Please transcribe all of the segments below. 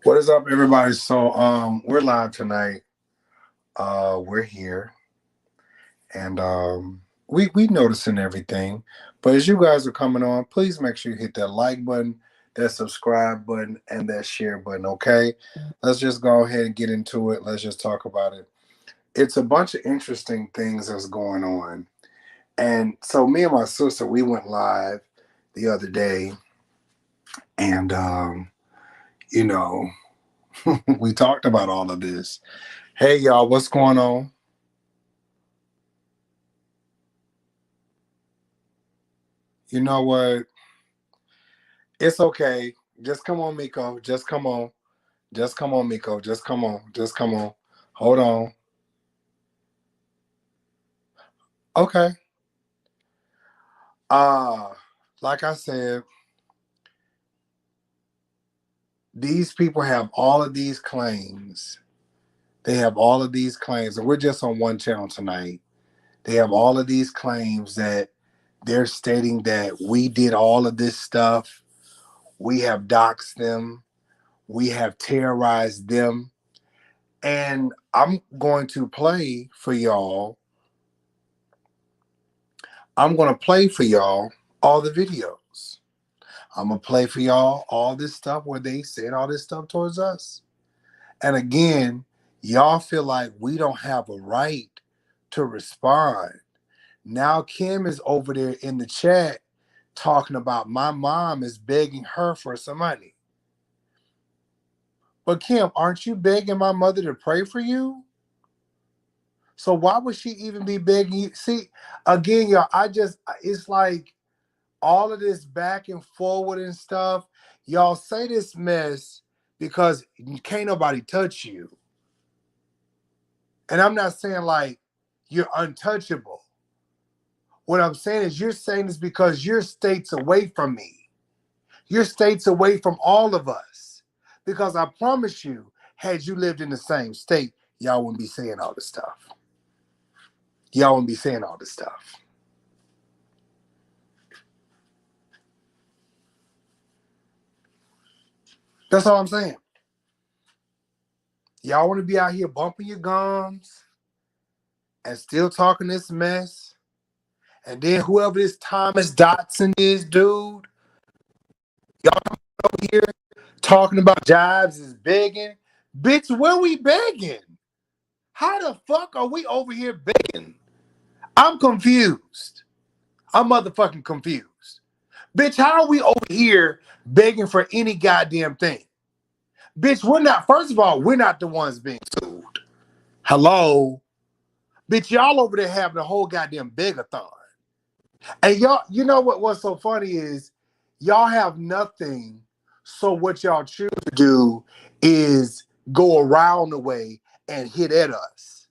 What is up, everybody? So, we're live tonight. We're here, and we noticing everything. But as you guys are coming on, please make sure you hit that like button, that subscribe button, and that share button. Okay, let's just go ahead and get into it. Let's just talk about it. It's a bunch of interesting things that's going on, and so me and my sister we went live the other day, and you know we talked about all of this. Hey, y'all, what's going on? You know what? It's okay. Just come on, Miko. Just come on. Just come on, Miko. Just come on. Just come on. Hold on. Okay. Uh, like I said, these people have all of these claims. They have all of these claims, and we're just on one channel tonight. They have all of these claims that they're stating that we did all of this stuff. We have doxed them. We have terrorized them. And I'm going to play for y'all I'm going to play for y'all all the videos. I'm going to play for y'all all this stuff where they said all this stuff towards us. And again, y'all feel like we don't have a right to respond. Now Kim is over there in the chat talking about my mom is begging her for some money. But Kim, aren't you begging my mother to pray for you? So why would she even be begging you? See, again, y'all, it's like all of this back and forward and stuff, y'all say this mess because can't nobody touch you. And I'm not saying like you're untouchable. What I'm saying is you're saying this because you're states away from me. You're states away from all of us. Because I promise you, had you lived in the same state, y'all wouldn't be saying all this stuff. Y'all wouldn't be saying all this stuff. That's all I'm saying. Y'all want to be out here bumping your gums and still talking this mess. And then whoever this Thomas Dotson is, dude, y'all over here talking about jobs is begging. Bitch, where we begging? How the fuck are we over here begging? I'm confused. I'm motherfucking confused. Bitch, how are we over here begging for any goddamn thing? Bitch, we're not, first of all, we're not the ones being sued. Hello? Bitch, y'all over there having a whole goddamn begathon. And y'all, you know what's so funny is y'all have nothing. So what y'all choose to do is go around the way and hit at us.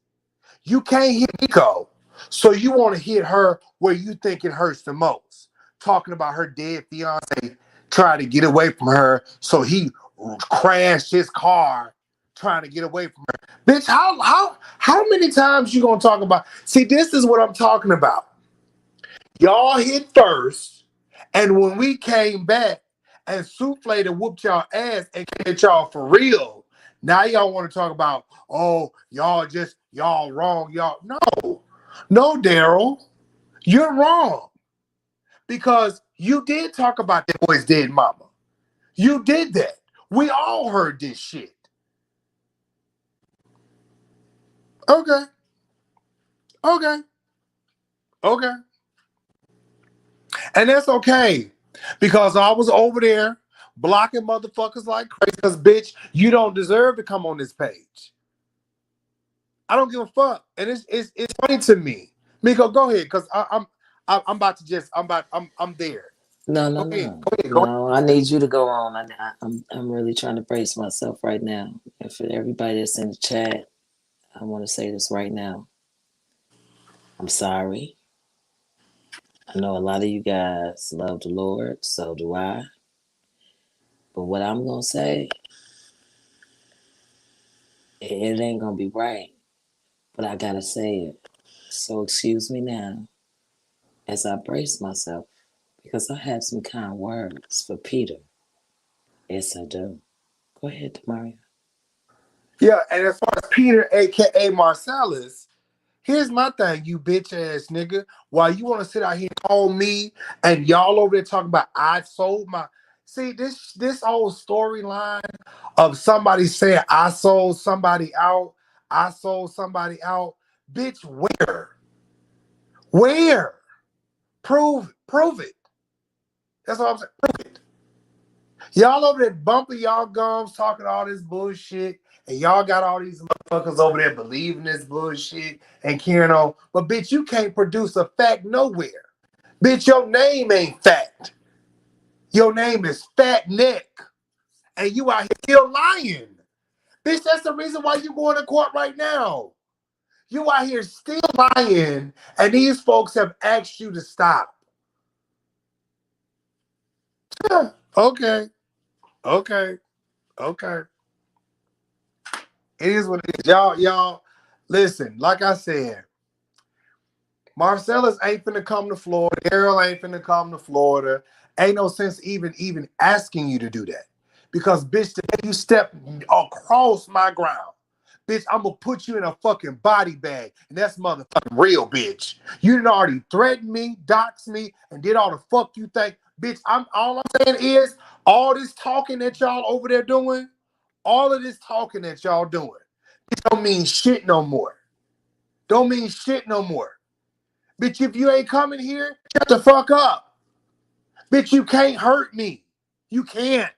You can't hit Nico. So you want to hit her where you think it hurts the most. Talking about her dead fiance trying to get away from her. So he crashed his car trying to get away from her. Bitch, how many times you gonna talk about? See, this is what I'm talking about. Y'all hit first, and when we came back and Souffle to whooped y'all ass and came at y'all for real, now y'all want to talk about, oh, y'all wrong, y'all. No, Daryl, you're wrong. Because you did talk about that boy's dead mama. You did that. We all heard this shit. Okay, okay, okay. And that's okay. Because I was over there blocking motherfuckers like crazy. Because, bitch, you don't deserve to come on this page. I don't give a fuck. And it's funny to me. Miko, go ahead, because I'm about to just I'm there. No, no, Go ahead. no, Go ahead. Go ahead. no. I need you to go on. I'm really trying to brace myself right now. And for everybody that's in the chat, I want to say this right now. I'm sorry. I know a lot of you guys love the Lord, so do I. But what I'm gonna say, it ain't gonna be right. But I gotta say it. So excuse me now as I brace myself because I have some kind words for Peter. Yes, I do. Go ahead, Mario. Yeah, and as far as Peter, aka Marcellus, here's my thing, you bitch ass nigga. Why you want to sit out here and call me and y'all over there talking about I sold my. See this whole storyline of somebody saying I sold somebody out, I sold somebody out. Bitch, where? Where? Prove it. That's what I'm saying. Prove it. Y'all over there bumping y'all gums, talking all this bullshit, and y'all got all these motherfuckers over there believing this bullshit and carrying on. But bitch, you can't produce a fact nowhere. Bitch, your name ain't fact. Your name is Fat Nick, and you out here still lying. Bitch, that's the reason why you going to court right now. You out here still lying, and these folks have asked you to stop. Okay, okay, okay. It is what it is. Y'all, listen, like I said, Marcellus ain't finna come to Florida. Daryl ain't finna come to Florida. Ain't no sense even asking you to do that. Because bitch, the day you step across my ground, bitch, I'm gonna put you in a fucking body bag. And that's motherfucking real, bitch. You done already threatened me, doxed me, and did all the fuck you think. Bitch, I'm all I'm saying is all this talking that y'all over there doing, all of this talking that y'all doing, it don't mean shit no more. Don't mean shit no more. Bitch, if you ain't coming here, shut the fuck up. Bitch, you can't hurt me. You can't.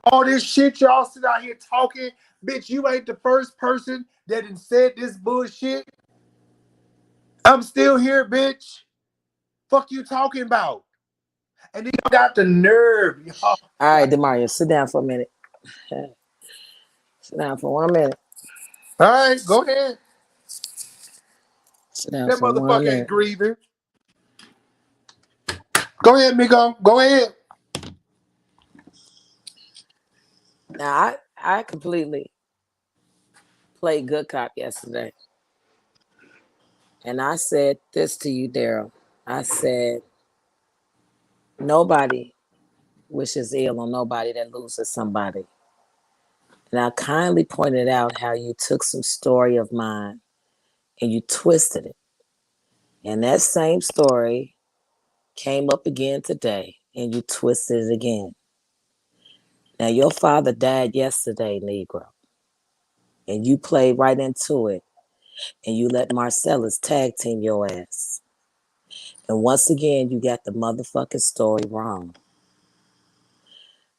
All this shit y'all sit out here talking, bitch, you ain't the first person that done said this bullshit. I'm still here, bitch. Fuck you talking about. And then you got the nerve, y'all. All right, Demario, sit down for a minute. Sit down for 1 minute. All right, go ahead. Sit down That for one motherfucker ain't minute. grieving. Go ahead, Miko. Go ahead. Now, I completely played good cop yesterday. And I said this to you, Daryl. I said, nobody wishes ill on nobody that loses somebody. And I kindly pointed out how you took some story of mine and you twisted it. And that same story came up again today and you twisted it again. Now, your father died yesterday, Negro, and you played right into it and you let Marcellus tag team your ass. And once again, you got the motherfucking story wrong.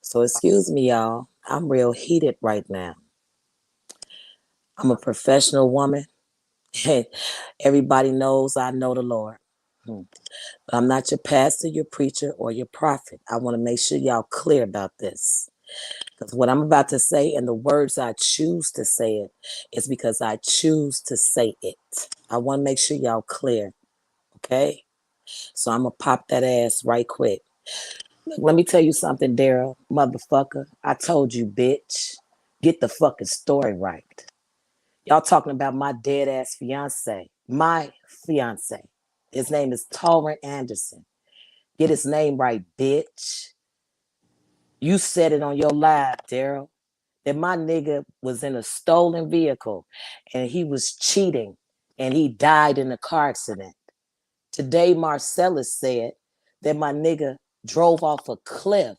So, excuse me, y'all. I'm real heated right now. I'm a professional woman. Everybody knows I know the Lord. But I'm not your pastor, your preacher, or your prophet. I want to make sure y'all clear about this. Because what I'm about to say and the words I choose to say it is because I choose to say it. I want to make sure y'all clear. Okay? So I'm going to pop that ass right quick. Look, let me tell you something, Daryl, motherfucker. I told you, bitch. Get the fucking story right. Y'all talking about my dead ass fiance. My fiance. His name is Torrent Anderson. Get his name right, bitch. You said it on your live, Daryl, that my nigga was in a stolen vehicle and he was cheating and he died in a car accident. Today, Marcellus said that my nigga drove off a cliff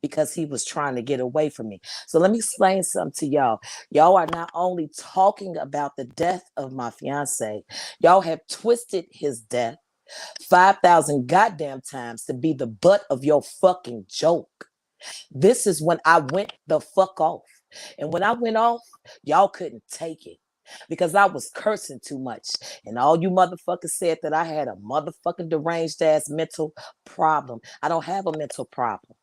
because he was trying to get away from me. So let me explain something to y'all. Y'all are not only talking about the death of my fiance, y'all have twisted his death 5,000 goddamn times to be the butt of your fucking joke. This is when I went the fuck off. And when I went off, y'all couldn't take it because I was cursing too much. And all you motherfuckers said that I had a motherfucking deranged ass mental problem. I don't have a mental problem.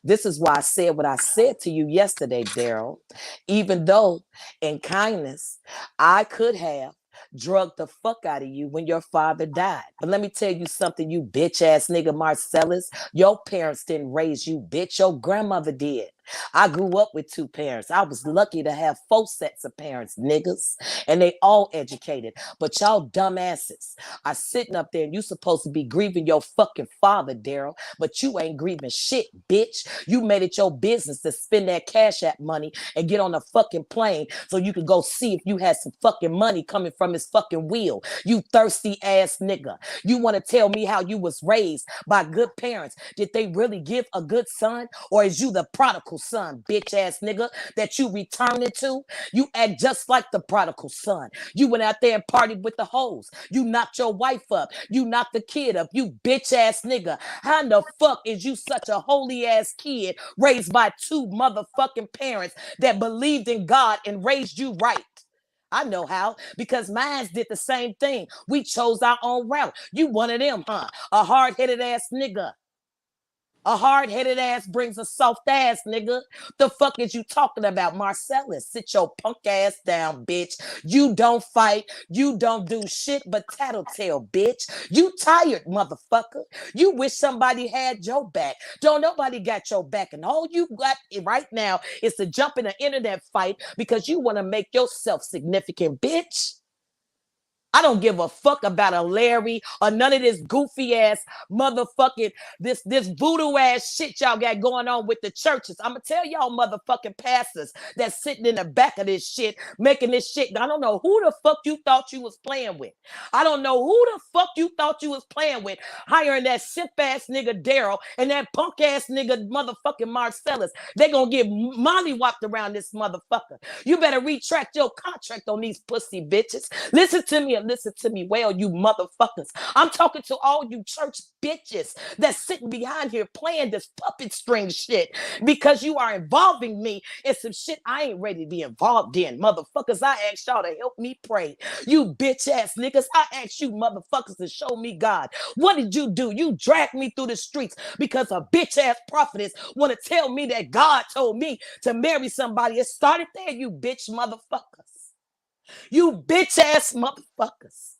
This is why I said what I said to you yesterday, Daryl. Even though in kindness, I could have drugged the fuck out of you when your father died. But let me tell you something, you bitch ass nigga Marcellus. Your parents didn't raise you, bitch. Your grandmother did. I grew up with two parents. I was lucky to have 4 sets of parents, niggas, and they all educated. But y'all dumbasses are sitting up there and you supposed to be grieving your fucking father, Daryl, but you ain't grieving shit, bitch. You made it your business to spend that Cash App money and get on a fucking plane so you could go see if you had some fucking money coming from his fucking wheel. You thirsty ass nigga. You want to tell me how you was raised by good parents? Did they really give a good son? Or is you the prodigal son, bitch ass nigga, that you returning to? You act just like the prodigal son. You went out there and partied with the hoes. You knocked your wife up. You knocked the kid up. You bitch ass nigga. How in the fuck is you such a holy ass kid raised by two motherfucking parents that believed in God and raised you right? I know how, because mine did the same thing. We chose our own route. You one of them, huh? A hard-headed ass nigga. A hard-headed ass brings a soft ass, nigga. The fuck is you talking about, Marcellus? Sit your punk ass down, bitch. You don't fight. You don't do shit but tattletale, bitch. You tired, motherfucker. You wish somebody had your back. Don't nobody got your back. And all you got right now is to jump in an internet fight because you want to make yourself significant, bitch. I don't give a fuck about a Larry or none of this goofy ass motherfucking this voodoo ass shit y'all got going on with the churches. I'm gonna tell y'all motherfucking pastors that's sitting in the back of this shit, making this shit. I don't know who the fuck you thought you was playing with. I don't know who the fuck you thought you was playing with, hiring that simp ass nigga Daryl and that punk ass nigga motherfucking Marcellus. They gonna get mollywopped around this motherfucker. You better retract your contract on these pussy bitches. Listen to me and listen to me well, you motherfuckers. I'm talking to all you church bitches that's sitting behind here playing this puppet string shit because you are involving me in some shit I ain't ready to be involved in. Motherfuckers, I asked y'all to help me pray. You bitch ass niggas, I asked you motherfuckers to show me God. What did you do? You dragged me through the streets because a bitch ass prophetess want to tell me that God told me to marry somebody. It started there, you bitch motherfuckers. You bitch ass motherfuckers.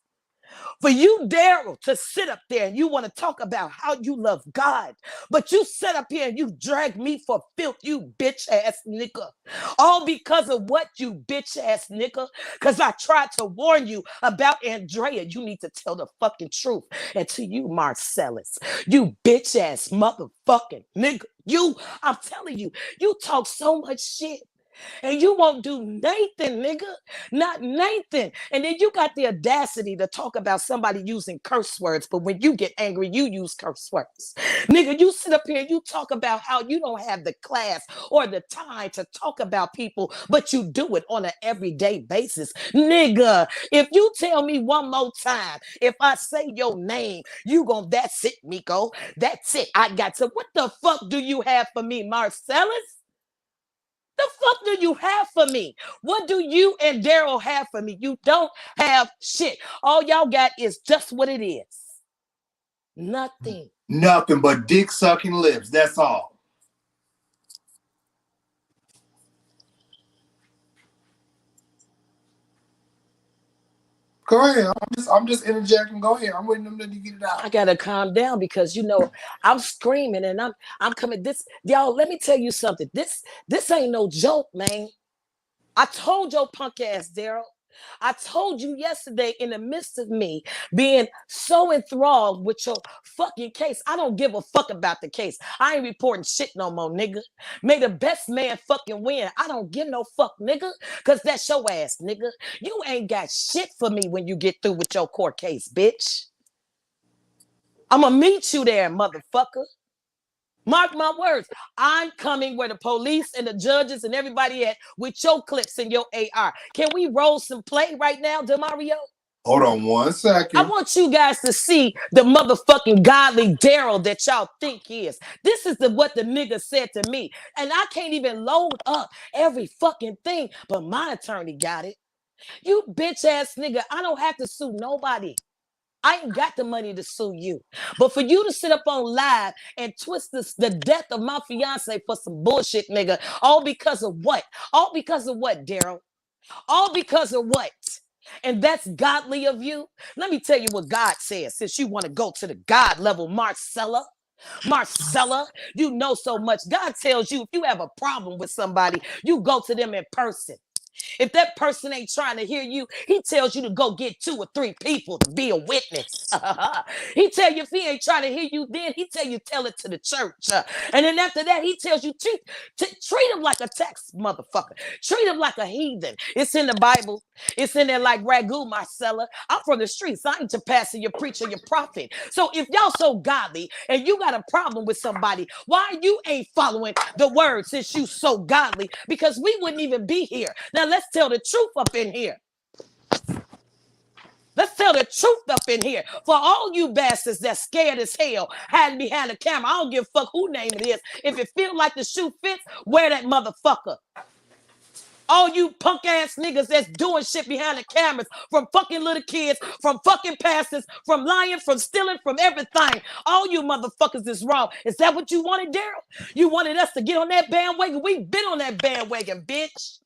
For you, Daryl, to sit up there and you want to talk about how you love God, but you sit up here and you drag me for filth, you bitch ass nigga. All because of what, you bitch ass nigga? Because I tried to warn you about Andrea. You need to tell the fucking truth. And to you, Marcellus, you bitch ass motherfucking nigga. I'm telling you, you talk so much shit. And you won't do Nathan, nigga. Not Nathan. And then you got the audacity to talk about somebody using curse words, but when you get angry, you use curse words. Nigga, you sit up here and you talk about how you don't have the class or the time to talk about people, but you do it on an everyday basis. Nigga, if you tell me one more time, if I say your name, you gon' that's it, Miko. That's it. I got to. What the fuck do you have for me, Marcellus? The fuck do you have for me? What do you and Daryl have for me? You don't have shit. All y'all got is just what it is. Nothing. Nothing but dick sucking lips. That's all. Go ahead. I'm just interjecting. Go ahead. I'm waiting them to get it out. I gotta calm down because I'm screaming and I'm coming. This y'all, let me tell you something. This ain't no joke, man. I told your punk ass, Daryl. I told you yesterday in the midst of me being so enthralled with your fucking case. I don't give a fuck about the case. I ain't reporting shit no more, nigga. May the best man fucking win. I don't give no fuck, nigga, because that's your ass, nigga. You ain't got shit for me when you get through with your court case, bitch. I'm going to meet you there, motherfucker. Mark my words. I'm coming where the police and the judges and everybody at with your clips and your AR. Can we roll some play right now, DeMario? Hold on one second. I want you guys to see the motherfucking godly Daryl that y'all think he is. This is what the nigga said to me. And I can't even load up every fucking thing, but my attorney got it. You bitch ass nigga, I don't have to sue nobody. I ain't got the money to sue you. But for you to sit up on live and twist the death of my fiance for some bullshit, nigga, all because of what? All because of what, Daryl? All because of what? And that's godly of you. Let me tell you what God says, since you want to go to the God level, Marcella. Marcella, you know so much. God tells you if you have a problem with somebody, you go to them in person. If that person ain't trying to hear you, he tells you to go get 2 or 3 people to be a witness. He tell you if he ain't trying to hear you, then he tell you tell it to the church. And then after that, he tells you treat him like a tax motherfucker. Treat him like a heathen. It's in the Bible. It's in there like ragu, Marcella. I'm from the streets. I ain't your pastor, your preacher, your prophet. So if y'all so godly and you got a problem with somebody, why you ain't following the word since you so godly? Because we wouldn't even be here. Now let's tell the truth up in here. Let's tell the truth up in here. For all you bastards that's scared as hell, hiding behind the camera, I don't give a fuck who name it is. If it feel like the shoe fits, wear that motherfucker. All you punk ass niggas that's doing shit behind the cameras, from fucking little kids, from fucking pastors, from lying, from stealing, from everything. All you motherfuckers is wrong. Is that what you wanted, Daryl? You wanted us to get on that bandwagon? We've been on that bandwagon, bitch.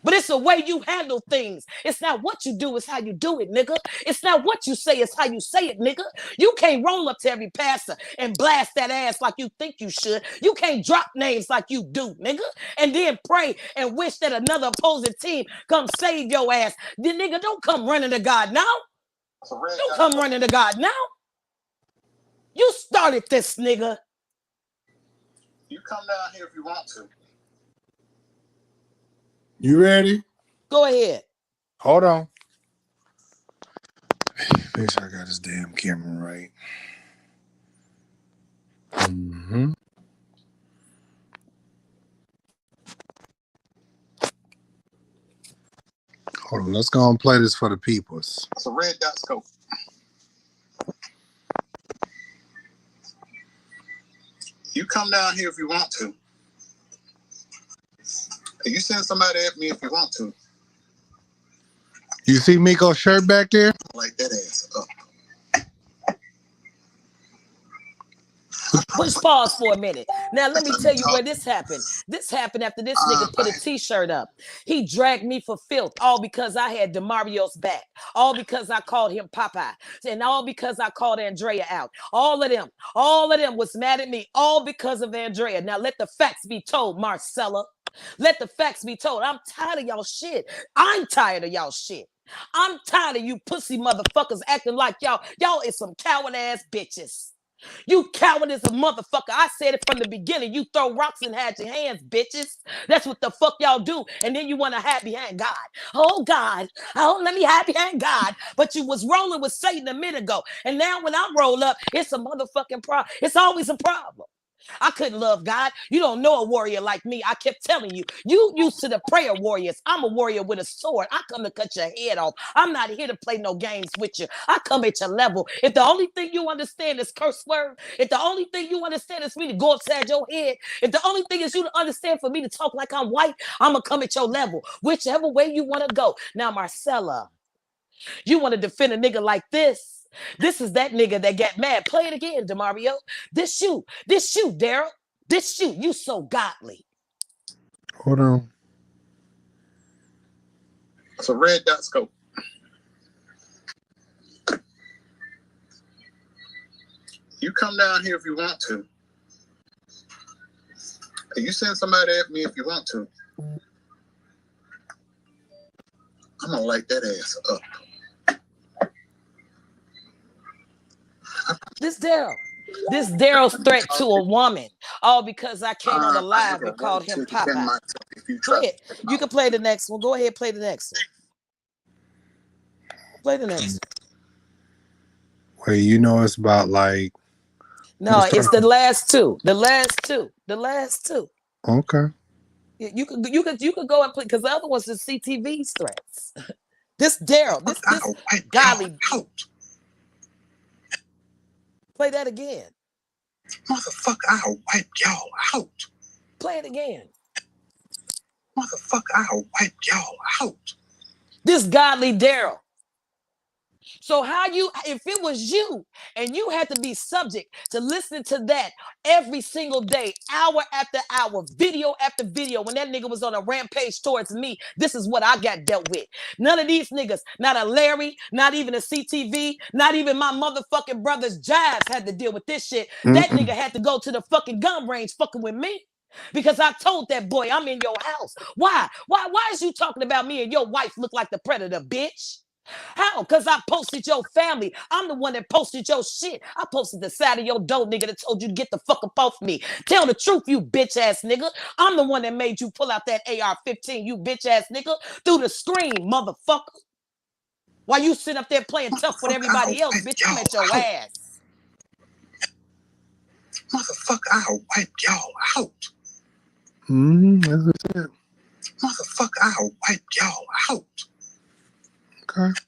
But it's the way you handle things. It's not what you do, it's how you do it, nigga. It's not what you say, it's how you say it, nigga. You can't roll up to every pastor and blast that ass like you think you should. You can't drop names like you do, nigga. And then pray and wish that another opposing team come save your ass. Then, nigga, don't come running to God now. Don't come running to God now. You started this, nigga. You come down here if you want to. You ready? Go ahead. Hold on. Make sure I got this damn camera right. Mm-hmm. Hold on. Let's go and play this for the peoples. It's a red dot scope. You come down here if you want to. You send somebody at me if you want to. You see Miko's shirt back there? Like that ass up. Push pause for a minute. Now, let me tell you where this happened. This happened after this nigga put a t-shirt up. He dragged me for filth, all because I had DeMario's back. All because I called him Popeye. And all because I called Andrea out. All of them was mad at me, all because of Andrea. Now, let the facts be told, Marcella. Let the facts be told. I'm tired of y'all shit. I'm tired of y'all shit. I'm tired of you pussy motherfuckers acting like y'all is some coward ass bitches. You coward as a motherfucker. I said it from the beginning. You throw rocks and hide your hands, bitches. That's what the fuck y'all do. And then you want to hide behind God. Oh, God. Oh, let me hide behind God. But you was rolling with Satan a minute ago. And now when I roll up, it's a motherfucking problem. It's always a problem. I couldn't love God. You don't know a warrior like me. I kept telling you. You used to the prayer warriors. I'm a warrior with a sword. I come to cut your head off. I'm not here to play no games with you. I come at your level. If the only thing you understand is curse word, if the only thing you understand is for me to go upside your head, if the only thing is you to understand for me to talk like I'm white, I'm going to come at your level. Whichever way you want to go. Now, Marcella, you want to defend a nigga like this. This is that nigga that got mad. Play it again, DeMario. This you, Daryl. This you so godly. Hold on. It's a red dot scope. You come down here if you want to. You send somebody at me if you want to. I'm gonna light that ass up. This Daryl's threat to a woman, all because I came on the live and called him Popeye. Play it. You can play the next one. Go ahead, play the next one. Play the next one. Wait, you know it's about like. No, it's the last two. The last two. Okay. You could go and play because the other one's the CTV's threats. This Daryl, this godly. Play that again. Motherfucker, I'll wipe y'all out. Play it again. Motherfucker, I'll wipe y'all out. This godly Daryl. So how you, if it was you and you had to be subject to listening to that every single day, hour after hour, video after video, when that nigga was on a rampage towards me, this is what I got dealt with. None of these niggas, not a Larry, not even a CTV, not even my motherfucking brother's Jives had to deal with this shit. That nigga had to go to the fucking gun range fucking with me. Because I told that boy, I'm in your house. Why? Why is you talking about me and your wife look like the predator, bitch? How? Because I posted your family. I'm the one that posted your shit. I posted the side of your door, nigga, that told you to get the fuck up off me. Tell the truth, you bitch ass nigga. I'm the one that made you pull out that AR-15, you bitch ass nigga, through the screen, motherfucker. While you sit up there playing tough with everybody else, bitch, I'm at your ass. Motherfucker, I'll wipe y'all out. That's what I said. Motherfucker, I'll wipe y'all out. Okay.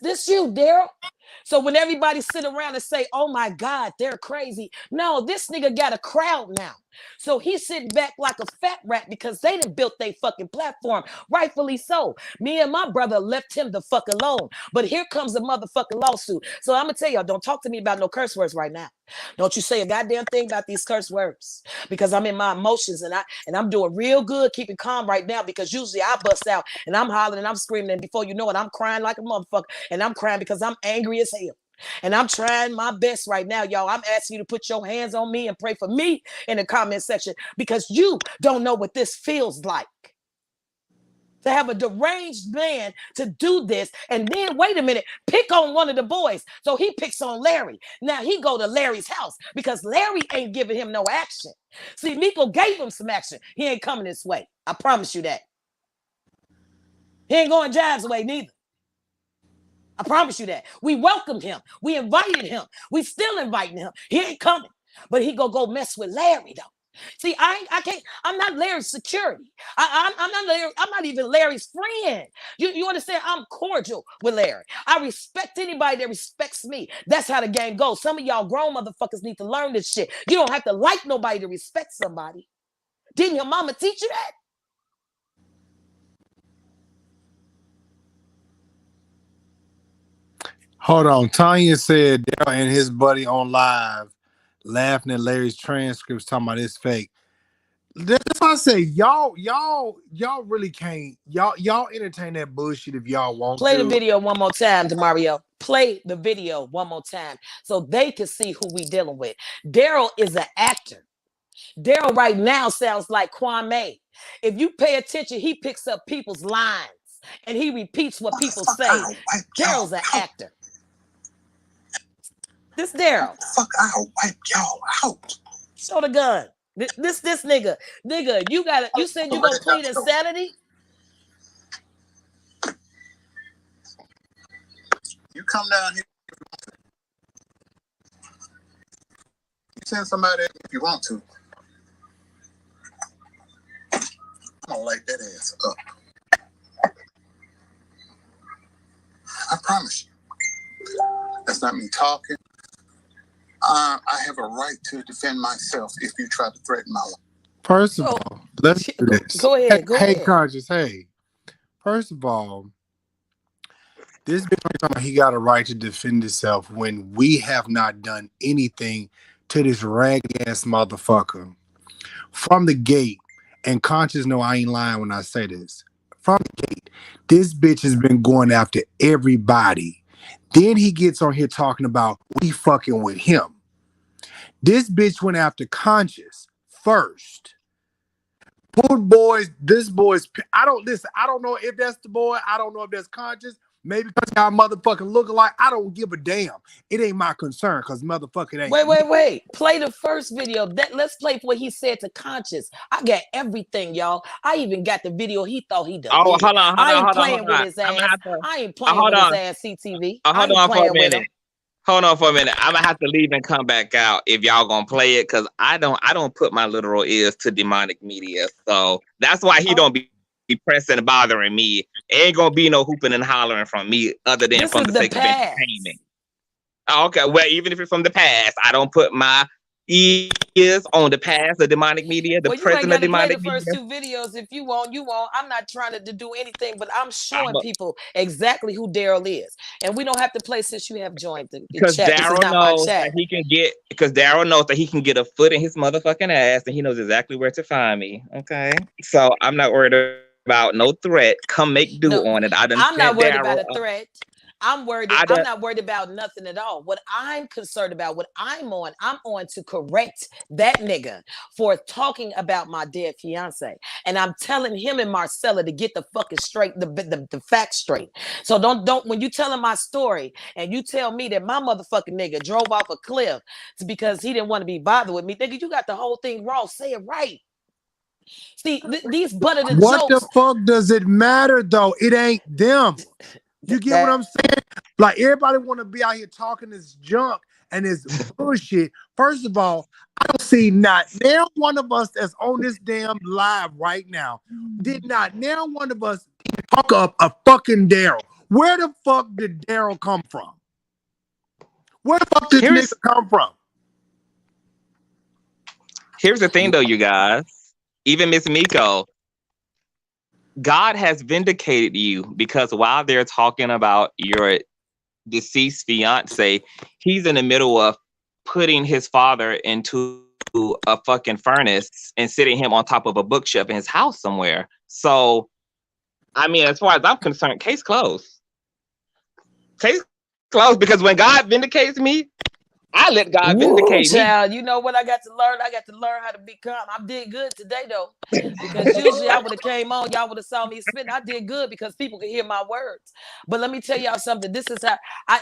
This you, Daryl. So when everybody sit around and say, oh my God, they're crazy. No, this nigga got a crowd now. So he's sitting back like a fat rat because they done built their fucking platform. Rightfully so. Me and my brother left him the fuck alone. But here comes a motherfucking lawsuit. So I'm going to tell y'all, don't talk to me about no curse words right now. Don't you say a goddamn thing about these curse words because I'm in my emotions and I'm doing real good keeping calm right now because usually I bust out and I'm hollering and I'm screaming and before you know it, I'm crying like a motherfucker and I'm crying because I'm angry as hell. And I'm trying my best right now, y'all. I'm asking you to put your hands on me and pray for me in the comment section because you don't know what this feels like. To have a deranged man to do this and then, wait a minute, pick on one of the boys. So he picks on Larry. Now he go to Larry's house because Larry ain't giving him no action. See, Miko gave him some action. He ain't coming this way. I promise you that. He ain't going Jive's way neither. I promise you that. We welcomed him. We invited him. We still inviting him. He ain't coming. But he go mess with Larry though. See, I can't. I'm not Larry's security. I'm not Larry. I'm not even Larry's friend. You understand? I'm cordial with Larry. I respect anybody that respects me. That's how the game goes. Some of y'all grown motherfuckers need to learn this shit. You don't have to like nobody to respect somebody. Didn't your mama teach you that? Hold on. Tanya said Daryl and his buddy on live laughing at Larry's transcripts talking about it's fake. That's why I say y'all really can't y'all entertain that bullshit if y'all want Play to. the video one more time, DeMario. Play the video one more time so they can see who we dealing with. Daryl is an actor. Daryl right now sounds like Kwame. If you pay attention, he picks up people's lines and he repeats what people say. Daryl's an actor. This Daryl. Fuck, I'll wipe y'all out. Show the gun. This nigga. Nigga, you said you gonna plead insanity? You come down here. You send somebody if you want to. I'm gonna light that ass up. I promise you. That's not me talking. I have a right to defend myself if you try to threaten my life. First of all, let's do this. Go ahead. Hey, Conscious, hey. First of all, this bitch talking about he got a right to defend himself when we have not done anything to this ragged ass motherfucker. From the gate, and Conscious know I ain't lying when I say this. From the gate, this bitch has been going after everybody. Then he gets on here talking about we fucking with him. This bitch went after Conscious first. This boy's, I don't know if that's the boy. I don't know if that's Conscious. Maybe because y'all motherfucking look alike. I don't give a damn. It ain't my concern because motherfucking ain't. Wait. Play the first video. Let's play what he said to Conscious. I got everything, y'all. I even got the video he thought he deleted. Oh, hold on. I ain't playing with his ass. I ain't playing with his ass, CTV. Hold on for a minute. Hold on for a minute. I'm gonna have to leave and come back out if y'all gonna play it because I don't put my literal ears to demonic media. So that's why he don't be pressing and bothering me. Ain't gonna be no hooping and hollering from me other than from the sake of entertainment. Oh, okay. Well, even if it's from the past, I don't put my is on the past of demonic media, the Well, you ain't president of got to play demonic the first media. two videos. If you want, you want. I'm not trying to do anything, but I'm I'm showing a, people exactly who Daryl is. And we don't have to play since you have joined the because chat. This is Daryl not my knows that chat. he can get because Daryl knows that he can get a foot in his motherfucking ass, and he knows exactly where to find me. Okay, so I'm not worried about no threat. Come make do on it. I No, done sent I'm not Daryl. worried about a threat. I done. I'm not worried about nothing at all. What I'm concerned about, what I'm on to correct that nigga for talking about my dead fiance. And I'm telling him and Marcella to get the fucking straight, the facts straight. So don't when you telling my story and you tell me that my motherfucking nigga drove off a cliff because he didn't want to be bothered with me, nigga, you got the whole thing wrong. Say it right. See, these butt of the What the jokes fuck does it matter though? It ain't them. You get what that I'm saying? Like everybody want to be out here talking this junk and this bullshit. First of all, I don't see not now one of us that's on this damn live right now did not now one of us talk up a fucking Daryl. Where the fuck did Daryl come from? Where the fuck did this Here's nigga come from? here's the thing though, you guys. Even Miss Miko, God has vindicated you because while they're talking about your deceased fiance, he's in the middle of putting his father into a fucking furnace and sitting him on top of a bookshelf in his house somewhere. So, I mean, as far as I'm concerned, case closed. Case closed because when God vindicates me, I let God vindicate Woo, me. child. You know what I got to learn? I got to learn how to be calm. I did good today though. Because usually I would have came on, y'all would have saw me spitting. I did good because people could hear my words. But let me tell y'all something. This is how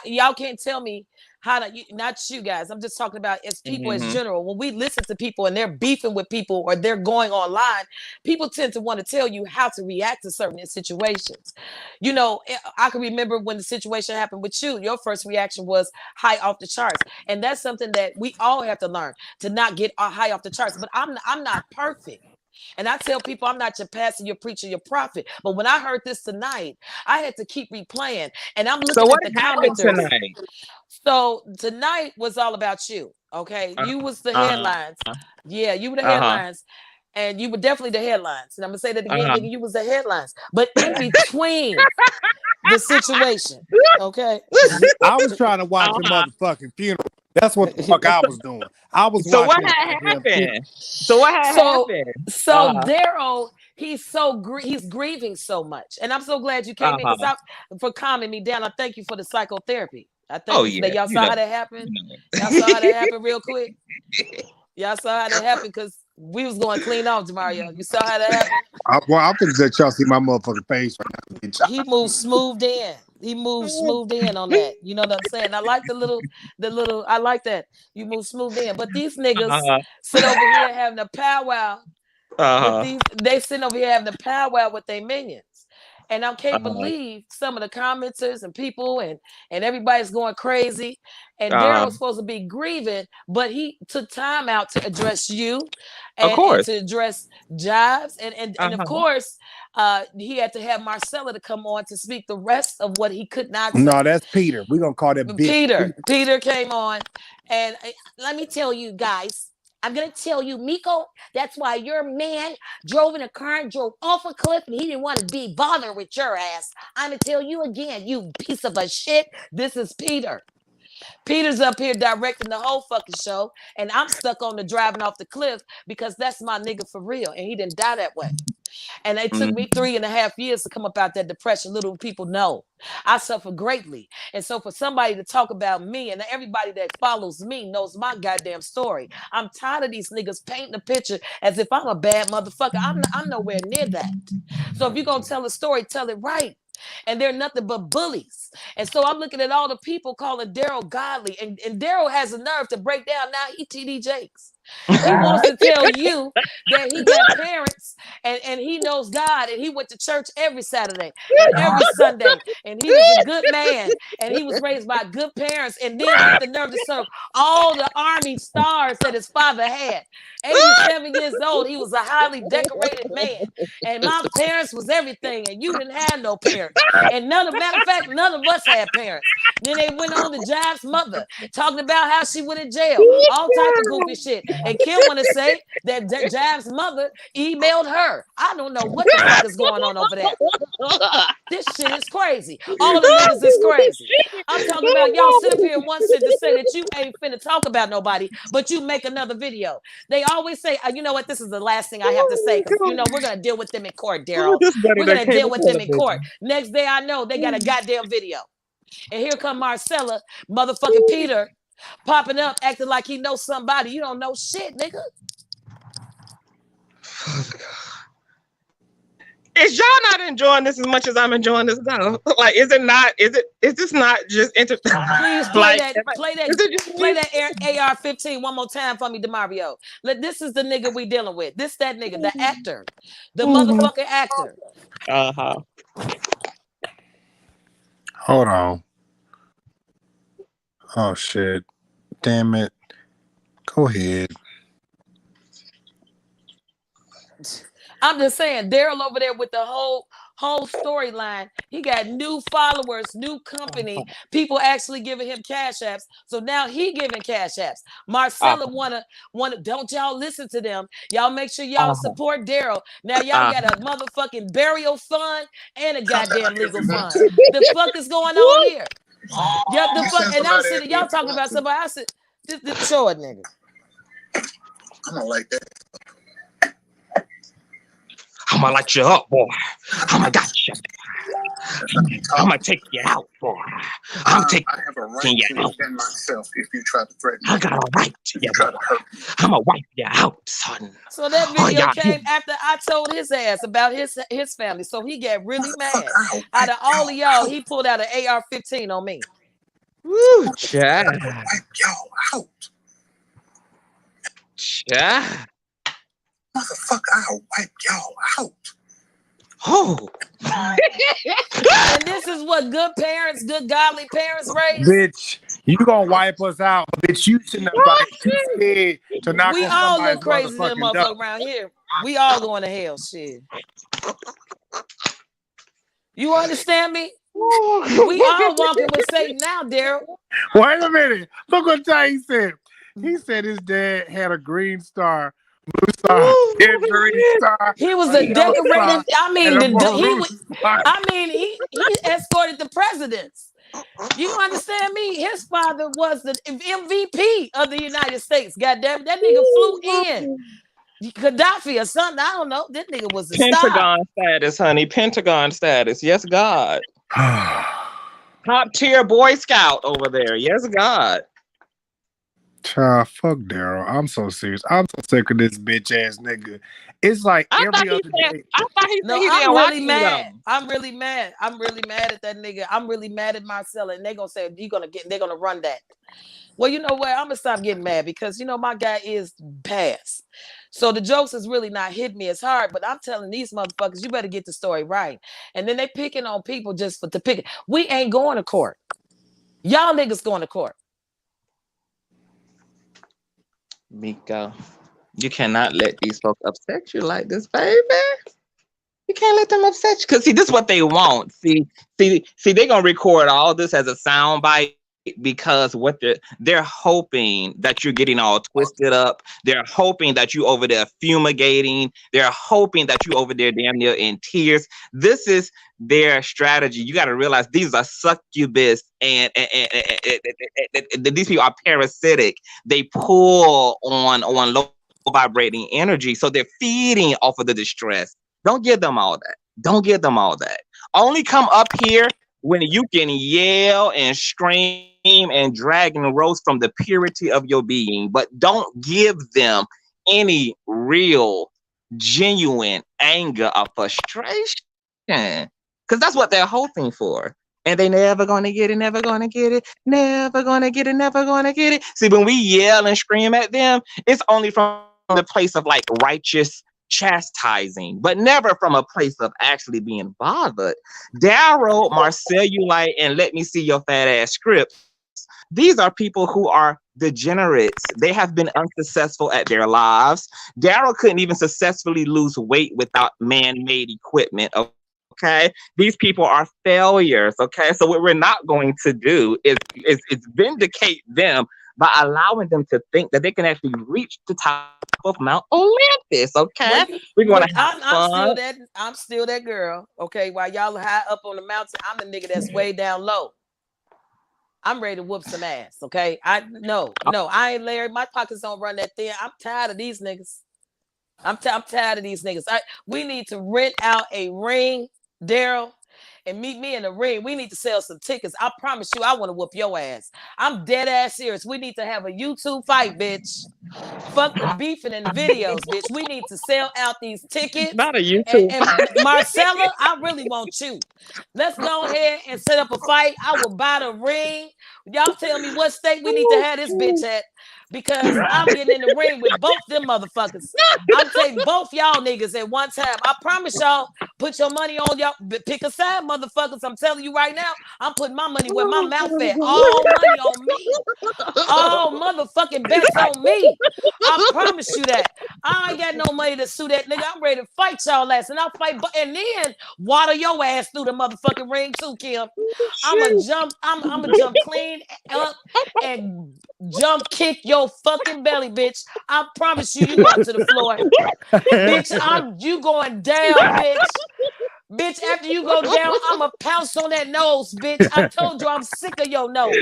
y'all can't tell me how to not you guys. I'm just talking about as people as Mm-hmm. general. When we listen to people and they're beefing with people or they're going online, people tend to want to tell you how to react to certain situations. You know, I can remember when the situation happened with you, your first reaction was high off the charts. And that's something that we all have to learn to not get high off the charts. But I'm not perfect. And I tell people I'm not your pastor, your preacher, your prophet. But when I heard this tonight, I had to keep replaying. And I'm So looking what at the happened commenters. tonight? So tonight was all about you. Okay. You was the Uh headlines. Yeah, you were the huh. headlines. And you were definitely the headlines. And I'm gonna say that Uh again, huh. nigga, you was the headlines. But in between the situation, okay. I was trying to Uh watch a huh. motherfucking funeral. That's what the fuck I was doing. I was So what watching a had goddamn funeral. happened? So what had so happened? so Uh Daryl, he's grieving so much, and I'm so glad you came in huh. because I for calming me down. I thank you for the psychotherapy. I Oh thank you for that. yeah, Y'all you saw know, how that happened. you know. Y'all saw how that happened real quick. Y'all saw how that happened because we was going clean off, Jamario. You saw how that happened. I'm gonna let y'all see my motherfucking face right now, bitch. He moved smooth in. He moved smooth in on that. You know what I'm saying? I like the little. I like that you move smooth in. But these niggas Uh sit over here having a powwow with huh. these. They sitting over here having a powwow with their minions. And I Uh can't huh. believe some of the commenters and people and everybody's going crazy. And Uh Daryl huh. was supposed to be grieving, but he took time out to address you Of and course. to address Jives. And of Uh-huh. course, he had to have Marcella to come on to speak the rest of what he could not No, say. that's Peter. We gonna call that bitch Peter, Peter. Peter came on, and let me tell you guys, I'm gonna tell you, Miko, that's why your man drove in a car and drove off a cliff, and he didn't want to be bothered with your ass. I'm gonna tell you again, you piece of a shit. This is Peter. Peter's up here directing the whole fucking show, and I'm stuck on the driving off the cliff because that's my nigga for real, and he didn't die that way. And it took me Mm-hmm. 3.5 years to come up out that depression. Little people know I suffer greatly. And so for somebody to talk about me and everybody that follows me knows my goddamn story. I'm tired of these niggas painting a picture as if I'm a bad motherfucker. I'm nowhere near that. So if you're going to tell a story, tell it right. And they're nothing but bullies. And so I'm looking at all the people calling Daryl godly. And Daryl has the nerve to break down now he TD Jakes. He wants to tell you that he got parents and he knows God and he went to church every Saturday and every Sunday and he was a good man and he was raised by good parents and then had the nerve to serve all the Army stars that his father had. 87 years old, he was a highly decorated man. And my parents was everything, and you didn't have no parents. And matter of fact, none of us had parents. Then they went on to Jiv's mother, talking about how she went in jail, all type of goofy shit. And Kim want to say that Jiv's mother emailed her. I don't know what the fuck is going on over there. This shit is crazy. All the niggas is crazy. I'm talking about y'all sit up here in one sit to say that you ain't finna talk about nobody, but you make another video. They always say, you know what, this is the last thing I have to say, because you know we're gonna deal with them in court, Daryl. We're gonna deal with them in court. Next day I know they got a goddamn video. And here come Marcella, motherfucking Peter, popping up, acting like he knows somebody. You don't know shit, nigga. Is y'all not enjoying this as much as I'm enjoying this though? Like, is this not just Please play that AR-15 one more time for me, DeMario. This is the nigga we dealing with. This that nigga, the actor, the motherfucking actor. Hold on. Oh shit. Damn it. Go ahead. I'm just saying, Daryl over there with the whole storyline. He got new followers, new company, people actually giving him cash apps. So now he giving cash apps. Marcella wanna don't y'all listen to them. Y'all make sure y'all support Daryl. Now y'all got a motherfucking burial fund and a goddamn legal fund. The fuck is going on here? Yeah, the fuck, and I'm sitting, y'all talking about somebody. I said, this show it, nigga. I don't like that. I'm gonna light you up, boy. I'm gonna got you. I'm gonna take you out, boy. I'm taking I have a right to defend myself if you try to threaten me. I got a right to you. Try to hurt me. I'm gonna wipe you out, son. So that video came after I told his ass about his family. So he got really mad. Out of all of y'all, he pulled out an AR-15 on me. Woo, Chad. Wipe y'all out. Chad. Motherfucker, I'll wipe y'all out. Oh. And this is what good parents, good godly parents raise. Bitch, you gonna wipe us out. Bitch, you shouldn't have too scared to knock we on all somebody's look crazy than motherfucker around here. We all going to hell, shit. You understand me? We all walking with Satan now, Daryl. Wait a minute. Look what he said. He said his dad had a green star. Blue star, green star. He was a decorated. He escorted the presidents. You understand me? His father was the MVP of the United States. Goddamn, that nigga flew in. Gaddafi or something. I don't know. That nigga was a Pentagon status, honey. Pentagon status. Yes, God. Top tier Boy Scout over there. Yes, God. Child, fuck Daryl. I'm so serious. I'm so sick of this bitch ass nigga. It's like every other day. I thought he no, I'm really mad. I'm really mad. I'm really mad at that nigga. I'm really mad at Marcella. And they're gonna say they're gonna run that. Well, you know what? I'm gonna stop getting mad because you know my guy is past. So the jokes is really not hitting me as hard. But I'm telling these motherfuckers, you better get the story right. And then they picking on people just to pick it. We ain't going to court. Y'all niggas going to court. Mika, you cannot let these folks upset you like this, baby. You can't let them upset you. Because see, this is what they want. See, they're gonna record all this as a sound bite because what they're hoping that you're getting all twisted up. They're hoping that you over there fumigating. They're hoping that you over there damn near in tears. This is their strategy. You got to realize these are succubus and these people are parasitic. They pull on low vibrating energy, so they're feeding off of the distress. Don't give them all that. Don't give them all that. Only come up here when you can yell and scream and drag and roast from the purity of your being, but don't give them any real, genuine anger or frustration, because that's what they're hoping for. and they never gonna get it, never gonna get it, never gonna get it, never gonna get it. See, when we yell and scream at them, it's only from the place of like righteous chastising, but never from a place of actually being bothered. Daryl, Marcellulite, and let me see your fat ass scripts. These are people who are degenerates. They have been unsuccessful at their lives. Daryl couldn't even successfully lose weight without man-made equipment. Okay, these people are failures. Okay, so what we're not going to do is vindicate them by allowing them to think that they can actually reach the top of Mount Olympus. Okay, Well, we're gonna have I'm fun. still that. I'm still that girl. Okay, while y'all are high up on the mountain, I'm the nigga that's way down low. I'm ready to whoop some ass. Okay, I ain't Larry. My pockets don't run that thin. I'm tired of these niggas. I'm tired of these niggas. We need to rent out a ring, Daryl, and meet me in the ring. We need to sell some tickets. I promise you, I want to whoop your ass. I'm dead ass serious. We need to have a YouTube fight, bitch. Fuck the beefing in the videos, bitch. We need to sell out these tickets. Not a YouTube. And Marcella, I really want you. Let's go ahead and set up a fight. I will buy the ring. Y'all tell me what state we need to have this bitch at, because I'm getting in the ring with both them motherfuckers. I'm taking both y'all niggas at one time. I promise y'all, put your money on y'all. Pick a side, motherfuckers. I'm telling you right now, I'm putting my money where my mouth at. All money on me. All motherfucking bets on me. I promise you that. I ain't got no money to sue that nigga. I'm ready to fight y'all ass. And I'll fight, and then water your ass through the motherfucking ring too, Kim. I'm gonna jump clean up and jump kick your fucking belly, bitch. I promise you, you going to the floor. Bitch, you going down, bitch. Bitch, after you go down, I'ma pounce on that nose, bitch. I told you I'm sick of your nose.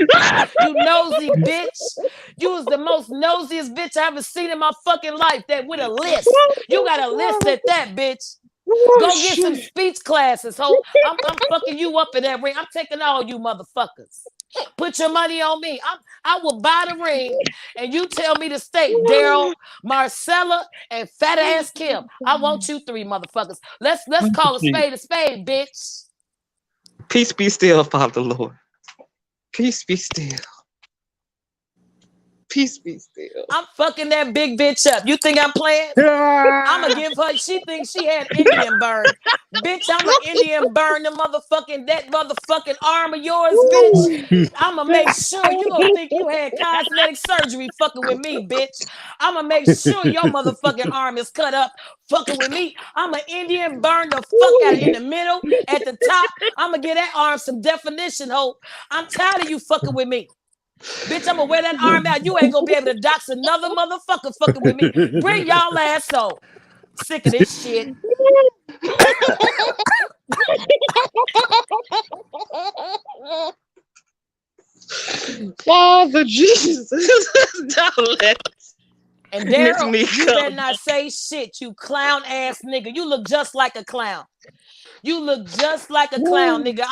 You nosy bitch. You was the most nosiest bitch I ever seen in my fucking life. That with a list. You got a list at that, bitch. Go get some speech classes, ho. I'm fucking you up in that ring. I'm taking all you motherfuckers. Put your money on me. I will buy the ring, and you tell me to stay. Daryl, Marcella, and fat ass Kim. I want you three motherfuckers. Let's call a spade, bitch. Peace be still, Father Lord. Peace be still. Peace be still. I'm fucking that big bitch up. You think I'm playing? I'ma give her. She thinks she had Indian burn. Bitch, I'm an Indian burn the that motherfucking arm of yours, bitch. I'ma make sure you gonna think you had cosmetic surgery fucking with me, bitch. I'ma make sure your motherfucking arm is cut up fucking with me. I'm an Indian burn the fuck out of in the middle, at the top. I'ma give that arm some definition, ho. I'm tired of you fucking with me. Bitch, I'm gonna wear that arm out. You ain't gonna be able to dox another motherfucker fucking with me. Bring y'all ass on. Sick of this shit. Father Jesus, don't let and Daryl, you better not say shit, you clown ass nigga. You look just like a clown. You look just like a clown, nigga.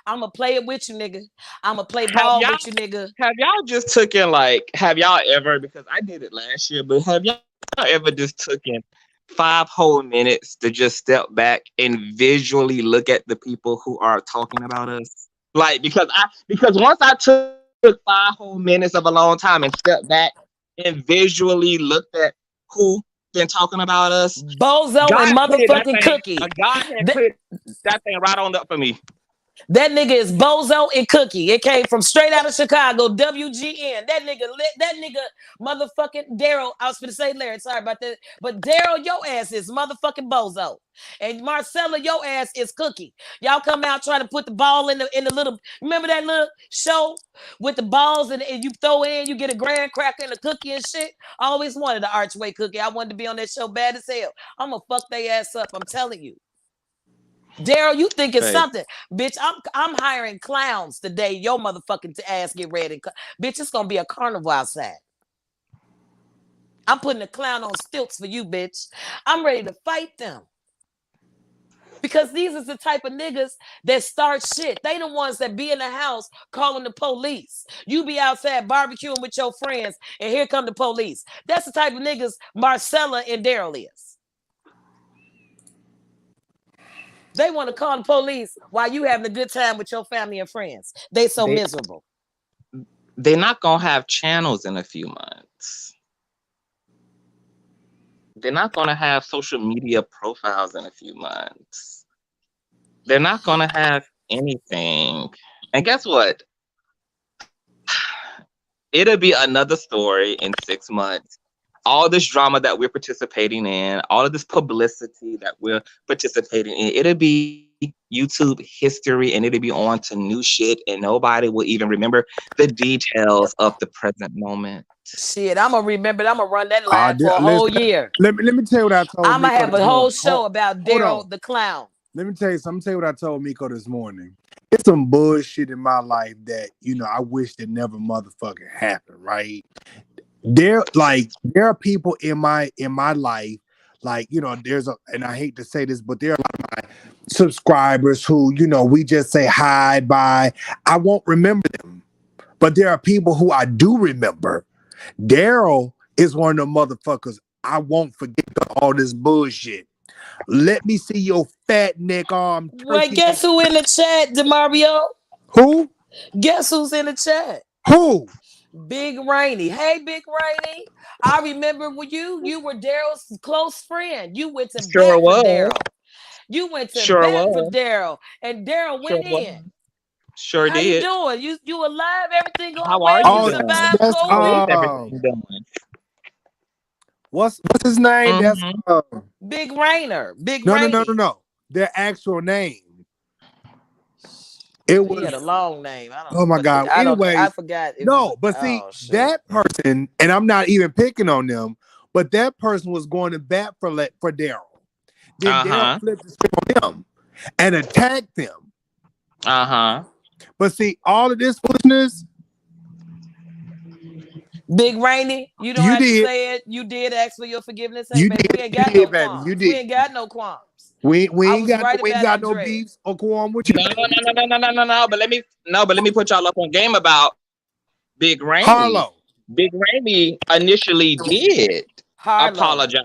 I'ma play it with you, nigga. I'ma play ball with you, nigga. Have y'all just taken have y'all ever, because I did it last year, but have y'all ever just taken 5 whole minutes to just step back and visually look at the people who are talking about us? Like, because once I took 5 whole minutes of a long time and stepped back and visually looked at who been talking about us, Bozo and motherfucking Cookie. God had cleared that thing right on up for me. That nigga is Bozo and Cookie. It came from straight out of Chicago, WGN. That nigga, motherfucking Daryl. I was going to say Larry, sorry about that. But Daryl, your ass is motherfucking Bozo. And Marcella, your ass is Cookie. Y'all come out trying to put the ball in the little, remember that little show with the balls and you throw in, you get a graham cracker and a cookie and shit? I always wanted the Archway Cookie. I wanted to be on that show bad as hell. I'm going to fuck their ass up. I'm telling you. Daryl, you think it's something, bitch? I'm hiring clowns today. Your motherfucking ass get ready, bitch. It's gonna be a carnival outside. I'm putting a clown on stilts for you, bitch. I'm ready to fight them because these is the type of niggas that start shit. They the ones that be in the house calling the police. You be outside barbecuing with your friends, and here come the police. That's the type of niggas Marcella and Daryl is. They want to call the police while you having a good time with your family and friends. They so They miserable. they're not gonna have channels in a few months. They're not gonna have social media profiles in a few months. They're not gonna have anything. And guess what? It'll be another story in 6 months. All this drama that we're participating in, all of this publicity that we're participating in, it'll be YouTube history and it'll be on to new shit and nobody will even remember the details of the present moment. Shit, I'm gonna remember. I'm gonna run that line for a whole year. Let me tell you what I told I'm gonna Miko have a this whole morning. show about Hold Daryl on. the clown. Let me tell you something. Tell you what I told Miko this morning. It's some bullshit in my life that, I wish that never motherfucking happened, right? There are people in my life, and I hate to say this, but there are a lot of my subscribers who, we just say hi, bye. I won't remember them. But there are people who I do remember. Daryl is one of the motherfuckers I won't forget all this bullshit. Let me see your fat neck arm turkey. Wait, guess who in the chat, DeMario? Who? Guess who's in the chat? Who? Big Rainy. Hey, Big Rainy. I remember when you were Daryl's close friend. You went to Sure bat for was. Daryl. You went to Sure bat for was. Daryl, and Daryl Sure went was. in. Sure How you did. doing? You alive? Everything going How are well? you You doing? survived that's How is COVID? everything doing? what's his name? That's Mm-hmm. Big Rainer. Big no. Rainy. Their actual name. It He had was a long name. I don't oh know my what god. I don't. I Anyways, forgot. It was. no, but see Oh shit. that person, and I'm not even picking on them, but that person was going to bat for Daryl. Then Daryl Uh-huh. flipped the script on him and attacked them. Uh-huh. But see, all of this foolishness. Big Rainy, you don't You have to did. say it. You did ask for your forgiveness. Hey, You baby, did. we ain't You got no did, baby. You qualms. We did. ain't got no qualms. We I ain't was got right we ain't about got no Andrea. beefs or qualm with you. No. But let me put y'all up on game about Big Rainy. Harlow. Big Rainy initially did Harlow. apologize.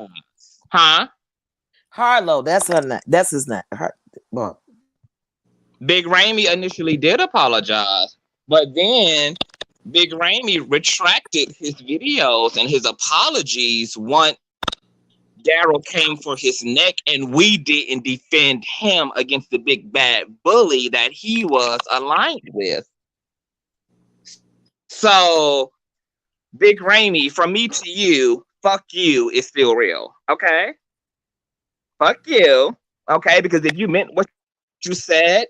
Huh? Harlow. That's her name. That's his name. Well, Big Rainy initially did apologize. But then Big Rainy retracted his videos and his apologies once Daryl came for his neck and we didn't defend him against the big bad bully that he was aligned with. So, Big Rainy, from me to you, fuck you is still real. Okay? Fuck you. Okay? Because if you meant what you said,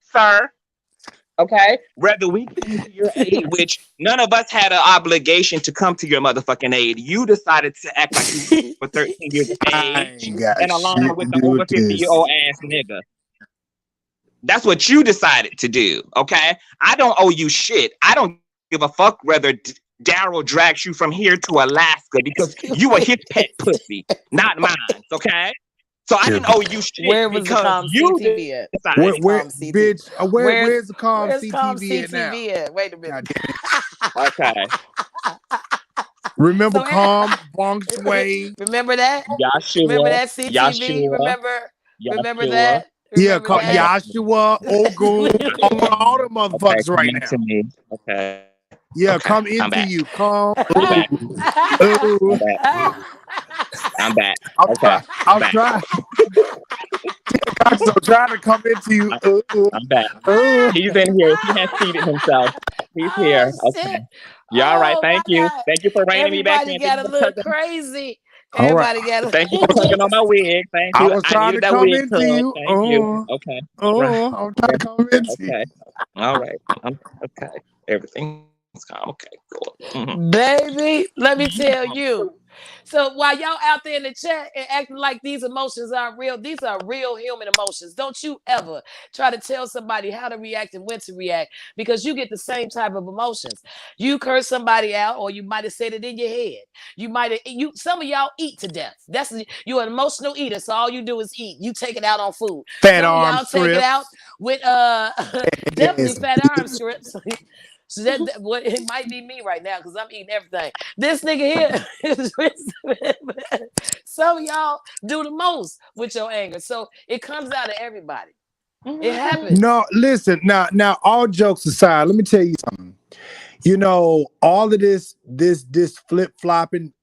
sir, okay, whether we came to your aid, which none of us had an obligation to come to your motherfucking aid. You decided to act like you were 13 years of I age ain't got and align shit to with the do over with this. 50-year-old ass nigga. That's what you decided to do, okay? I don't owe you shit. I don't give a fuck whether Daryl drags you from here to Alaska because you were his pet pussy, not mine, okay? So I didn't owe you shit where was the because calm you CTV at? Where, decided. where Calm CTV. bitch? Where's the calm Where's calm CTV at now? CTV at? Wait a minute. Okay. Remember So, calm Bronx Way? remember that? Remember Yashua, that CTV? Yashua, Remember Yashua. that? Yeah, Remember Okay, that? Joshua, Ogun, all the okay, motherfuckers come right into now. me. Okay, Yeah, okay, come I'm into back. you. Calm. I'm back. Ooh. I'm back. I'm back. I'm Okay, trying. I'm I'm back. trying. I'm trying to come into you. I'm back. Ooh. He's in here. He has seated himself. He's Oh here. shit! Okay. You all right? Oh my Thank you. god! Thank you for reining me back Everybody in. Thank got you a for little tugging. crazy. All right. Everybody got a Thank you for tugging on my wig. Thank I you. was I trying to needed that come wig into tug. you. Thank you. Okay. Right. I'm trying to come into you. Okay. All right. I'm okay. Everything's calm. Okay. Cool. baby. Let me tell you. So while y'all out there in the chat and acting like these emotions aren't real, these are real human emotions. Don't you ever try to tell somebody how to react and when to react because you get the same type of emotions. You curse somebody out, or you might have said it in your head. You might have some of y'all eat to death. That's you're an emotional eater, so all you do is eat. You take it out on food. Fat Some of arm y'all take it out strips. with definitely Yes. fat arm strips. So that what it might be me right now because I'm eating everything. This nigga here, some of y'all do the most with your anger. So it comes out of everybody. It happens. No, listen. Now, all jokes aside, let me tell you something. You know, all of this flip flopping,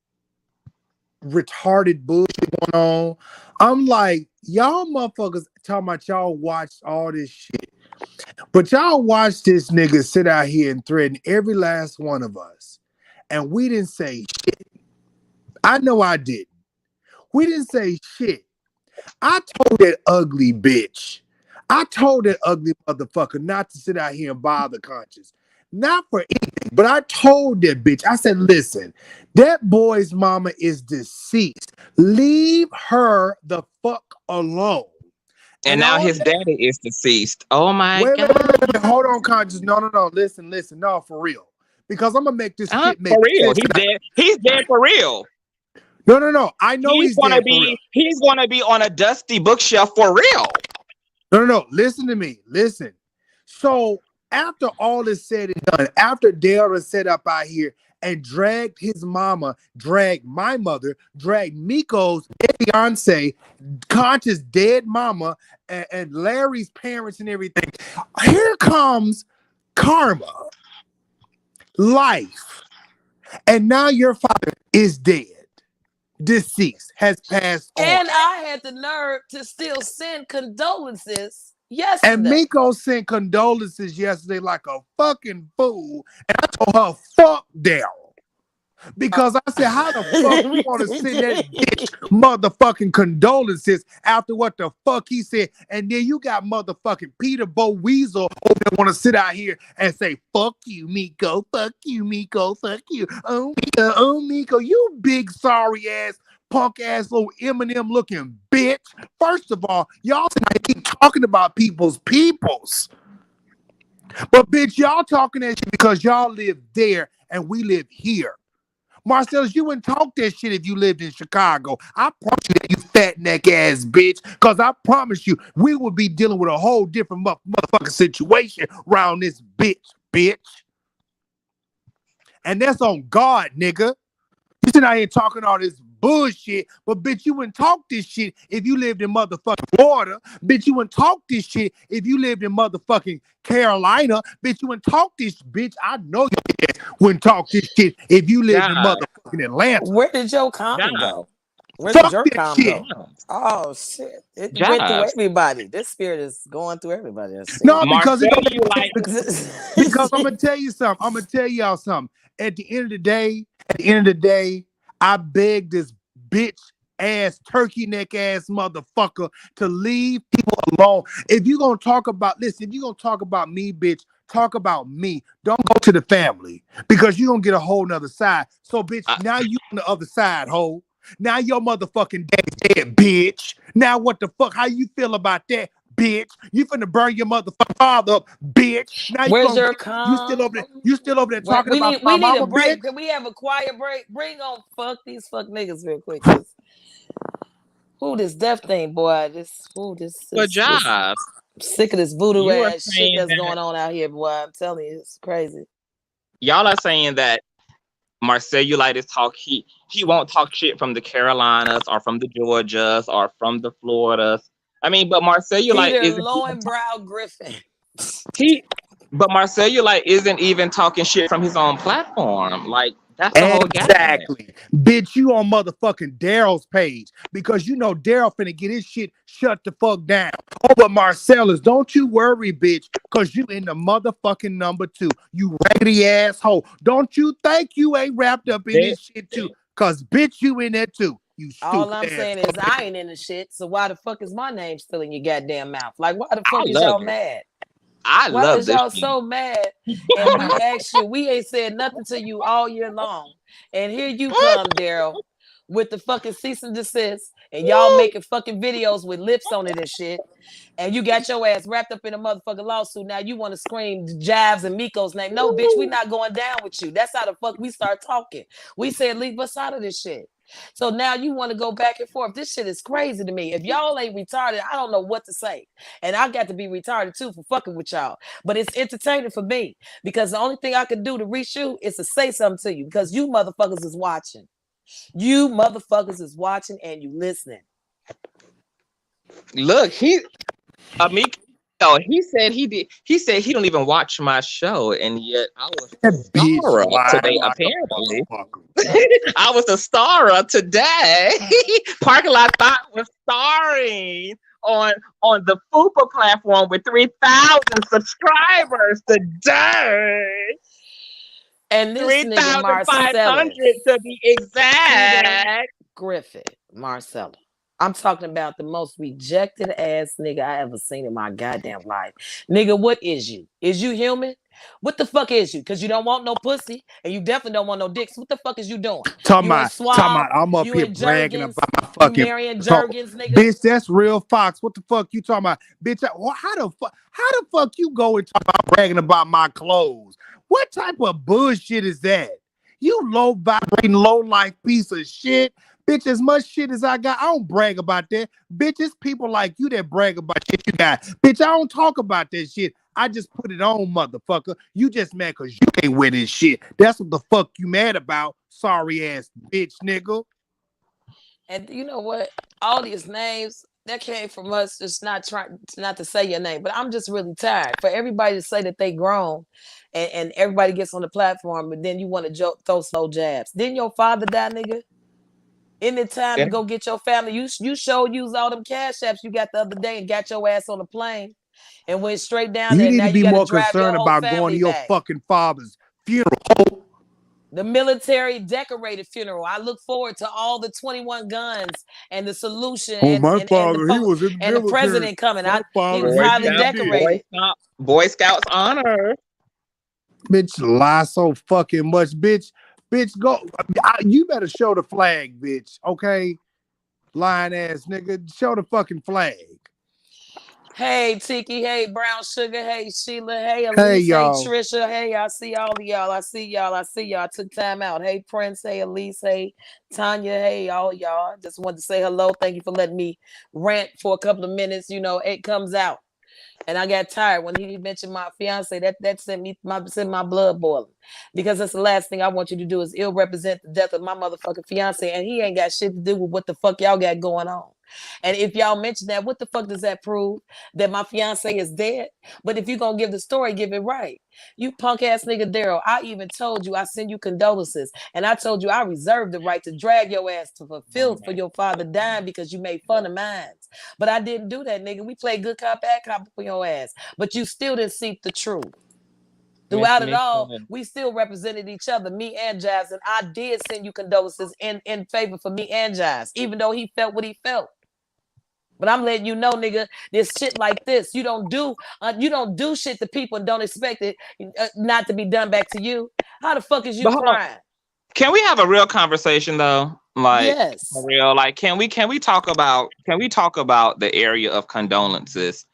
retarded bullshit going on. I'm like, y'all motherfuckers talking about y'all watched all this shit, but y'all watched this nigga sit out here and threaten every last one of us, and we didn't say shit. I know I didn't. We didn't say shit. I told that ugly bitch. I told that ugly motherfucker not to sit out here and bother conscience. Not for anything, but I told that bitch, I said, listen, that boy's mama is deceased. Leave her the fuck alone. And And now all his that, daddy is deceased. Oh my wait, God. hold on, conscious. No. Listen. No, for real. Because I'm gonna make this shit make For real. sense. He's dead. He's dead for real. No. I know he's dead for real. He's gonna be on a dusty bookshelf for real. No. Listen to me. Listen. So after all is said and done, after Dara set up out here and dragged his mama, dragged my mother, dragged Miko's fiance, Conscious dead mama, and Larry's parents and everything, here comes karma, life. And now your father is dead, deceased, has passed on. And I had the nerve to still send condolences And yesterday. Miko sent condolences yesterday like a fucking fool. And I told her, fuck Daryl. Because I said, how the fuck you want to send that bitch motherfucking condolences after what the fuck he said? And then you got motherfucking Peter Bo Weasel over there want to sit out here and say, fuck you, Miko, fuck you, Miko, fuck you. Oh, Miko, you big sorry ass, punk ass little Eminem looking bitch. First of all, y'all keep talking about people's. But bitch, y'all talking that shit because y'all live there and we live here. Marcellus, you wouldn't talk that shit if you lived in Chicago. I promise you that, you fat neck ass bitch. Because I promise you, we would be dealing with a whole different motherfucking situation around this bitch. And that's on God, nigga. You sitting out here talking all this bullshit, but bitch, you wouldn't talk this shit if you lived in motherfucking Florida. Bitch, you wouldn't talk this shit if you lived in motherfucking Carolina. Bitch, you wouldn't talk this, bitch. I know you wouldn't talk this shit if you lived in motherfucking Atlanta. Where did your calm go? Where did Fuck your that calm shit. go? Oh shit! It went through everybody. This spirit is going through everybody. I see. No, because it Marcel, you like because I'm gonna tell you something. I'm gonna tell y'all something. At the end of the day, I beg this bitch ass, turkey neck ass motherfucker to leave people alone. If you gonna talk about, listen, if you gonna talk about me, bitch, talk about me. Don't go to the family because you gonna get a whole nother side. So, bitch, now you on the other side, ho. Now your motherfucking daddy's dead, bitch. Now what the fuck? How you feel about that, bitch? You finna burn your motherfucking father up, bitch. Now Where's your you still over there? You still over there talking about my we need mama, a break. bitch? Can we have a quiet break? Bring on fuck these fuck niggas real quick, cause who this death thing, boy? This Josh. I'm sick of this voodoo You are ass shit saying that's that going on out here, boy. I'm telling you, it's crazy. y'all are saying that Marcellulitis talk he won't talk shit from the Carolinas or from the Georgias or from the Floridas. I mean, but Marcellulite Peter isn't Lowenbrow Griffin. he but Marcellulite isn't even talking shit from his own platform. Like that's the whole game. Exactly. Bitch, you on motherfucking Daryl's page because you know Daryl finna get his shit shut the fuck down. Oh, but Marcellus, don't you worry, bitch, because you in the motherfucking number 2. You raggedy asshole. Don't you think you ain't wrapped up in this shit too? Because, bitch, you in there too. You stupid All I'm saying is I ain't in the shit, so why the fuck is my name still in your goddamn mouth? Like, why the fuck is y'all mad? Why is y'all so mad? And we asked you, we ain't said nothing to you all year long. And here you come, Daryl, with the fucking cease and desist, and y'all making fucking videos with lips on it and shit. And you got your ass wrapped up in a motherfucking lawsuit. Now you want to scream Jives and Miko's name. No, bitch, we not going down with you. That's how the fuck we start talking. We said leave us out of this shit. So now you want to go back and forth. This shit is crazy to me. If y'all ain't retarded, I don't know what to say. And I got to be retarded too for fucking with y'all. But it's entertaining for me because the only thing I can do to reach you is to say something to you because you motherfuckers is watching. You motherfuckers is watching and you listening. Look, Amiko, he said he did. He said he don't even watch my show, and yet I was the That bitch star lying today. like a Apparently, motherfucker. I was the star today. Parking lot thought was starring on the Fupa platform with 3,000 subscribers today. And this nigga 3,500 Marcellus, to be Peter exact. Griffith, Marcella. I'm talking about the most rejected ass nigga I ever seen in my goddamn life. Nigga, what is you? Is you human? What the fuck is you? Because you don't want no pussy and you definitely don't want no dicks. What the fuck is you doing? You in Talking Swab? about, I'm up You here in bragging Jergens? about my You fucking marrying so, Jergens, nigga? bitch. That's real Fox. What the fuck you talking about, bitch? How the fuck you go and talk about bragging about my clothes? What type of bullshit is that? You low vibrating, low life piece of shit. Bitch, as much shit as I got, I don't brag about that. Bitch, it's people like you that brag about shit you got. Bitch, I don't talk about that shit. I just put it on, motherfucker. You just mad because you ain't with this shit. That's what the fuck you mad about, sorry ass bitch, nigga. And you know what? All these names that came from us just not to say your name, but I'm just really tired for everybody to say that they grown and everybody gets on the platform, but then you want to throw slow jabs. Didn't your father die, nigga? Isn't it time Yeah. to go get your family? You showed used all them cash apps you got the other day and got your ass on the plane and went straight down You there. need Now to you be got to more drive your concerned whole about going to family your back. fucking father's funeral. The military decorated funeral. I look forward to all the 21 guns and the solution Oh, and my and father, he was in the and the military. president coming. My He father, was Boy he highly did Scout, this. decorated. Boy Scouts honor. Bitch, lie so fucking much, bitch. Bitch, go. You better show the flag, bitch. Okay, lying ass nigga, show the fucking flag. Hey Tiki, hey Brown Sugar, hey Sheila, hey Hey, Elise, hey y'all. Trisha, hey, I see all of y'all. I see y'all. I see y'all. I took time out. Hey Prince, hey Elise, hey Tanya, hey all y'all. Just wanted to say hello. Thank you for letting me rant for a couple of minutes. You know, it comes out. And I got tired when he mentioned my fiance. That sent my blood boiling. Because that's the last thing I want you to do is ill represent the death of my motherfucking fiance. And he ain't got shit to do with what the fuck y'all got going on. And if y'all mention that, what the fuck does that prove? That my fiance is dead? But if you're gonna give the story, give it right. You punk ass nigga Daryl, I even told you I send you condolences. And I told you I reserved the right to drag your ass to fulfill for your father dying because you made fun of mine. But I didn't do that, nigga. We played good cop, bad cop for your ass. But you still didn't seek the truth. Miss Throughout it all, Mission. we still represented each other, me and Jazz. And I did send you condolences in favor for me and Jazz, even though he felt what he felt. But I'm letting you know, nigga, this shit like this, you don't do shit to people and don't expect it not to be done back to you. How the fuck is you But hold on. crying? Can we have a real conversation though? Like for Yes. real. Like can we talk about the area of condolences?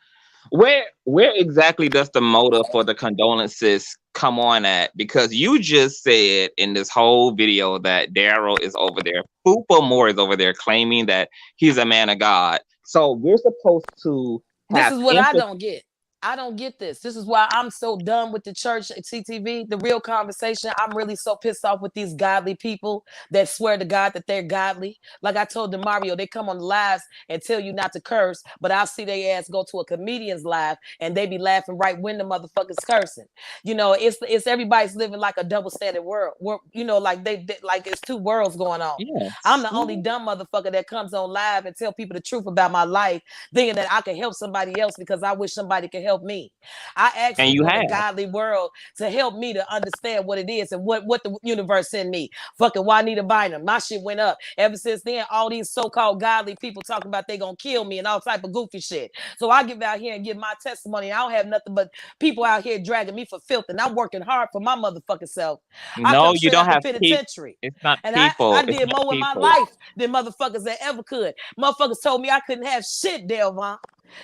Where exactly does the motive for the condolences come on at? Because you just said in this whole video that Daryl is over there, Fupa Moore is over there claiming that he's a man of God. So we're supposed to This have is what I empathy. don't get. I don't get this. This is why I'm so done with the church at CTV. The real conversation. I'm really so pissed off with these godly people that swear to God that they're godly. Like I told Mario, they come on the lives and tell you not to curse, but I'll see their ass go to a comedian's live and they be laughing right when the motherfuckers cursing. You know, it's everybody's living like a double standard world. You know, like they like it's two worlds going on. I'm Yes. the only dumb motherfucker that comes on live and tell people the truth about my life, thinking that I can help somebody else because I wish somebody could help me. I ask And you people in the have. godly world to help me to understand what it is and what the universe sent me. Fucking Juanita Bynum. My shit went up. Ever since then, all these so-called godly people talking about they gonna kill me and all type of goofy shit. So I get out here and give my testimony. I don't have nothing but people out here dragging me for filth, and I'm working hard for my motherfucking self. I No, come you straight don't out the have people. penitentiary. It's not And I people. It's did not more with my people. life than motherfuckers that ever could. Motherfuckers told me I couldn't have shit, Delvon.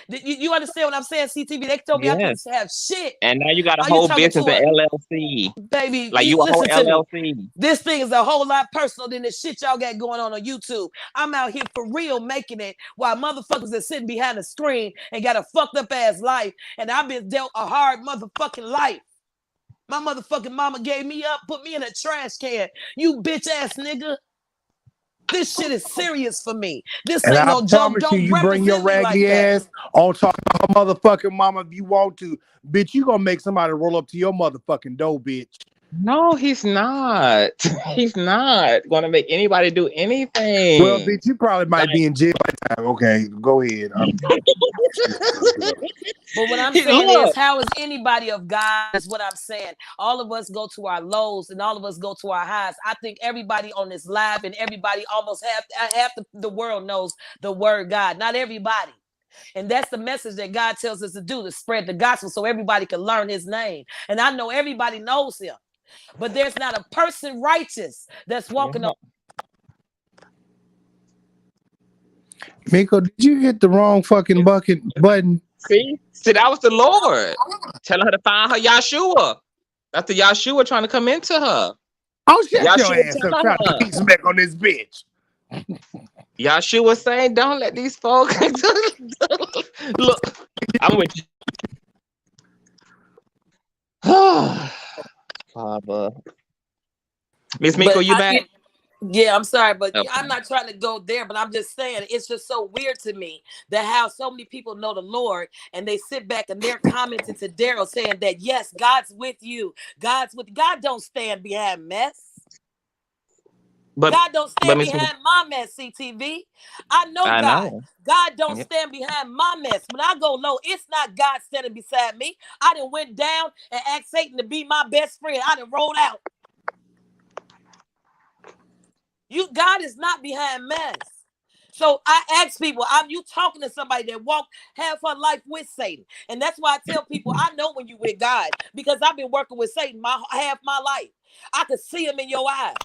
You understand what I'm saying, CTV? They told me I couldn't Yes. have shit. And now you got a Are you whole talking business to in a LLC. baby? Like you a whole Listen to me. LLC. This thing is a whole lot personal than the shit y'all got going on YouTube. I'm out here for real making it while motherfuckers are sitting behind the screen and got a fucked up ass life. And I've been dealt a hard motherfucking life. My motherfucking mama gave me up, put me in a trash can. You bitch ass nigga. This shit is serious for me. This And ain't I no joke. promise you, Don't you bring your represent me like raggedy that. ass on talking to her motherfucking mama if you want to. Bitch, you gonna make somebody roll up to your motherfucking door, bitch. No, he's not. He's not gonna make anybody do Well, anything. bitch, you probably might Like, be in jail by the time. Okay, go ahead. But what I'm he, saying is, look, how is anybody of God? Is what I'm saying. All of us go to our lows and all of us go to our highs. I think everybody on this live and everybody almost half the world knows the word God. Not everybody. And that's the message that God tells us to do, to spread the gospel so everybody can learn his name. And I know everybody knows him. But there's not a person righteous that's walking on. Miko, did you hit the wrong fucking bucket button? see, that was the Lord telling her to find her Yahshua. That's the Yahshua trying to come into her. Oh, shut your Yahshua ass up telling trying to her. beat smack on this bitch. Yahshua saying, "Don't let these folks look." I'm with you. Father. Miss Miko, But you back? yeah, I'm sorry, but Okay. I'm not trying to go there. But I'm just saying it's just so weird to me that how so many people know the Lord and they sit back and they're commenting to Daryl saying that yes, God's with you. God don't stand behind mess. But God don't stand Miss Miko, behind my mess, CTV. I know I God. know. God don't Yep. stand behind my mess. When I go low, it's not God standing beside me. I done went down and asked Satan to be my best friend. I done rolled out. God is not behind mess. So I ask people, I'm you talking to somebody that walked half her life with Satan. And that's why I tell people I know when you with God because I've been working with Satan half my life. I could see him in your eyes.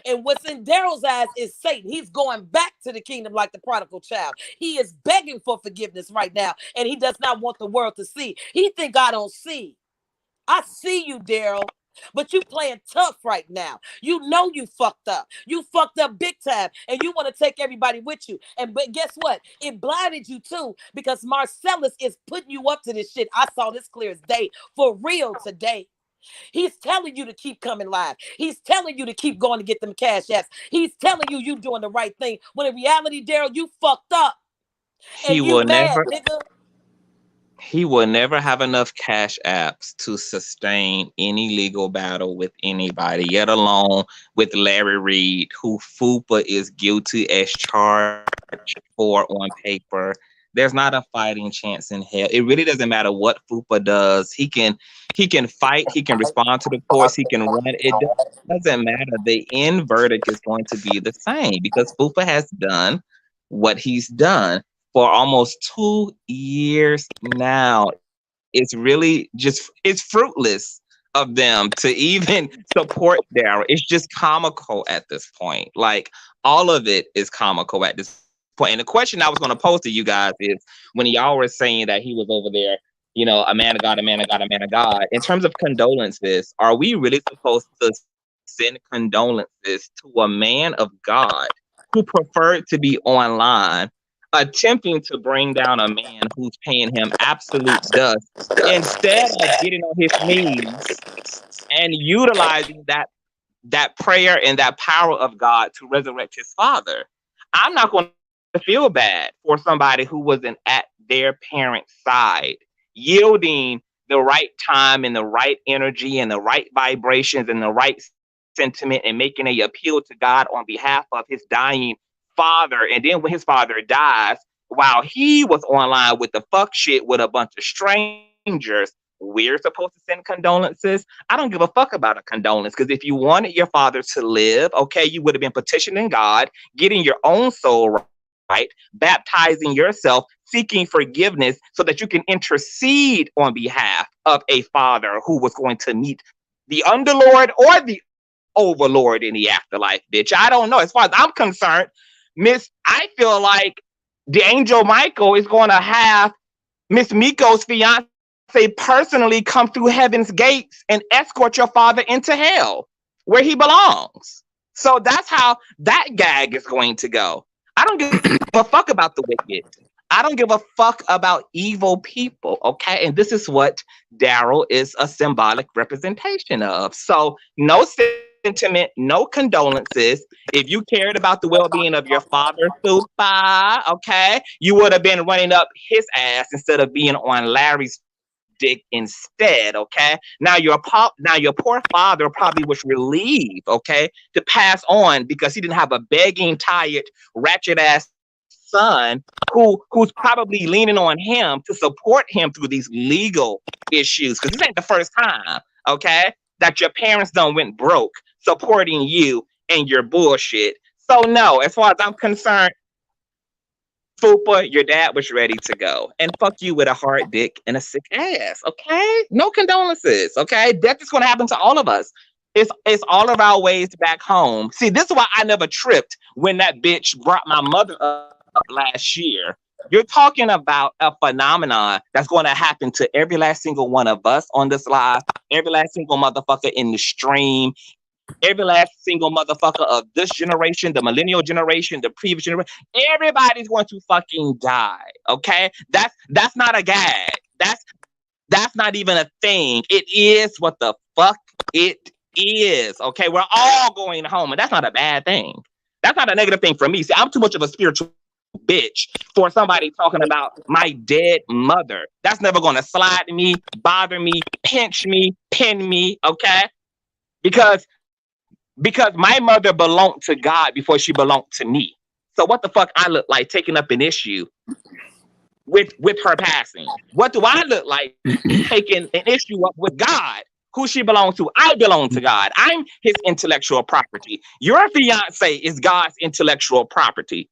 And what's in Daryl's eyes is Satan. He's going back to the kingdom like the prodigal child. He is begging for forgiveness right now, and he does not want the world to see. He think I don't see. I see you, Daryl. But you playing tough right now. You know you fucked up. You fucked up big time. And you want to take everybody with you. And but guess what? It blinded you too. Because Marcellus is putting you up to this shit. I saw this clear as day. For real today. He's telling you to keep coming live. He's telling you to keep going to get them cash apps. He's telling you doing the right thing. When in reality, Daryl, you fucked up. He And you will mad, never. nigga. He will never have enough cash apps to sustain any legal battle with anybody, yet alone with Larry Reed, who FUPA is guilty as charged for on paper. There's not a fighting chance in hell. It really doesn't matter what FUPA does. He can fight, he can respond to the courts, he can run. It doesn't matter. The end verdict is going to be the same because FUPA has done what he's done for almost 2 years now. It's really it's fruitless of them to even support Daryl. It's just comical at this point. Like all of it is comical at this point. And the question I was going to pose to you guys is when y'all were saying that he was over there, a man of God, a man of God, a man of God. In terms of condolences, are we really supposed to send condolences to a man of God who preferred to be online attempting to bring down a man who's paying him absolute dust instead of getting on his knees and utilizing that prayer and that power of God to resurrect his father? I'm not going to feel bad for somebody who wasn't at their parent's side, yielding the right time and the right energy and the right vibrations and the right sentiment and making a appeal to God on behalf of his dying father. And then when his father dies, while he was online with the fuck shit with a bunch of strangers, we're supposed to send condolences. I don't give a fuck about a condolence because if you wanted your father to live, okay, you would have been petitioning God, getting your own soul right, baptizing yourself, seeking forgiveness so that you can intercede on behalf of a father who was going to meet the underlord or the overlord in the afterlife, bitch. I don't know. As far as I'm concerned, I feel like the angel Michael is going to have Miss Miko's fiance personally come through heaven's gates and escort your father into hell where he belongs. So that's how that gag is going to go. I don't give a fuck about the wicked. I don't give a fuck about evil people. Okay. And this is what Daryl is a symbolic representation of. So no sending sentiment, no condolences. If you cared about the well-being of your father, Super, okay, you would have been running up his ass instead of being on Larry's dick instead, okay? Now your poor father probably was relieved, okay, to pass on because he didn't have a begging, tired, ratchet ass son who's probably leaning on him to support him through these legal issues. Because this ain't the first time, okay, that your parents done went broke supporting you and your bullshit. So no, as far as I'm concerned, Fupa, your dad was ready to go. And fuck you with a hard dick and a sick ass, okay? No condolences, okay? Death is gonna happen to all of us. It's all of our ways back home. See, this is why I never tripped when that bitch brought my mother up last year. You're talking about a phenomenon that's going to happen to every last single one of us on this live, every last single motherfucker in the stream, every last single motherfucker of this generation, the millennial generation, the previous generation. Everybody's going to fucking die. Okay, that's not a gag. That's not even a thing. It is what the fuck it is. Okay, we're all going home, and that's not a bad thing. That's not a negative thing for me. See, I'm too much of a spiritual bitch for somebody talking about my dead mother. That's never gonna slide me, bother me, pinch me, pin me, okay? Because because my mother belonged to God before she belonged to me. So what the fuck I look like taking up an issue with her passing? What do I look like taking an issue up with God? Who she belongs to? I belong to God. I'm his intellectual property. Your fiance is God's intellectual property.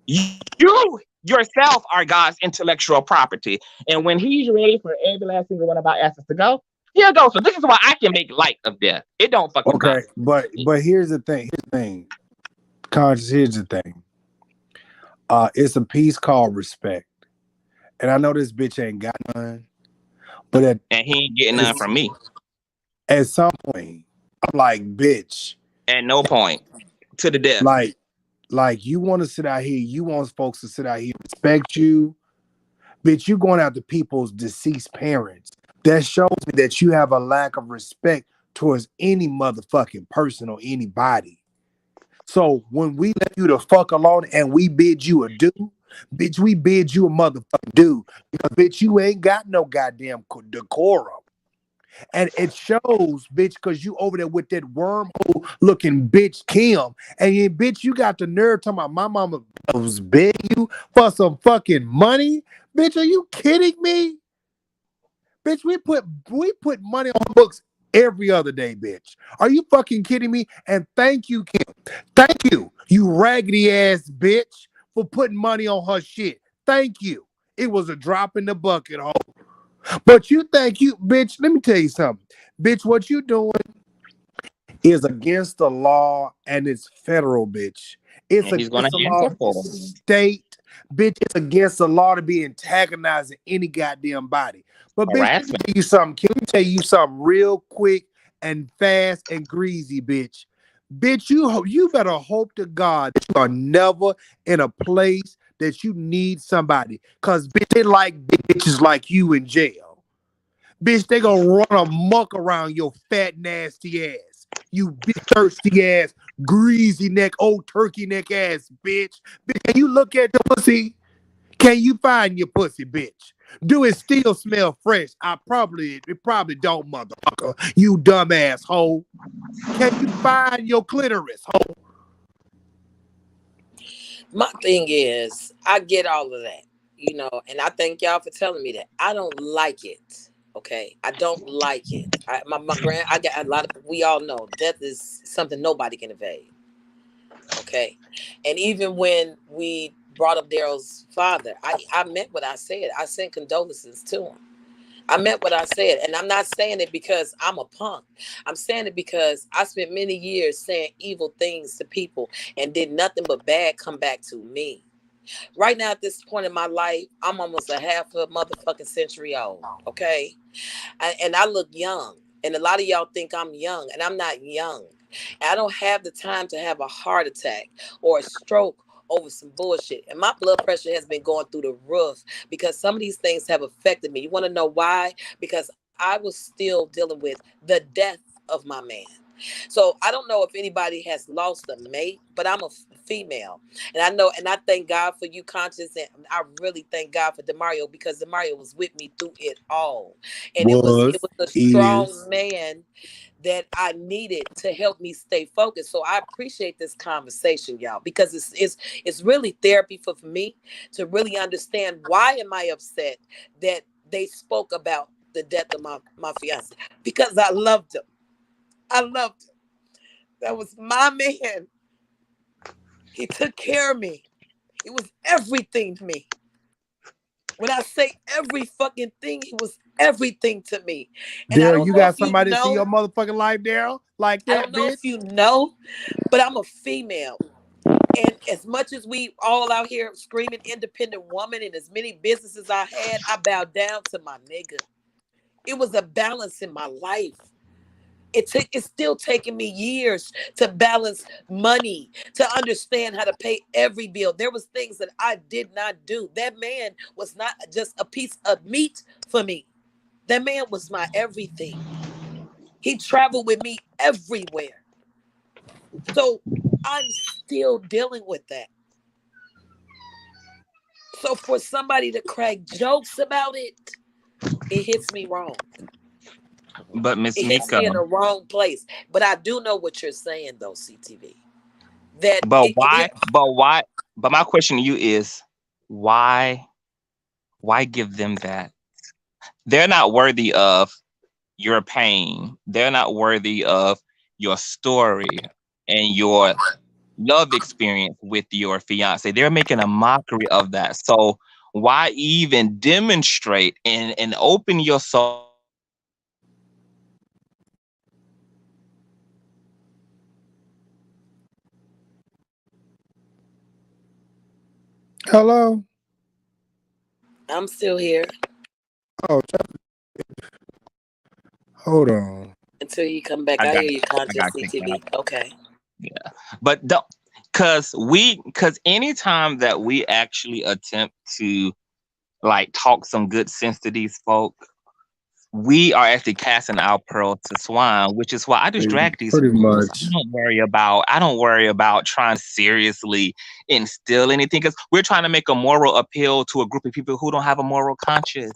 You yourself are God's intellectual property. And when he's ready for every last single one of our assets to go, he'll go. So this is why I can make light of death. It don't fucking Okay, bother me. but here's the thing. Conscious. Here's the thing. It's a piece called respect, and I know this bitch ain't got none, but And he ain't getting none from me. at some point, I'm like, bitch, At no point. To the death. like you want to sit out here, you want folks to sit out here respect you, bitch. You going after people's deceased parents. That shows me that you have a lack of respect towards any motherfucking person or anybody. So when we let you the fuck alone and we bid you a do, bitch, we bid you a motherfucking do. Because bitch, you ain't got no goddamn decorum. And it shows, bitch, because you over there with that wormhole looking bitch Kim. And then, bitch, you got the nerve talking about my mama was begging you for some fucking money. Bitch, are you kidding me? Bitch, we put money on books every other day, bitch. Are you fucking kidding me? And thank you, Kim. Thank you, you raggedy ass bitch, for putting money on her shit. Thank you. It was a drop in the bucket, ho. But you think you, bitch, let me tell you something. Bitch, what you doing is against the law and it's federal, bitch. It's And he's gonna against the law answer for it. state, bitch. It's against the law to be antagonizing any goddamn body. But bitch, let me Harassment. tell you something. Can we tell you something real quick and fast and greasy, bitch? Bitch, you better hope to God that you are never in a place that you need somebody. Cause bitch, they like bitches like you in jail. Bitch, they gonna run amok around your fat, nasty ass. You big, thirsty ass, greasy neck, old turkey neck ass, bitch. Bitch, can you look at the pussy? Can you find your pussy, bitch? Do it still smell fresh? It probably don't, motherfucker. You dumbass hoe. Can you find your clitoris, hoe? My thing is, I get all of that, and I thank y'all for telling me that. I don't like it. Okay, I don't like it. I got a lot of. We all know death is something nobody can evade. Okay, and even when we brought up Daryl's father, I meant what I said. I sent condolences to him. I meant what I said. And I'm not saying it because I'm a punk. I'm saying it because I spent many years saying evil things to people and did nothing but bad come back to me. Right now, at this point in my life, I'm almost a half a motherfucking century old. Okay. And I look young. And a lot of y'all think I'm young, and I'm not young. I don't have the time to have a heart attack or a stroke over some bullshit. And my blood pressure has been going through the roof because some of these things have affected me. You want to know why? Because I was still dealing with the death of my man. So I don't know if anybody has lost a mate, but I'm a female, and I know, and I thank God for you, Conscious, and I really thank God for Demario, because Demario was with me through it all, and it Was, was a is. strong man that I needed to help me stay focused. So I appreciate this conversation, y'all, because it's really therapy for me to really understand why am I upset that they spoke about the death of my fiance, because I loved him. I loved him. That was my man. He took care of me. He was everything to me. When I say every fucking thing, he was everything to me. And I Daryl, don't you know got if you somebody to see your know, motherfucking life, Daryl? Like I that, don't know if bitch? you know, but I'm a female. And as much as we all out here screaming independent woman, and as many businesses I had, I bowed down to my nigga. It was a balance in my life. It's still taking me years to balance money, to understand how to pay every bill. There was things that I did not do. That man was not just a piece of meat for me. That man was my everything. He traveled with me everywhere. So I'm still dealing with that. So for somebody to crack jokes about it, it hits me wrong. But Miss It hits Mika, me in the wrong place. But I do know what you're saying, though, CTV. That but it why? But why? But my question to you is, why? Why give them that? They're not worthy of your pain. They're not worthy of your story and your love experience with your fiance. They're making a mockery of that. So why even demonstrate and open your soul up to them when you know that they are worthy of Hello? I'm still here Oh, hold on. until you come back. I I got hear you, I got conscious kicked out. CTV. Okay. Yeah. But don't because anytime that we actually attempt to like talk some good sense to these folk, we are actually casting our pearl to swine, which is why I just drag these Pretty fools. much. I don't worry about trying to seriously instill anything because we're trying to make a moral appeal to a group of people who don't have a moral conscience.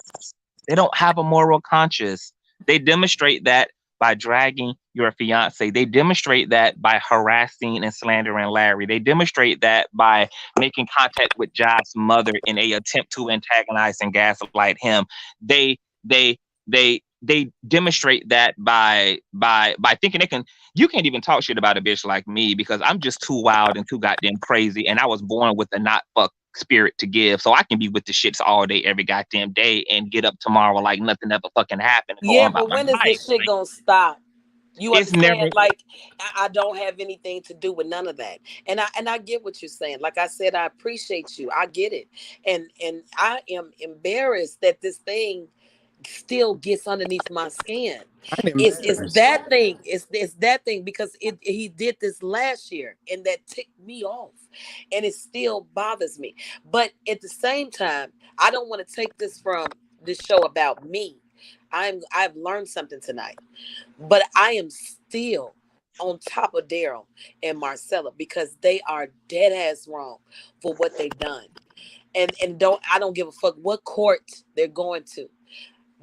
They don't have a moral conscience. They demonstrate that by dragging your fiance. They demonstrate that by harassing and slandering Larry. They demonstrate that by making contact with Josh's mother in a attempt to antagonize and gaslight him. They they they demonstrate that by thinking they can. You can't even talk shit about a bitch like me because I'm just too wild and too goddamn crazy, and I was born with a not fuck spirit to give, so I can be with the shits all day, every goddamn day, and get up tomorrow like nothing ever fucking happened and go Yeah, on about but my when is life. this shit gonna stop? You It's never. understand? Like I don't have anything to do with none of that, and I get what you're saying. Like I said, I appreciate you. I get it, and I am embarrassed that this thing still gets underneath my skin. I'm It's embarrassed. that thing. It's that thing because he did this last year and that ticked me off, and it still bothers me. But at the same time, I don't want to take this from this show about me. I've learned something tonight, but I am still on top of Daryl and Marcella because they are dead ass wrong for what they've done. And I don't give a fuck what court they're going to.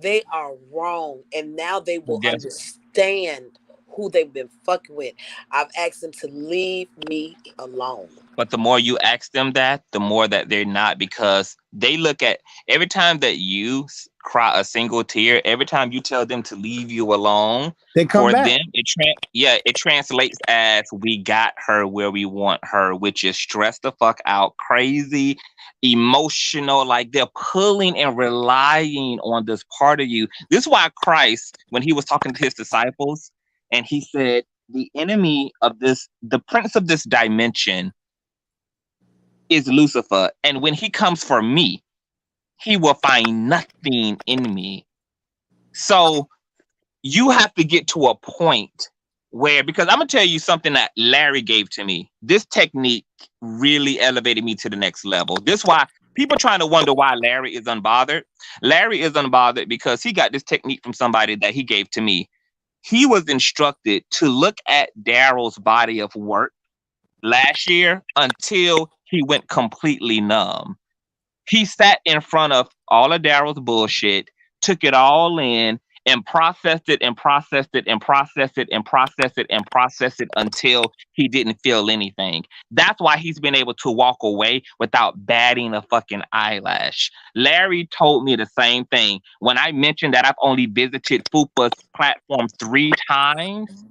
They are wrong, and now they will Yes. understand who they've been fucking with. I've asked them to leave me alone. But the more you ask them that, the more that they're not, because they look at every time that you cry a single tear, every time you tell them to leave you alone, They come for back. them, it translates as we got her where we want her, which is stressed the fuck out, crazy, emotional, like they're pulling and relying on this part of you. This is why Christ, when he was talking to his disciples, and he said, the enemy of this, the prince of this dimension is Lucifer. And when he comes for me, he will find nothing in me. So you have to get to a point where, because I'm going to tell you something that Larry gave to me. This technique really elevated me to the next level. This is why people trying to wonder why Larry is unbothered. Larry is unbothered because he got this technique from somebody that he gave to me. he was instructed to look at Daryl's body of work last year until he went completely numb. He sat in front of all of Daryl's bullshit, took it all in, and processed it and processed it and processed it and processed it and processed it until he didn't feel anything. That's why he's been able to walk away without batting a fucking eyelash. Larry told me the same thing. When I mentioned that I've only visited Fupa's platform 3 times,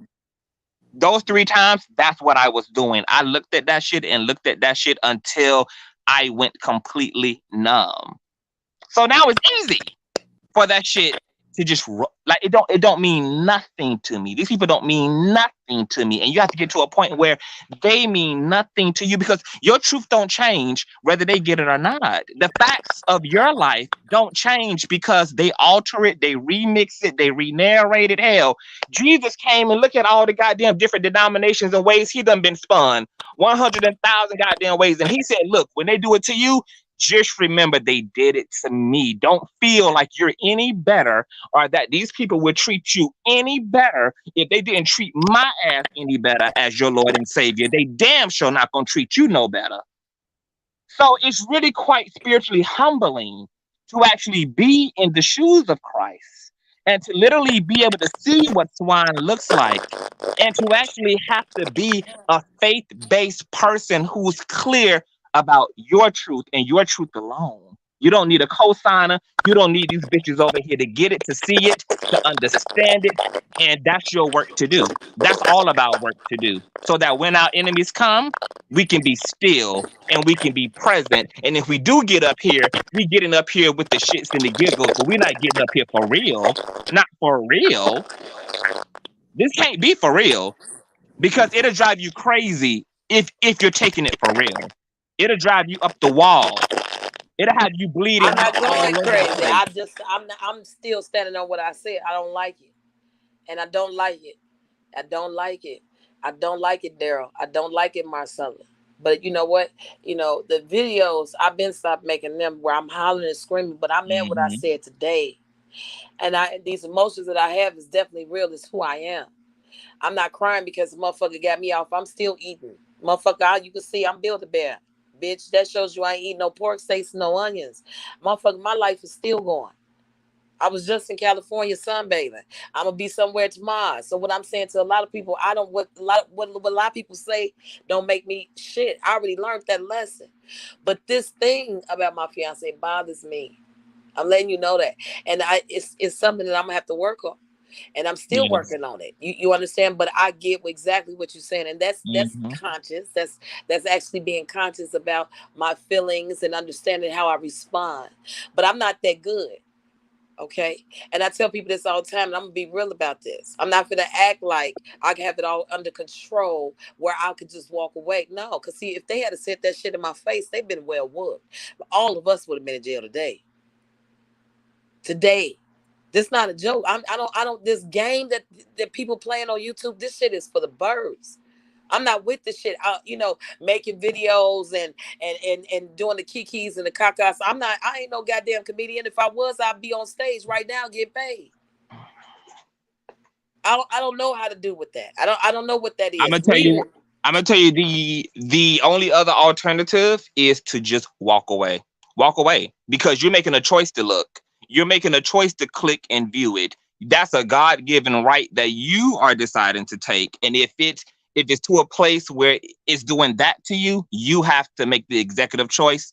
those 3 times, that's what I was doing. I looked at that shit and looked at that shit until I went completely numb. So now it's easy for that shit to just like it don't mean nothing to me. These people don't mean nothing to me, and you have to get to a point where they mean nothing to you because your truth don't change whether they get it or not. The facts of your life don't change because they alter it, they remix it, they re-narrate it. Hell, Jesus came and look at all the goddamn different denominations and ways he done been spun 100,000 goddamn ways, and he said, "Look, when they do it to you, just remember they did it to me. Don't feel like you're any better or that these people would treat you any better if they didn't treat my ass any better as your Lord and Savior. They damn sure not gonna treat you no better." So it's really quite spiritually humbling to actually be in the shoes of Christ and to literally be able to see what swine looks like and to actually have to be a faith-based person who's clear about your truth and your truth alone. You don't need a cosigner. You don't need these bitches over here to get it, to see it, to understand it. And that's your work to do. That's all about work to do. So that when our enemies come, we can be still and we can be present. And if we do get up here, we getting up here with the shits and the giggles, but we're not getting up here for real. Not for real. This can't be for real because it'll drive you crazy if you're taking it for real. It'll drive you up the wall. It'll have you bleeding I'm out not going all over the crazy. place. I'm still standing on what I said. I don't like it. And I don't like it. I don't like it. I don't like it, Daryl. I don't like it, Marcella. But you know what? You know, the videos, I've been stopped making them where I'm hollering and screaming, but I meant what I Mm-hmm. said today. And these emotions that I have is definitely real. It's who I am. I'm not crying because the motherfucker got me off. I'm still eating. Motherfucker, you can see I'm Build-A-Bear. Bitch, that shows you I ain't eating no pork steaks, no onions. Motherfucker, my life is still going. I was just in California sunbathing. I'm gonna be somewhere tomorrow. So what I'm saying to a lot of people, I don't what a lot of people say don't make me shit. I already learned that lesson. But this thing about my fiance bothers me. I'm letting you know that, and it's something that I'm gonna have to work on, and I'm still Yes. working on it. You understand? But I get exactly what you're saying, and that's Mm-hmm. conscious. That's actually being conscious about my feelings and understanding how I respond. But I'm not that good. Okay. And I tell people this all the time, and I'm gonna be real about this. I'm not gonna act like I can have it all under control where I could just walk away. No, because see, if they had said that shit in my face, they've been well whooped. All of us would have been in jail today. Today. This not a joke. I don't this game that people playing on YouTube, this shit is for the birds. I'm not with the shit. Making videos and doing the kikis and the kakas. I ain't no goddamn comedian. If I was, I'd be on stage right now getting paid. I don't know how to do with that. I don't know what that I'm is. gonna tell you. Reading. I'm gonna tell you the only other alternative is to just walk away. Walk away because you're making a choice to look. You're making a choice to click and view it. That's a God-given right that you are deciding to take. And if it's to a place where it's doing that to you, you have to make the executive choice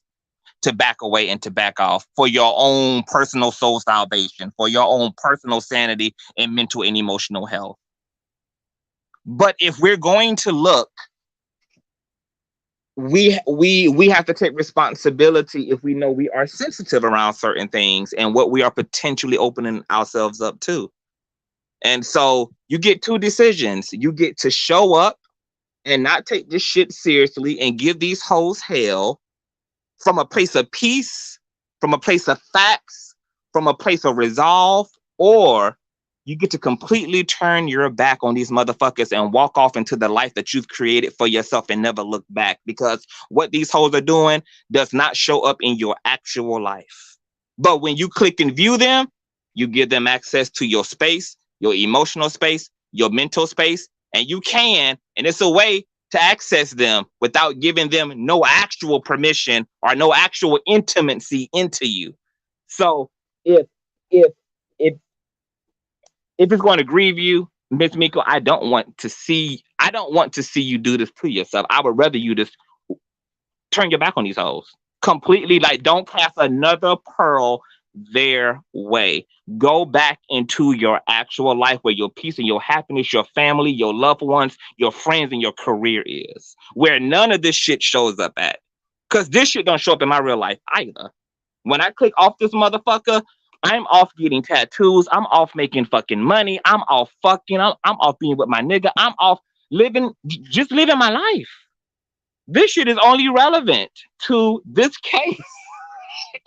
to back away and to back off for your own personal soul salvation, for your own personal sanity and mental and emotional health. But if we're going to look, we have to take responsibility if we know we are sensitive around certain things and what we are potentially opening ourselves up to. And so you get two decisions. You get to show up and not take this shit seriously and give these hoes hell from a place of peace, from a place of facts, from a place of resolve, or you get to completely turn your back on these motherfuckers and walk off into the life that you've created for yourself and never look back because what these hoes are doing does not show up in your actual life. But when you click and view them, you give them access to your space, your emotional space, your mental space, and you can, and it's a way to access them without giving them no actual permission or no actual intimacy into you. So if if if if it's going to grieve you, Miss Miko, I don't want to see you do this to yourself. I would rather you just turn your back on these hoes completely. Like, don't cast another pearl their way. Go back into your actual life where your peace and your happiness, your family, your loved ones, your friends, and your career is. Where none of this shit shows up at. Because this shit don't show up in my real life either. When I click off this motherfucker, I'm off getting tattoos. I'm off making fucking money. I'm off fucking. I'm off being with my nigga. I'm off just living my life. This shit is only relevant to this case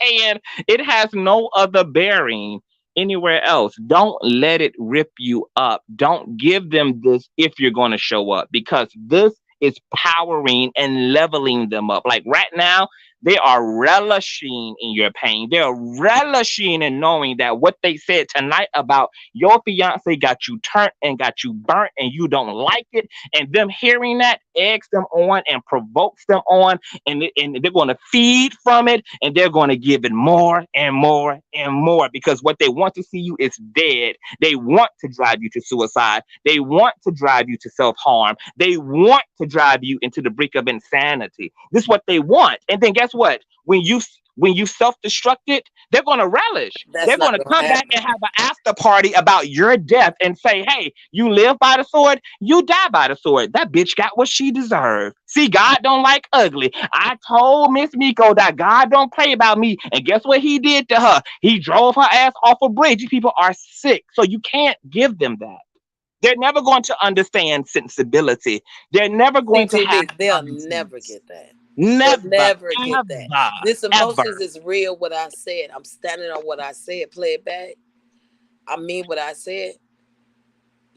and it has no other bearing anywhere else. Don't let it rip you up. Don't give them this if you're going to show up, because this is powering and leveling them up. Like right now, they are relishing in your pain. They're relishing in knowing that what they said tonight about your fiance got you turned and got you burnt and you don't like it. And them hearing that eggs them on and provokes them on, and they're going to feed from it, and they're going to give it more and more and more, because what they want to see you is dead. They want to drive you to suicide. They want to drive you to self-harm. They want to drive you into the brink of insanity. This is what they want. And then guess what? When you self-destructed, they're going to relish. That's They're not going to gonna come back happen. and have an after party about your death and say, hey, you live by the sword, you die by the sword. That bitch got what she deserved. See, God don't like ugly. I told Miss Miko that God don't play about me. And guess what he did to her? He drove her ass off a bridge. These people are sick. So you can't give them that. They're never going to understand sensibility. They're never going to have CTV, they'll common never sense. get that. They'll Never, never get that. ever, This emotions ever. is real. What I said, I'm standing on what I said. Play it back. I mean what I said.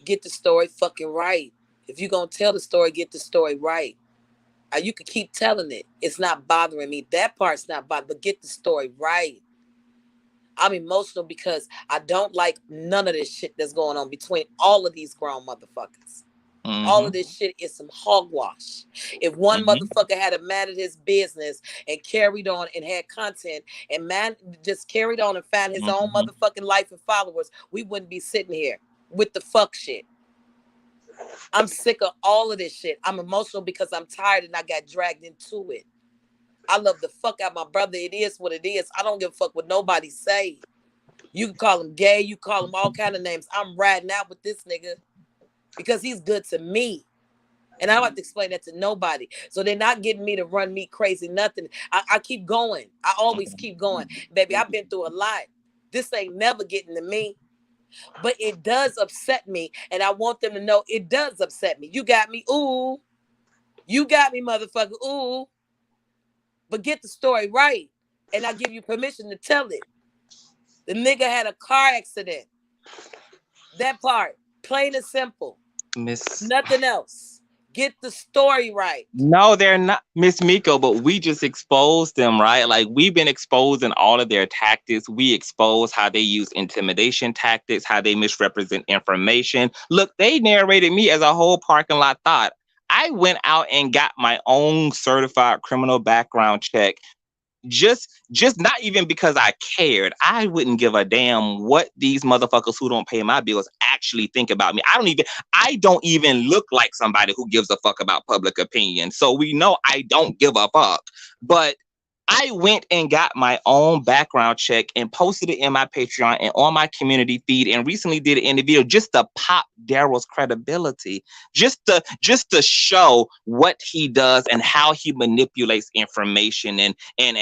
Get the story fucking right. If you're gonna tell the story, get the story right. You could keep telling it. It's not bothering me. That part's not bothering, but get the story right. I'm emotional because I don't like none of this shit that's going on between all of these grown motherfuckers. All of Mm-hmm. this shit is some hogwash. If one Mm-hmm. motherfucker had a man at his business and carried on and had content and man just carried on and found his own Mm-hmm. motherfucking life and followers, we wouldn't be sitting here with the fuck shit. I'm sick of all of this shit. I'm emotional because I'm tired and I got dragged into it. I love the fuck out my brother. It is what it is. I don't give a fuck what nobody say. You can call him gay. You call him all kind of names. I'm riding out with this nigga because he's good to me. And I don't have to explain that to nobody. So they're not getting me to run me crazy, nothing. I keep going. I always keep going. Baby, I've been through a lot. This ain't never getting to me. But it does upset me. And I want them to know it does upset me. You got me. Ooh. You got me, motherfucker. Ooh. But get the story right. And I give you permission to tell it. The nigga had a car accident. That part. Plain and simple. Miss Nothing else. Get the story right. No, they're not, Miss Miko, but we just exposed them, right? Like we've been exposing all of their tactics. We expose how they use intimidation tactics, how they misrepresent information. Look, they narrated me as a whole parking lot thought. I went out and got my own certified criminal background check, just not even because I cared. I wouldn't give a damn what these motherfuckers who don't pay my bills actually think about me. I don't even look like somebody who gives a fuck about public opinion. So we know I don't give a fuck. But I went and got my own background check and posted it in my Patreon and on my community feed, and recently did it in a video just to pop Daryl's credibility, just to show what he does and how he manipulates information and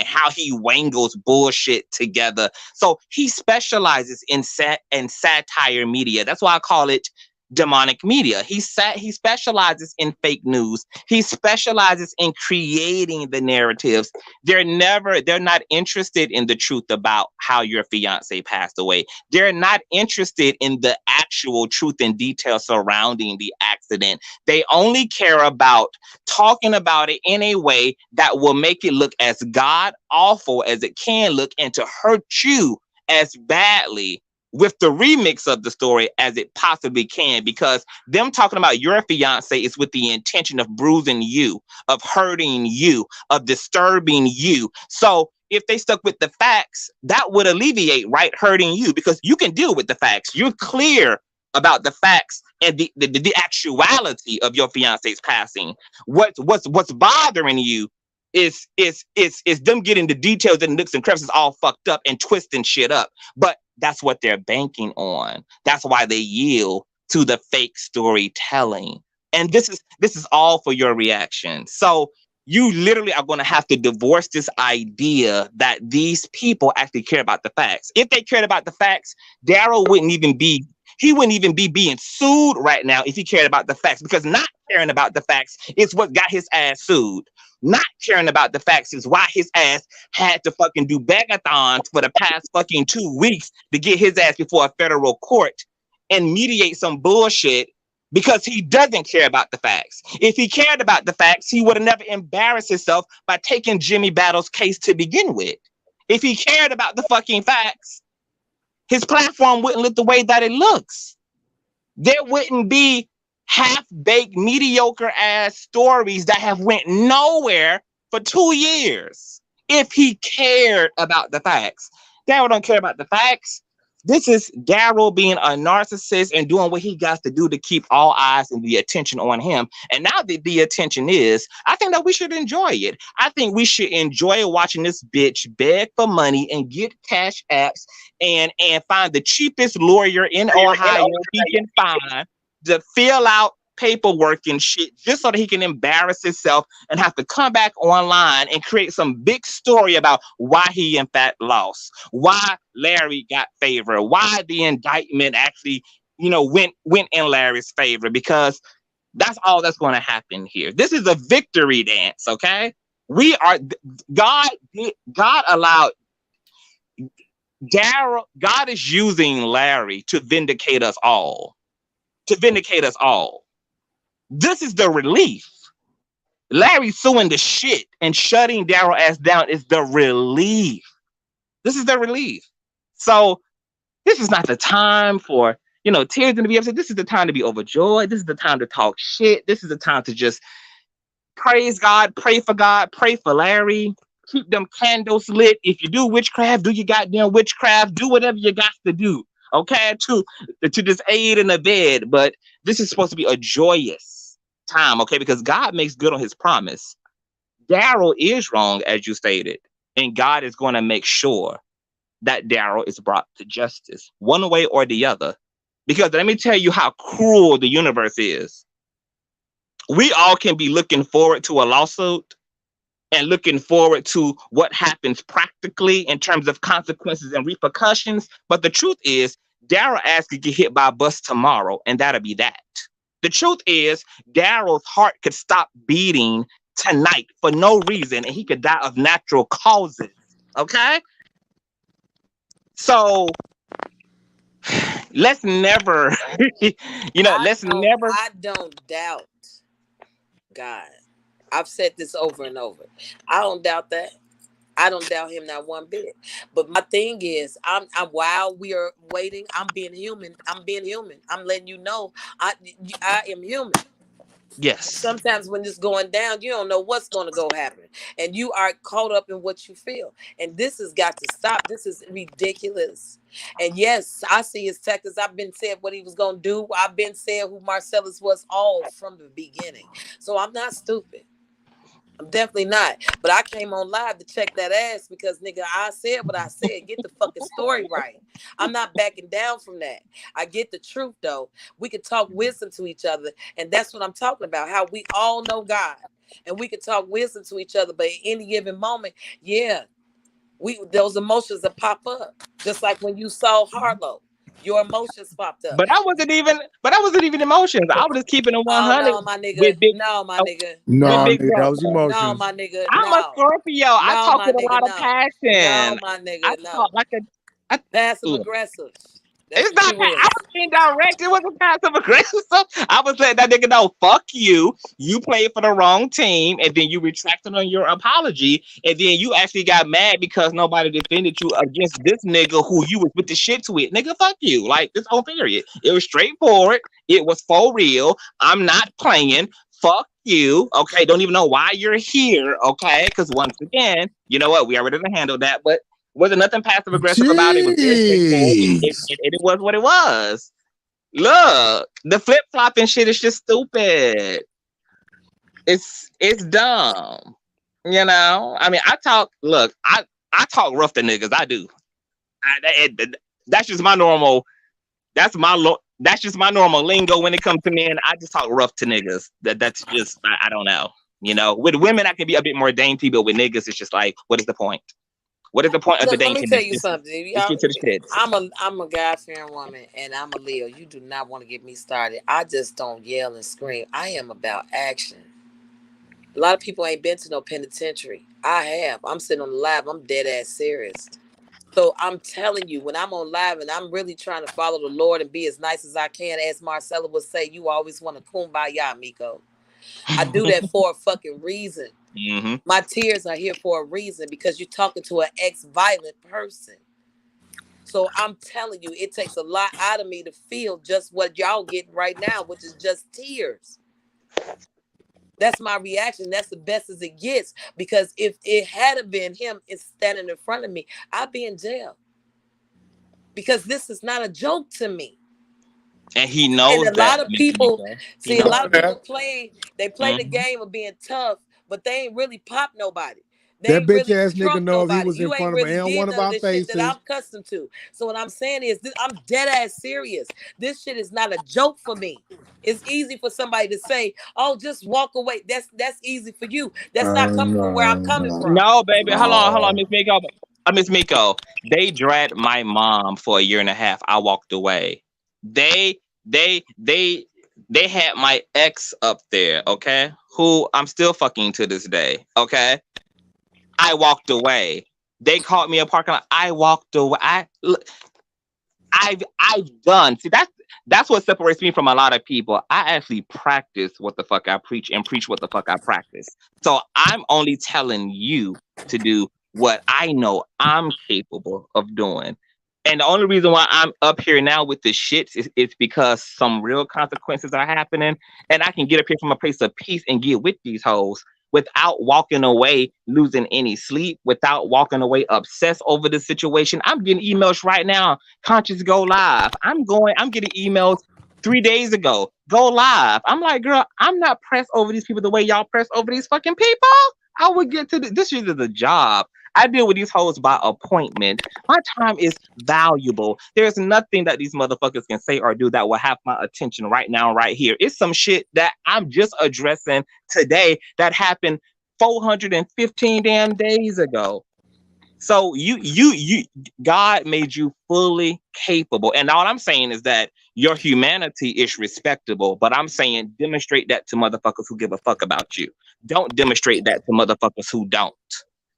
how he wangles bullshit together. So he specializes in satire media. That's why I call it demonic media. He specializes in fake news. He specializes in creating the narratives. They're not interested in the truth about how your fiance passed away. They're not interested in the actual truth and detail surrounding the accident. They only care about talking about it in a way that will make it look as god awful as it can look, and to hurt you as badly with the remix of the story as it possibly can, because them talking about your fiance is with the intention of bruising you, of hurting you, of disturbing you. So if they stuck with the facts, that would alleviate, right, hurting you, because you can deal with the facts. You're clear about the facts and the actuality of your fiance's passing. What's bothering you is them getting the details and nooks and crevices all fucked up and twisting shit up. But that's what they're banking on. That's why they yield to the fake storytelling. And this is all for your reaction. So you literally are going to have to divorce this idea that these people actually care about the facts. If they cared about the facts, Daryl wouldn't even be being sued right now if he cared about the facts, because not caring about the facts is what got his ass sued. Not caring about the facts is why his ass had to fucking do begathons for the past fucking 2 weeks to get his ass before a federal court and mediate some bullshit, because he doesn't care about the facts. If he cared about the facts, he would have never embarrassed himself by taking Jimmy Battle's case to begin with. If he cared about the fucking facts, his platform wouldn't look the way that it looks. There wouldn't be half-baked, mediocre-ass stories that have went nowhere for 2 years if he cared about the facts. Daryl don't care about the facts. This is Daryl being a narcissist and doing what he got to do to keep all eyes and the attention on him. And now that the attention is, I think that we should enjoy it. I think we should enjoy watching this bitch beg for money and get cash apps and find the cheapest lawyer in Ohio he can find to fill out paperwork and shit, just so that he can embarrass himself and have to come back online and create some big story about why he in fact lost, why Larry got favor, why the indictment actually, went in Larry's favor, because that's all that's going to happen here. This is a victory dance, okay? We are God allowed Daryl. God is using Larry to vindicate us all. This is the relief. Larry suing the shit and shutting Daryl ass down is the relief. This is the relief. So this is not the time for, tears to be upset. This is the time to be overjoyed. This is the time to talk shit. This is the time to just praise God, pray for Larry. Keep them candles lit. If you do witchcraft, do your goddamn witchcraft. Do whatever you got to do. Okay, to just aid in the bed. But this is supposed to be a joyous time, okay? Because God makes good on his promise. Daryl is wrong, as you stated, and God is going to make sure that Daryl is brought to justice, one way or the other. Because let me tell you how cruel the universe is. We all can be looking forward to a lawsuit and looking forward to what happens practically in terms of consequences and repercussions. But the truth is, Daryl ass could get hit by a bus tomorrow, and that'll be that. The truth is, Daryl's heart could stop beating tonight for no reason, and he could die of natural causes. Okay? So let's never, I don't doubt God. I've said this over and over. I don't doubt that. I don't doubt him not one bit. But my thing is, I'm while we are waiting, I'm being human. I'm letting you know I am human. Yes. Sometimes when it's going down, you don't know what's going to go happen, and you are caught up in what you feel. And this has got to stop. This is ridiculous. And yes, I see his tactics. I've been said what he was going to do. I've been said who Marcellus was all from the beginning. So I'm not stupid. I'm definitely not. But I came on live to check that ass because, nigga, I said what I said. Get the fucking story right. I'm not backing down from that. I get the truth, though. We can talk wisdom to each other. And that's what I'm talking about, how we all know God. And we can talk wisdom to each other. But at any given moment, yeah, those emotions that pop up. Just like when you saw Harlow. Your emotions popped up. But I wasn't even emotions. I was just keeping it 100 no, my nigga. with big. No, my nigga. No, with big nigga, that bro. was No, emotions. my nigga. I'm a Scorpio. I talk with a lot of passion. No, my nigga. I No. talk like a Passive aggressive. That's It's what not. you I is. was being direct. It wasn't passive aggressive. I was letting that nigga know, fuck you. You played for the wrong team, and then you retracted on your apology, and then you actually got mad because nobody defended you against this nigga who you was with the shits with. Nigga, fuck you. Like this whole period. It was straightforward. It was for real. I'm not playing. Fuck you. Okay. Don't even know why you're here. Okay. Because once again, you know what? We already handled that, but wasn't nothing passive aggressive about it. It was very straightforward. Jeez. It was what it was. Look, the flip flopping shit is just stupid. It's dumb. You know. I mean, I talk. Look, I talk rough to niggas. I do. That's just my normal. That's just my normal lingo when it comes to men. I just talk rough to niggas. That's just I don't know. You know, with women I can be a bit more dainty, but with niggas it's just like, what is the point? What is the point of the Look, let me tell daintiness? you something. Just Y'all, get to the shits. I'm a God fearing woman, and I'm a Leo. You do not want to get me started. I just don't yell and scream. I am about action. A lot of people ain't been to no penitentiary. I have. I'm sitting on the live. I'm dead ass serious. So I'm telling you, when I'm on live and I'm really trying to follow the Lord and be as nice as I can, as Marcella would say, you always want to kumbaya, Miko. I do that for a fucking reason. Mm-hmm. My tears are here for a reason because you're talking to an ex-violent person. So I'm telling you, it takes a lot out of me to feel just what y'all getting right now, which is just tears. That's my reaction. That's the best as it gets. Because if it had been him standing in front of me, I'd be in jail. Because this is not a joke to me. And he And knows a that, lot of Miss people Mika. He see a knows lot of that. people they play the Mm-hmm. game of being tough, but they ain't really pop nobody. They That ain't bitch really ass nigga trunk know if he nobody. was in You ain't front of really and one did of none of our this shit that faces. I'm accustomed to. So what I'm saying is I'm dead ass serious. This shit is not a joke for me. It's easy for somebody to say, "Oh, just walk away." That's easy for you. That's not coming from where I'm coming from. No, baby. Hold on, No. Miss Miko. Miss Miko. They dragged my mom for a year and a half. I walked away. They, they, they, they had my ex up there. Okay, who I'm still fucking to this day. Okay, I walked away. They called me a parking lot. I walked away. I've done. See, that's what separates me from a lot of people. I actually practice what the fuck I preach and preach what the fuck I practice. So I'm only telling you to do what I know I'm capable of doing. And the only reason why I'm up here now with this shit is because some real consequences are happening. And I can get up here from a place of peace and get with these hoes without walking away losing any sleep, without walking away obsessed over the situation. I'm getting emails right now. Conscious go live. I'm getting emails 3 days ago. Go live. I'm like, girl, I'm not pressed over these people the way y'all press over these fucking people. I would get to this shit is a job. I deal with these hoes by appointment. My time is valuable. There's nothing that these motherfuckers can say or do that will have my attention right now, right here. It's some shit that I'm just addressing today that happened 415 damn days ago. So God made you fully capable. And all I'm saying is that your humanity is respectable, but I'm saying demonstrate that to motherfuckers who give a fuck about you. Don't demonstrate that to motherfuckers who don't.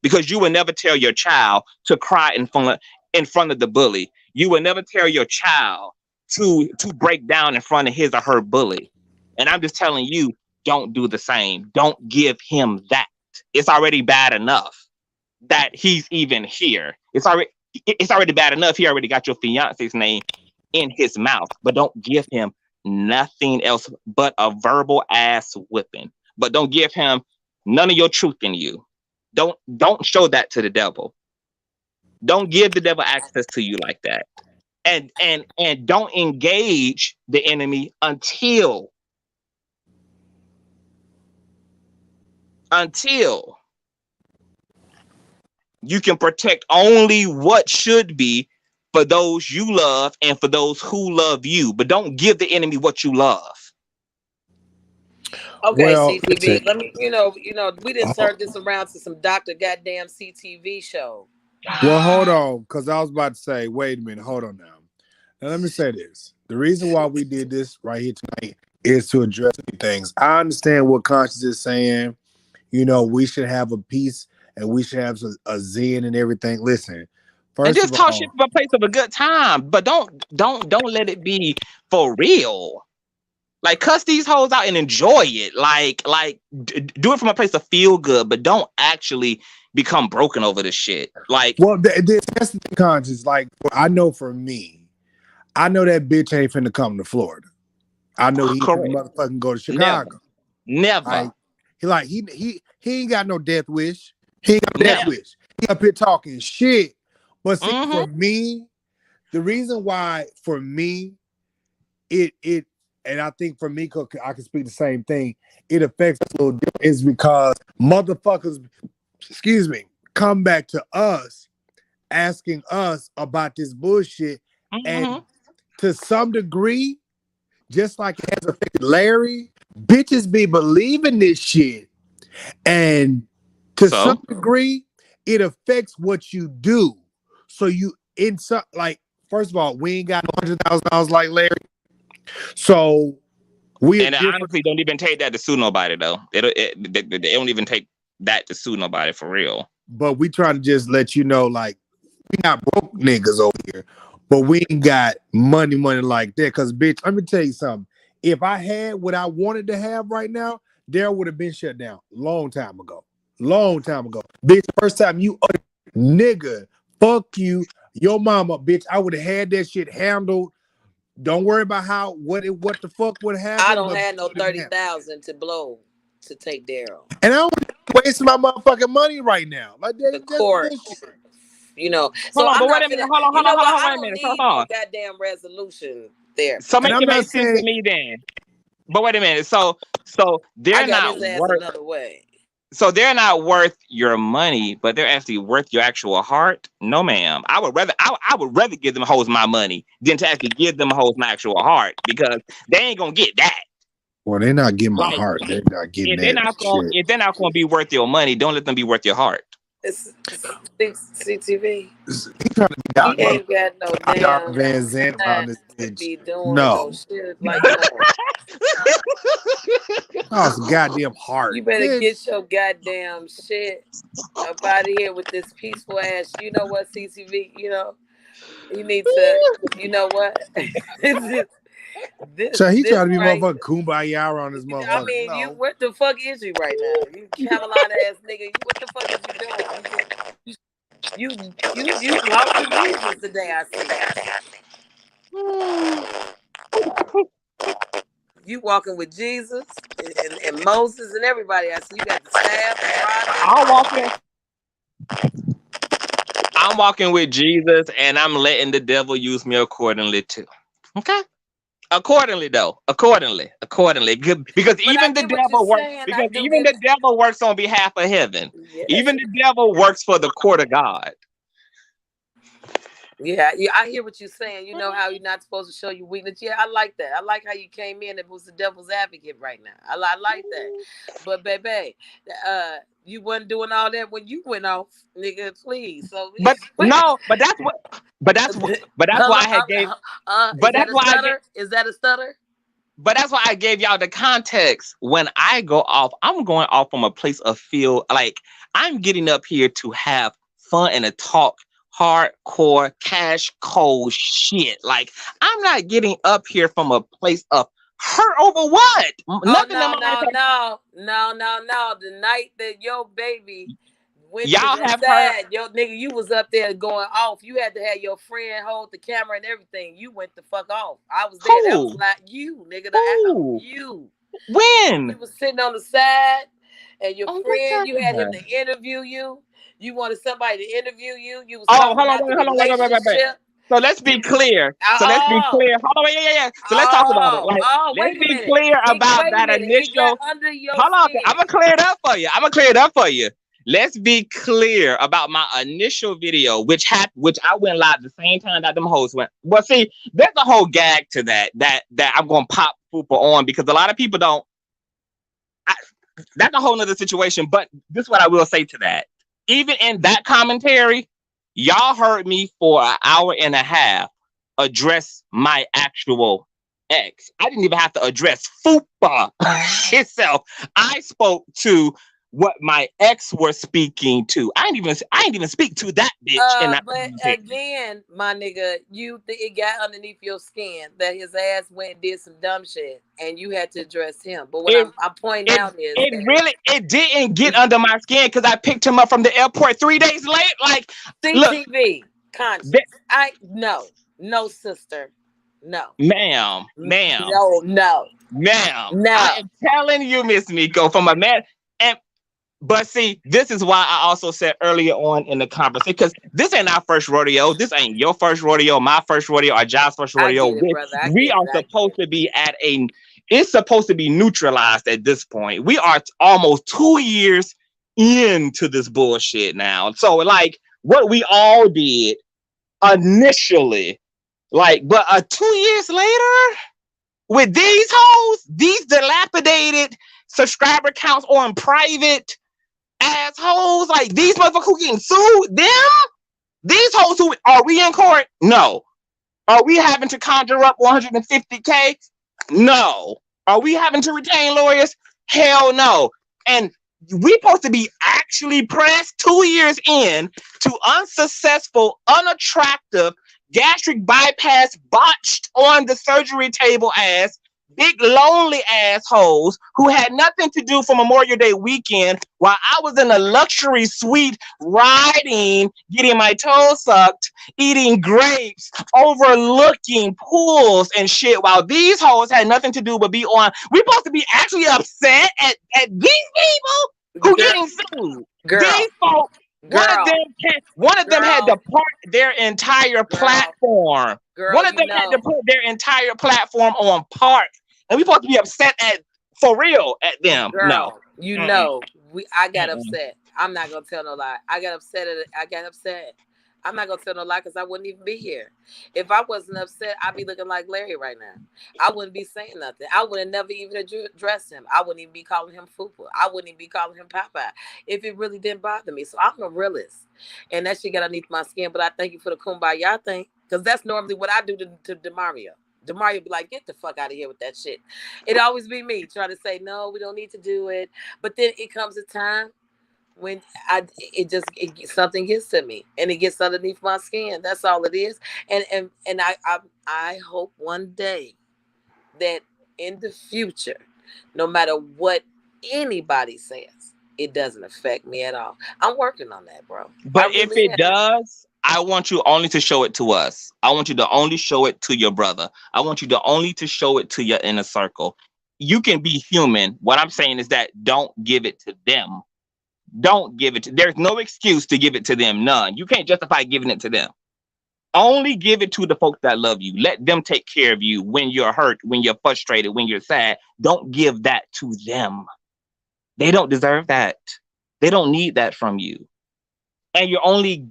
Because you will never tell your child to cry in front of the bully. You will never tell your child to break down in front of his or her bully. And I'm just telling you, don't do the same. Don't give him that. It's already bad enough that he's even here. It's already bad enough. He already got your fiance's name in his mouth, but don't give him nothing else but a verbal ass whipping. But don't give him none of your truth in you. Don't show that to the devil. Don't give the devil access to you like that. And don't engage the enemy until you can protect only what should be for those you love and for those who love you. But don't give the enemy what you love. Okay, Well, listen. CTV. Let me, we didn't turn this around to some Doctor Goddamn CTV show. Well, hold on, because I was about to say, wait a minute, hold on now. Now, let me say this. The reason why we did this right here tonight is to address things. I understand what Conscious is saying. We should have a peace and we should have a zen and everything. Listen, And First just of talk shit all, from a place of a good time, but don't let it be for real. Like cuss these hoes out and enjoy it. Do it from a place of feel good, but don't actually become broken over this shit. Like, well, that's the conscious. Like, I know for me, I know that bitch ain't finna come to Florida. I know he finna correct. motherfucking go to Never, Chicago. never, Like, he ain't got no death wish. He ain't got no death never. wish. He up here talking shit. But see, Mm-hmm. for me, the reason why for me, it and I think for me, I can speak the same thing. It affects us a little different is because motherfuckers, excuse me, come back to us asking us about this bullshit, Mm-hmm. and to some degree, just like it has affected Larry, bitches be believing this shit, and to some So, degree, it affects what you do. So you in some like, first of all, we ain't got no $100,000 like Larry, so we are and I different. honestly don't even take that to sue nobody though. They don't even take that to sue nobody for real. But we trying to just let you know, like, we not broke niggas over here, but we ain't got money like that. Cause bitch, let me tell you something. If I had what I wanted to have right now, there would have been shut down long time ago. Long time ago. Bitch, first time you nigga, fuck you, your mama, bitch. I would have had that shit handled. Don't worry about what the fuck would I happen, don't but have no it would've been happening. 30,000 to blow to take Daryl. And I don't waste my motherfucking money right now. Like The that's court, bullshit. So Hold on, I'm but wait not a minute. finna. Hold on, I wait a don't minute. Hold need no on. goddamn resolution therapy. So And make I'm it not make sense to saying me then. But wait a minute. So I they're got not his ass worth. another way. So they're not worth your money, but they're actually worth your actual heart. No, ma'am. I would rather give them hoes my money than to actually give them hoes my actual heart because they ain't gonna get that. well, they're not getting my Like heart. They're not getting that shit. if they're not gonna be worth your money, don't let them be worth your heart. It's CTV. He trying to be He ain't got no Dr. damn Van Zandt around time this to bitch. be doing no No. shit. Like, no. Oh, some goddamn heart. You better Bitch. get your goddamn shit up out of here with this peaceful ass. You know what, CTV? You need to. You know what? So he This trying to be right. motherfucking kumbaya around this I motherfucker. mean, you. No. What the fuck is you right now? You Carolina ass nigga. What the fuck is you doing? You walk with Jesus today. I see you walking with Jesus and Moses and everybody. I see you got the staff, the I'm prophet. walking. I'm walking with Jesus, and I'm letting the devil use me accordingly too. Okay. Accordingly, though. Accordingly. Because But I even the get what you're devil works. saying. I Because do even get. the devil works on behalf of heaven. Yes. Even the devil works for the court of God. Yeah, I hear what you're saying. You know how you're not supposed to show your weakness. Yeah, I like that. I like how you came in and was the devil's advocate right now. I like that. But baby, you wasn't doing all that when you went off, nigga. Please. So But no, but that's what. But that's hold why on, I had gave. is But that that's a why I gave. stutter? Is that a stutter? But that's why I gave y'all the context. When I go off, I'm going off from a place of feel like I'm getting up here to have fun and to talk hardcore cash cold shit. Like I'm not getting up here from a place of hurt over what? Oh Nothing in no, my life. no, no, no, no, no. The night that your baby went to Y'all the have heard side, yo nigga, you was up there going off. You had to have your friend hold the camera and everything. You went the fuck off. I was there. That was who? like you, nigga. Who? You. We When? was sitting on the side, and your Oh my friend, you had him god. to interview you. You wanted somebody to interview you. You was Oh, talking about the hold on, wait. relationship. So let's be You, clear. So let's be oh, clear. Hold on, yeah. So let's talk about it. Like, wait let's a be minute. clear about Wait a that minute. It got initial. under your Hold on, I'm skin. gonna clear it up for you. Let's be clear about my initial video, which I went live the same time that them hoes went. Well, see, there's a whole gag to that I'm gonna pop Fupa on because a lot of people don't. That's a whole nother situation. But this is what I will say to that. Even in that commentary, y'all heard me for an hour and a half address my actual ex. I didn't even have to address Fupa itself. I spoke to what my ex were speaking to. I ain't even speak to that bitch in that But conversation. again, my nigga, it got underneath your skin that his ass went and did some dumb shit, and you had to address him. But what It I'm pointing out is it didn't get under my skin because I picked him up from the airport 3 days late. Like, look, CTV conscience. No, sister, no, ma'am, no. I am telling you, Miss Miko, from a man. And but see, this is why I also said earlier on in the conversation, because this ain't our first rodeo. This ain't your first rodeo, my first rodeo, or John's first I rodeo. get it, brother. We are supposed to be at a. It's supposed to be neutralized at this point. We are almost 2 years into this bullshit now. So, like, what we all did initially, like, but 2 years later, with these hoes, these dilapidated subscriber counts on private assholes, like these motherfuckers who getting sued, them, these hoes who are we in court? No. Are we having to conjure up 150K? No. Are we having to retain lawyers? Hell no. And we supposed to be actually pressed 2 years in to unsuccessful, unattractive gastric bypass botched on the surgery table ass big lonely assholes who had nothing to do for Memorial Day weekend while I was in a luxury suite riding, getting my toes sucked, eating grapes, overlooking pools and shit while these hoes had nothing to do but be on. We supposed to be actually upset at these people who getting sued. These folks, one of them had to park their entire platform. One of them had to put their entire platform on park. And we supposed to be upset for real at them. Girl, no. You know, I got upset. I'm not gonna tell no lie. I got upset. I'm not gonna tell no lie because I wouldn't even be here. If I wasn't upset, I'd be looking like Larry right now. I wouldn't be saying nothing. I would have never even addressed him. I wouldn't even be calling him Fupa. I wouldn't even be calling him Popeye if it really didn't bother me. So I'm a realist, and that shit got underneath my skin. But I thank you for the kumbaya thing because that's normally what I do to Demario. Demario be like, get the fuck out of here with that shit. It always be me trying to say, no, we don't need to do it. But then it comes a time when something gets to me and it gets underneath my skin. That's all it is. And I hope one day that in the future, no matter what anybody says, it doesn't affect me at all. I'm working on that, bro. But if it does, I want you only to show it to us. I want you to only show it to your brother. I want you to only to show it to your inner circle. You can be human. What I'm saying is that don't give it to them. Don't give it to. There's no excuse to give it to them. None. You can't justify giving it to them. Only give it to the folks that love you. Let them take care of you when you're hurt, when you're frustrated, when you're sad. Don't give that to them. They don't deserve that. They don't need that from you. And you're only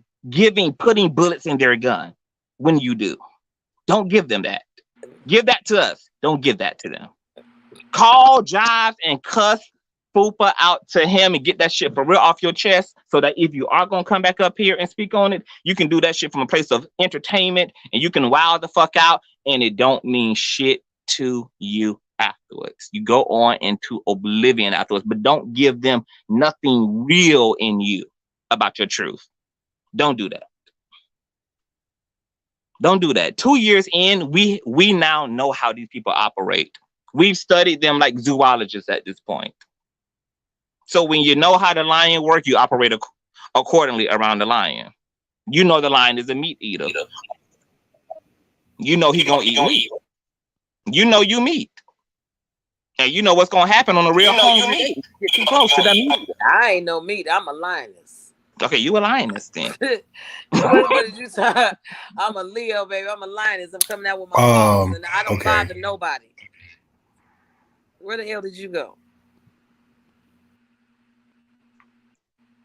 putting bullets in their gun when you do. Don't give them that. Give that to us. Don't give that to them. Call, jive, and cuss Fupa out to him and get that shit for real off your chest so that if you are going to come back up here and speak on it, you can do that shit from a place of entertainment and you can wow the fuck out and it don't mean shit to you afterwards. You go on into oblivion afterwards, but don't give them nothing real in you about your truth. Don't do that. Don't do that. 2 years in, we now know how these people operate. We've studied them like zoologists at this point. So when you know how the lion works, you operate accordingly around the lion. You know the lion is a meat eater. You know he gonna eat meat. You know you meat. And you know what's gonna happen on the real hungry day. Get too close to that meat. I ain't no meat. I'm a lioness. Okay, you a lioness then. What did you say? I'm a Leo, baby. I'm a lioness. I'm coming out with my claws, and I don't bother nobody. Where the hell did you go?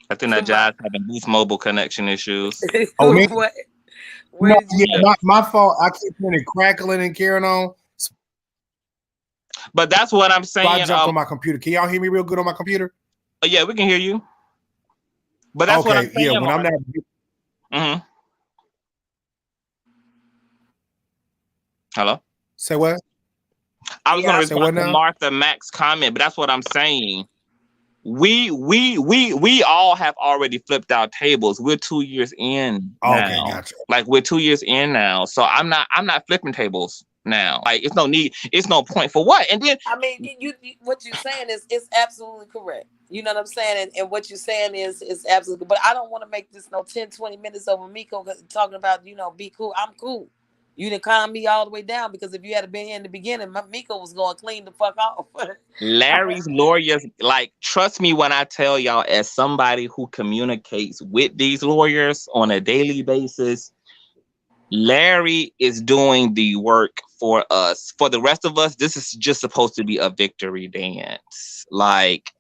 I think that Josh having Boost Mobile connection issues. Oh, man. What? My fault. I keep hearing it crackling and carrying on. But that's what I'm saying. I jumped on my computer. Can y'all hear me real good on my computer? Yeah, we can hear you. But that's what I'm saying. Yeah, when I'm not. Mm-hmm. Hello? Say what? I was going to respond to Martha Mack's comment, but that's what I'm saying. we all have already flipped our tables. We're 2 years in Okay, now. gotcha. Like we're 2 years in now. So I'm not flipping tables now. Like it's no need, it's no point for what. And then I mean, what you're saying is absolutely correct. You know what I'm saying? And what you're saying is absolutely, but I don't want to make this no 10, 20 minutes over Miko talking about, be cool. I'm cool. You didn't calm me all the way down because if you had been here in the beginning, Miko was going clean the fuck off. Larry's lawyers, like, trust me when I tell y'all, as somebody who communicates with these lawyers on a daily basis, Larry is doing the work for us. For the rest of us, this is just supposed to be a victory dance. Like,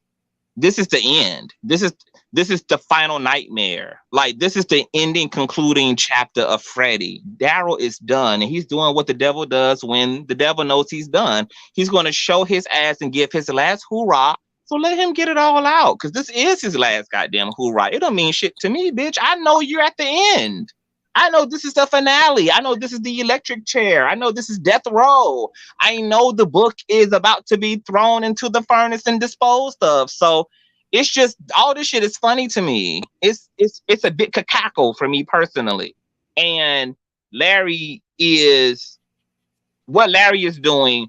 this is the end. This is the final nightmare. Like, this is the ending, concluding chapter of Freddy. Daryl is done, and he's doing what the devil does when the devil knows he's done. He's going to show his ass and give his last hoorah. So let him get it all out, because this is his last goddamn hoorah. It don't mean shit to me, bitch. I know you're at the end. I know this is the finale. I know this is the electric chair. I know this is death row. I know the book is about to be thrown into the furnace and disposed of. So it's just all this shit is funny to me. It's a bit cacaco for me personally. And Larry is what Larry is doing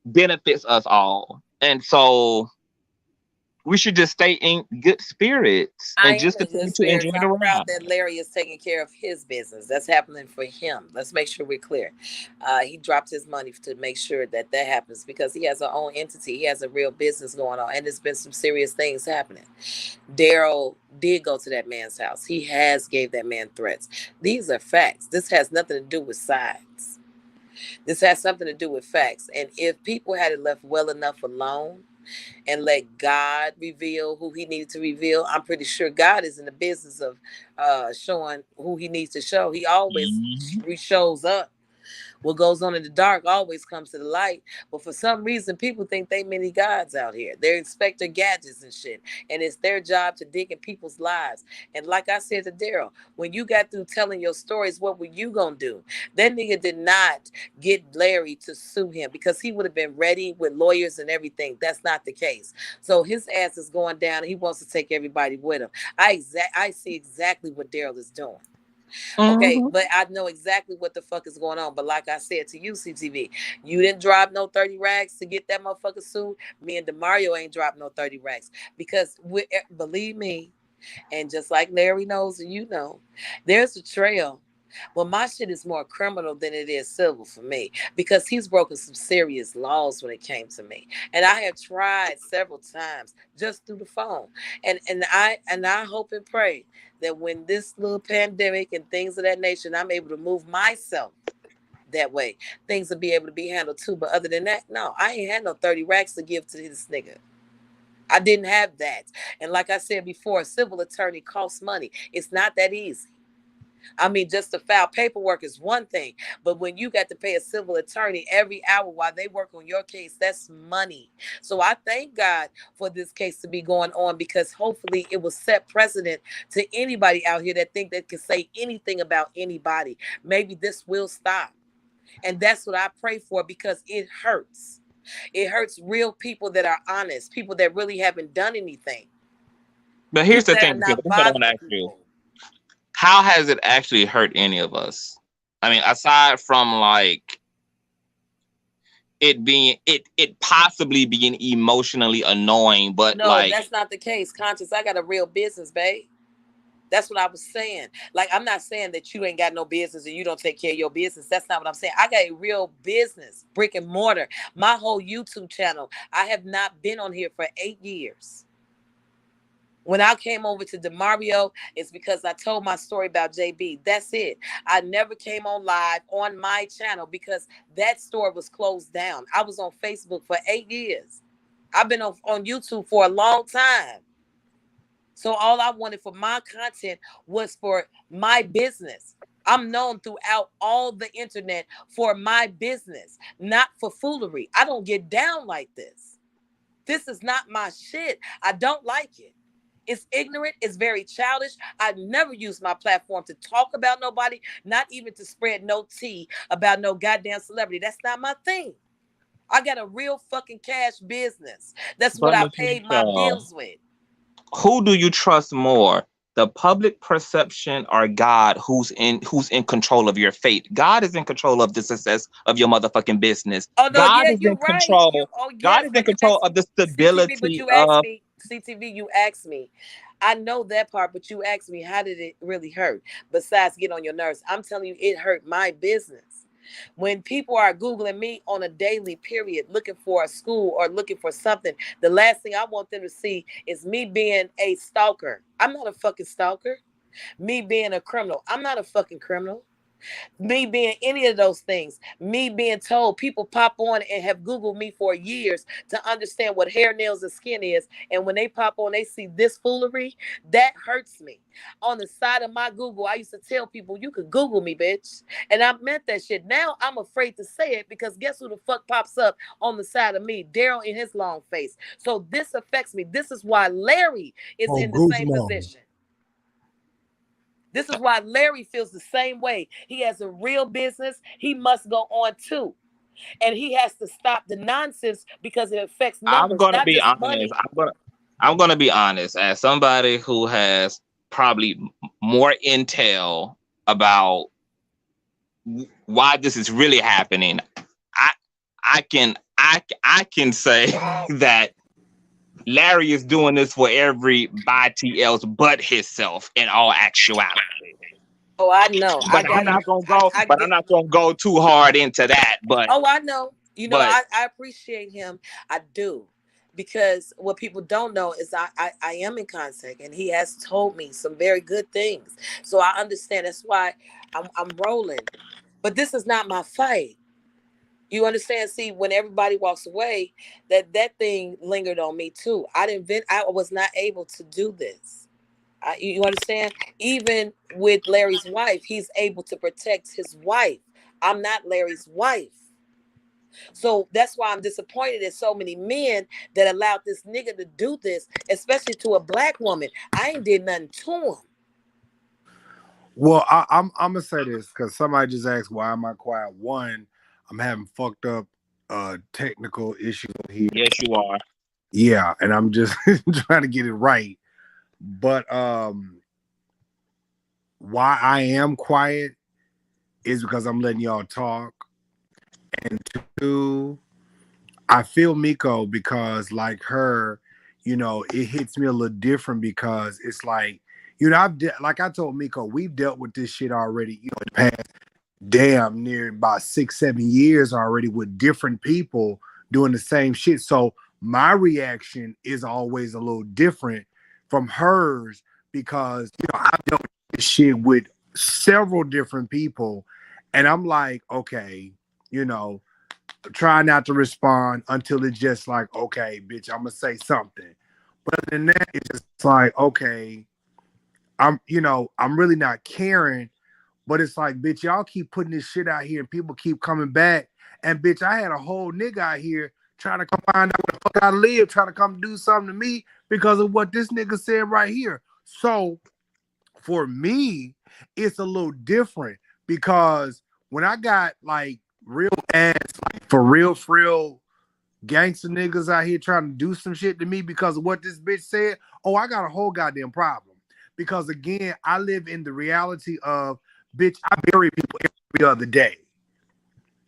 benefits us all. And so we should just stay in good spirits I and am just in good continue to enjoy spirits. the I'm proud ride. that Larry is taking care of his business. That's happening for him. Let's make sure we're clear. He dropped his money to make sure that that happens because he has a own entity. He has a real business going on, and there's been some serious things happening. Daryl did go to that man's house. He has gave that man threats. These are facts. This has nothing to do with sides. This has something to do with facts. And if people had it left well enough alone, and let God reveal who he needed to reveal. I'm pretty sure God is in the business of showing who he needs to show. He always Mhm. shows up. What goes on in the dark always comes to the light. But for some reason, people think they many gods out here. They're Inspector Gadgets and shit. And it's their job to dig in people's lives. And like I said to Daryl, when you got through telling your stories, what were you going to do? That nigga did not get Larry to sue him because he would have been ready with lawyers and everything. That's not the case. So his ass is going down and he wants to take everybody with him. I see exactly what Daryl is doing. Okay, Mhm. but I know exactly what the fuck is going on. But like I said to you, CTV, you didn't drop no 30 racks to get that motherfucker sued. Me and DeMario ain't dropped no 30 racks because believe me, and just like Larry knows and you know, there's a trail. Well, my shit is more criminal than it is civil for me because he's broken some serious laws when it came to me. And I have tried several times just through the phone. And I hope and pray that when this little pandemic and things of that nature, and I'm able to move myself that way, things will be able to be handled too. But other than that, no, I ain't had no 30 racks to give to this nigga. I didn't have that. And like I said before, a civil attorney costs money. It's not that easy. I mean, just to file paperwork is one thing, but when you got to pay a civil attorney every hour while they work on your case, that's money. So I thank God for this case to be going on because hopefully it will set precedent to anybody out here that think they can say anything about anybody. Maybe this will stop. And that's what I pray for because it hurts. It hurts real people that are honest, people that really haven't done anything, But here's people the that are thing, because not that's what I want to bothering ask you. people. How has it actually hurt any of us? I mean, aside from like it possibly being emotionally annoying, but No, like, that's not the case. Conscious, I got a real business, babe. That's what I was saying. Like, I'm not saying that you ain't got no business and you don't take care of your business. That's not what I'm saying. I got a real business, brick and mortar. My whole YouTube channel, I have not been on here for 8 years. When I came over to DeMario, it's because I told my story about JB. That's it. I never came on live on my channel because that store was closed down. I was on Facebook for 8 years. I've been on YouTube for a long time. So all I wanted for my content was for my business. I'm known throughout all the internet for my business, not for foolery. I don't get down like this. This is not my shit. I don't like it. It's ignorant. It's very childish. I never use my platform to talk about nobody, not even to spread no tea about no goddamn celebrity. That's not my thing. I got a real fucking cash business. That's what but I paid my Letitia, bills with. who do you trust more? The public perception or God who's in control of your fate? God is in control of the success of your motherfucking business. Oh no, God yeah, is in you're right. You control. oh God yes, is in but you control asked of me the CTV, but stability you asked of. me CTV, you asked me. I know that part, but you asked me how did it really hurt? Besides get on your nerves, I'm telling you, it hurt my business. When people are Googling me on a daily period, looking for a school or looking for something, the last thing I want them to see is me being a stalker. I'm not a fucking stalker. Me being a criminal. I'm not a fucking criminal. Me being any of those things, me being told people pop on and have Googled me for years to understand what hair, nails, and skin is. And when they pop on, they see this foolery, that hurts me. On the side of my Google, I used to tell people, you could Google me, bitch. And I meant that shit. Now I'm afraid to say it because guess who the fuck pops up on the side of me? Daryl in his long face. So this affects me. This is why Larry is Oh, in the same Guzman. position. This is why Larry feels the same way. He has a real business. He must go on too. And he has to stop the nonsense because it affects I'm numbers, gonna not be just honest. money. I'm gonna be honest. As somebody who has probably more intel about why this is really happening, I I can say that Larry is doing this for everybody else but himself in all actuality. Oh, I know. I But got it. I I'm get. not gonna go too hard into that. Oh, I know. You know, But I appreciate him. I do. Because what people don't know is I am in contact and he has told me some very good things. So I understand. That's why I'm rolling. But this is not my fight. You understand? See, when everybody walks away, that thing lingered on me too. I was not able to do this. You understand? Even with Larry's wife, he's able to protect his wife. I'm not Larry's wife. So that's why I'm disappointed in so many men that allowed this nigga to do this, especially to a black woman. I ain't did nothing to him. Well, I'm gonna say this because somebody just asked why am I quiet. One, I'm having fucked up technical issues here. yes, you are. Yeah, and I'm just trying to get it right. But why I am quiet is because I'm letting y'all talk. And two, I feel Miko because like her, it hits me a little different because it's like, like I told Miko, we've dealt with this shit already, in the past damn near about 6-7 years already with different people doing the same shit. So my reaction is always a little different from hers because I've dealt with this shit with several different people, and I'm like, okay, you know, try not to respond until it's just like, okay, bitch, I'm gonna say something. But other than that, it's just like, okay, I'm really not caring, but it's like, bitch, y'all keep putting this shit out here and people keep coming back. And bitch, I had a whole nigga out here trying to come find out where the fuck I live, trying to come do something to me because of what this nigga said right here. So for me, it's a little different because when I got like real ass, like for real gangster niggas out here trying to do some shit to me because of what this bitch said, oh, I got a whole goddamn problem. Because again, I live in the reality of, bitch, I bury people every other day.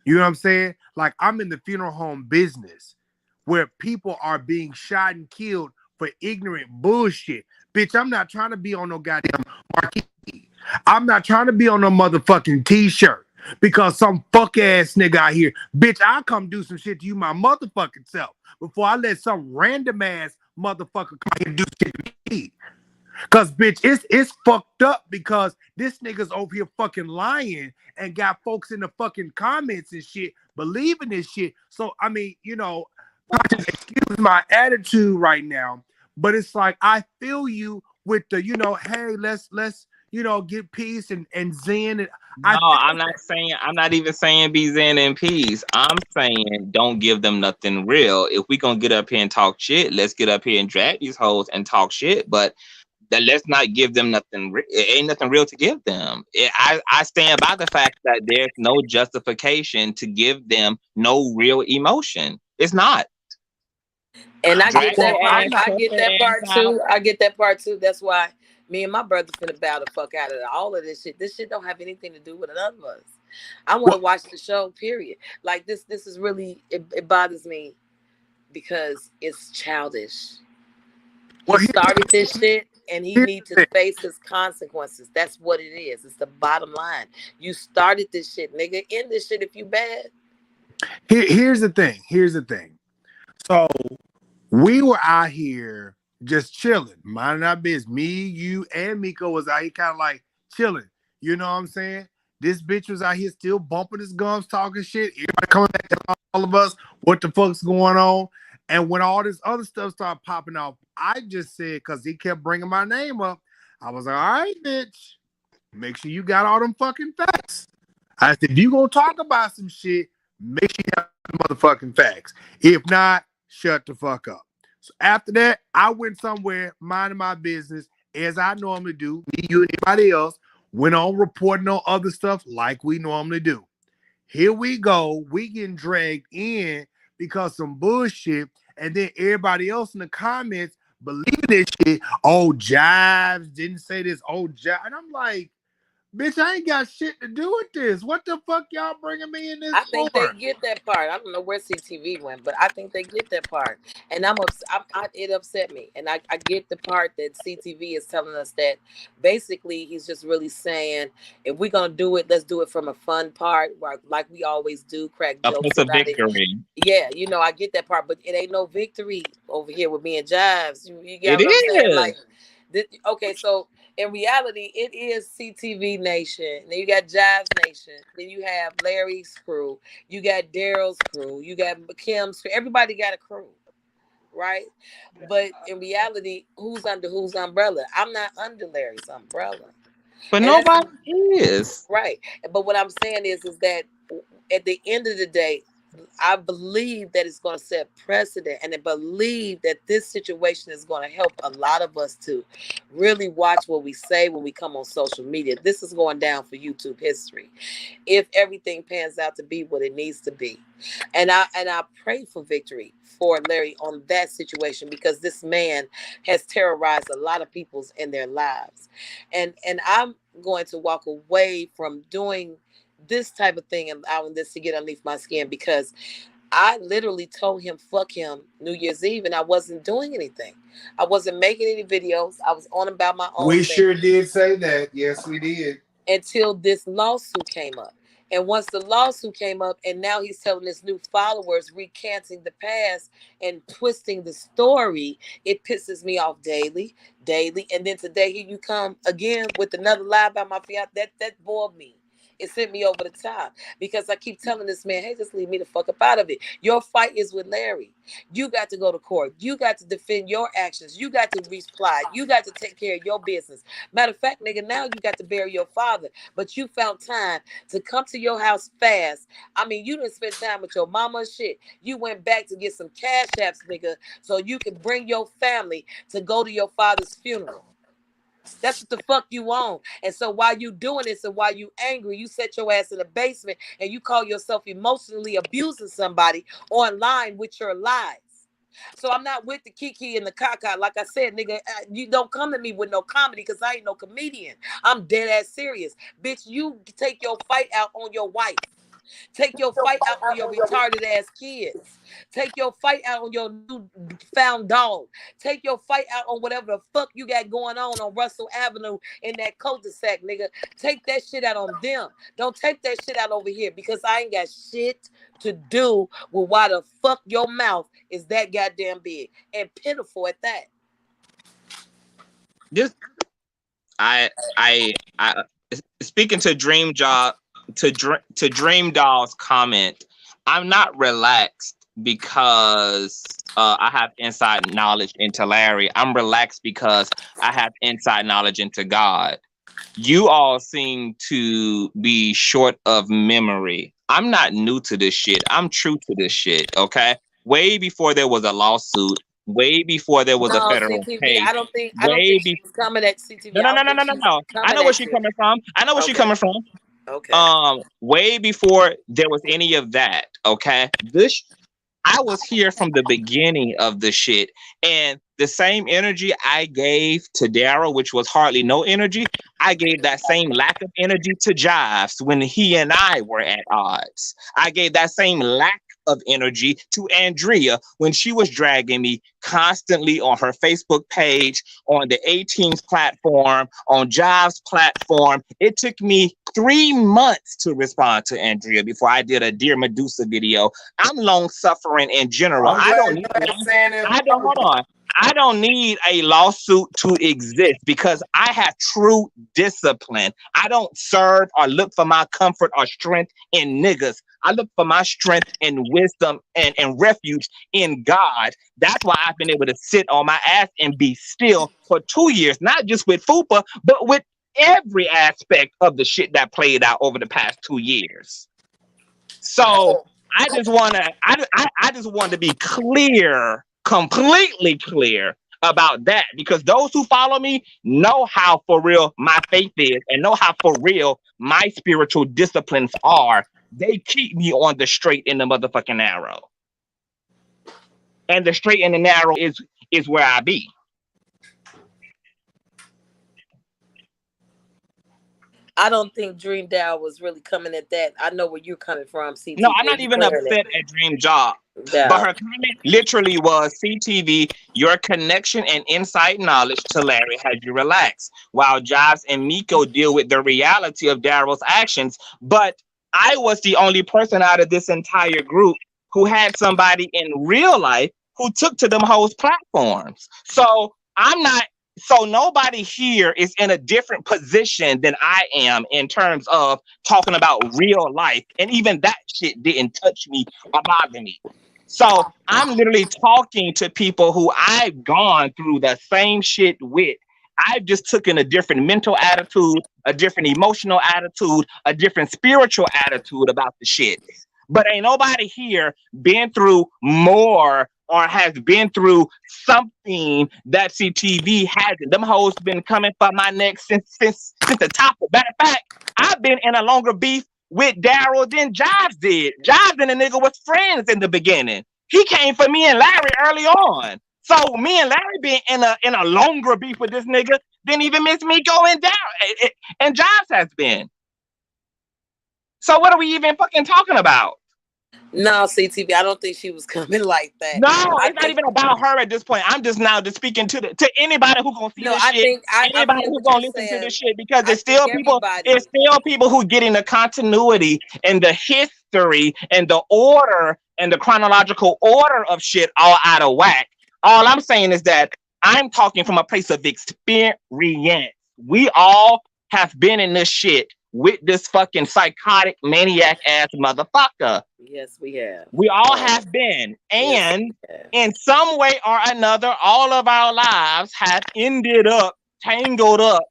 You know what I'm saying? Like I'm in the funeral home business where people are being shot and killed for ignorant bullshit. Bitch, I'm not trying to be on no goddamn marquee. I'm not trying to be on no motherfucking t-shirt because some fuck ass nigga out here, bitch, I'll come do some shit to you my motherfucking self before I let some random ass motherfucker come here and do shit to me. Cause bitch, it's fucked up because this nigga's over here fucking lying and got folks in the fucking comments and shit believing this shit. So I mean, excuse my attitude right now, but it's like I feel you with the, hey, let's get peace and zen. And I No, feel that. I'm not even saying be zen in peace. I'm saying don't give them nothing real. If we gonna get up here and talk shit, let's get up here and drag these hoes and talk shit. But that let's not give them nothing. It ain't nothing real to give them. I stand by the fact that there's no justification to give them no real emotion. It's not. And I get Drag that their part. ass, I cuss get their that ass part out. too. I get that part too. That's why me and my brother finna bow the fuck out of all of this shit. This shit don't have anything to do with none of us. I want to Well, watch the show. Period. Like this. This is really. It bothers me because it's childish. He well, started this shit and he here's need to the thing. face his consequences. That's what it is. It's the bottom line. You started this shit, nigga. End this shit if you bad. Here's the thing. Here's the thing. So we were out here just chilling, minding our business. Me, you, and Miko was out here kind of like chilling. You know what I'm saying? This bitch was out here still bumping his gums, talking shit. Everybody coming back to all of us, what the fuck's going on? And when all this other stuff started popping off, I just said, because he kept bringing my name up, I was like, all right, bitch, make sure you got all them fucking facts. I said, if you gonna talk about some shit, make sure you have the motherfucking facts. If not, shut the fuck up. So after that, I went somewhere, minding my business, as I normally do. Me, you, and anybody else went on reporting on other stuff like we normally do. Here we go. We getting dragged in because some bullshit, and then everybody else in the comments believing this shit. Oh, Jives didn't say this. Oh, Jives. And I'm like, bitch, I ain't got shit to do with this. What the fuck y'all bringing me in this I for? think they get that part. I don't know where CTV went, but I think they get that part. And I'm upset. It upset me. And I get the part that CTV is telling us that basically he's just really saying, if we're going to do it, let's do it from a fun part, like we always do, crack A jokes place of about it. victory. Yeah, I get that part, but it ain't no victory over here with me and Jives. You It get what I'm saying? is. Like, okay, so in reality, it is CTV Nation. Then you got Jives Nation. Then you have Larry's crew. You got Daryl's crew. You got Kim's crew. Everybody got a crew, right? But in reality, who's under whose umbrella? I'm not under Larry's umbrella, But and that's nobody is. right. But what I'm saying is that at the end of the day, I believe that it's going to set precedent, and I believe that this situation is going to help a lot of us to really watch what we say when we come on social media. This is going down for YouTube history if everything pans out to be what it needs to be. And I pray for victory for Larry on that situation, because this man has terrorized a lot of people's in their lives. And I'm going to walk away from doing this type of thing and allowing this to get underneath my skin, because I literally told him fuck him New Year's Eve, and I wasn't doing anything. I wasn't making any videos. I was on about my own We thing sure did say that. Yes, we did. until this lawsuit came up. And once the lawsuit came up, and now he's telling his new followers, recanting the past and twisting the story, it pisses me off daily, daily. And then today, here you come again with another lie about my fiance. That bored me. It sent me over the top, because I keep telling this man, hey, just leave me the fuck up out of it. Your fight is with Larry. You got to go to court. You got to defend your actions. You got to reply. You got to take care of your business. Matter of fact, nigga, now you got to bury your father. But you found time to come to your house fast. I mean, you didn't spend time with your mama and shit. You went back to get some cash apps, nigga, so you could bring your family to go to your father's funeral. That's what the fuck you want. And so while you doing this and while you angry, you set your ass in the basement and you call yourself emotionally abusing somebody online with your lies. So I'm not with the Kiki and the Kaka. Like I said, nigga, you don't come to me with no comedy, because I ain't no comedian. I'm dead ass serious. Bitch, you take your fight out on your wife. Take your fight out on your retarded ass kids. Take your fight out on your new found dog. Take your fight out on whatever the fuck you got going on Russell Avenue in that cul-de-sac, nigga. Take that shit out on them. Don't take that shit out over here, because I ain't got shit to do with why the fuck your mouth is that goddamn big and pitiful at that. Just I speaking to Dream Job to Dream Doll's comment, I'm not relaxed because I have inside knowledge into Larry. I'm relaxed because I have inside knowledge into God. You all seem to be short of memory. I'm not new to this shit. I'm true to this shit, okay? Way before there was a lawsuit, way before there was a No, federal CTV. case, I don't way think before. she's coming at CTV. No, I no, no, don't no, think no, no, she's no. I coming know where at she's you. coming from. I know where she's Okay. coming from. Okay. Way before there was any of that, okay? I was here from the beginning of the shit. And the same energy I gave to Daryl, which was hardly no energy, I gave that same lack of energy to Jives when he and I were at odds. I gave that same lack of energy to Andrea when she was dragging me constantly on her Facebook page, on the 18th platform, on Jive's platform. It took me 3 months to respond to Andrea before I did a Dear Medusa video. I'm long suffering in general. I'm I don't glad need you ain't saying it. I don't hold on. I don't need a lawsuit to exist because I have true discipline. I don't serve or look for my comfort or strength in niggas. I look for my strength and wisdom and refuge in God. That's why I've been able to sit on my ass and be still for 2 years, not just with FUPA, but with every aspect of the shit that played out over the past 2 years. So I just want to, I just want to be clear, completely clear about that, because those who follow me know how for real my faith is and know how for real my spiritual disciplines are. They keep me on the straight and the motherfucking narrow, and the straight and the narrow is where I be. I don't think Dream Dow was really coming at that. I know where you're coming from, No, CTV. I'm not You even clearing upset at Dream Job. it But down. her comment literally was, CTV, your connection and inside knowledge to Larry had you relax, while Jobs and Miko deal with the reality of Daryl's actions. But I was the only person out of this entire group who had somebody in real life who took to them hoes platforms. So I'm not, so nobody here is in a different position than I am in terms of talking about real life. And even that shit didn't touch me or bother me. So I'm literally talking to people who I've gone through the same shit with. I've just taken a different mental attitude, a different emotional attitude, a different spiritual attitude about the shit. But ain't nobody here been through more or has been through something that CTV hasn't. Them hoes been coming for my neck since the top. Matter of fact, I've been in a longer beef with Daryl than Jives did. Jives and the nigga was friends in the beginning. He came for me and Larry early on. So me and Larry been in a longer beef with this nigga than even Miss Miko and Daryl and Jives has been. So what are we even fucking talking about? No, CTV, I don't think she was coming like that. No, I it's not think even about her at this point. I'm just now just speaking to anybody who gonna see no, this I shit, think I anybody feel who what gonna you're listen to this saying. shit, because I think it's everybody. still people who getting the continuity and the history and the order and the chronological order of shit all out of whack. All I'm saying is that I'm talking from a place of experience. We all have been in this shit with this fucking psychotic maniac ass motherfucker. Yes, we have. We all Oh, have been. yes, And we have. in some way or another, all of our lives have ended up tangled up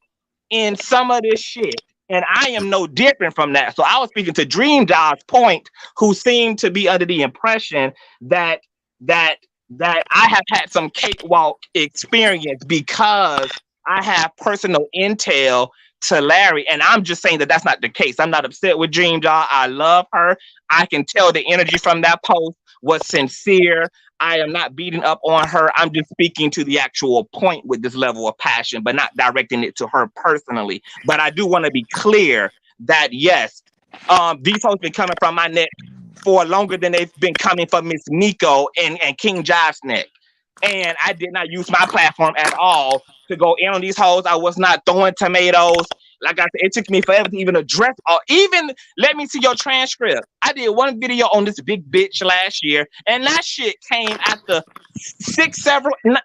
in some of this shit. And I am no different from that. So I was speaking to Dream Job's point, who seemed to be under the impression that that that I have had some cakewalk experience because I have personal intel to Larry. And I'm just saying that that's not the case. I'm not upset with Dream Job. I love her. I can tell the energy from that post was sincere. I am not beating up on her. I'm just speaking to the actual point with this level of passion, but not directing it to her personally. But I do want to be clear that yes, these hoes been coming from my neck for longer than they've been coming from Miss Miko and King Jive's neck. And I did not use my platform at all to go in on these hoes. I was not throwing tomatoes. Like I said, it took me forever to even address or even let me see your transcript. I did one video on this big bitch last year, and that shit came after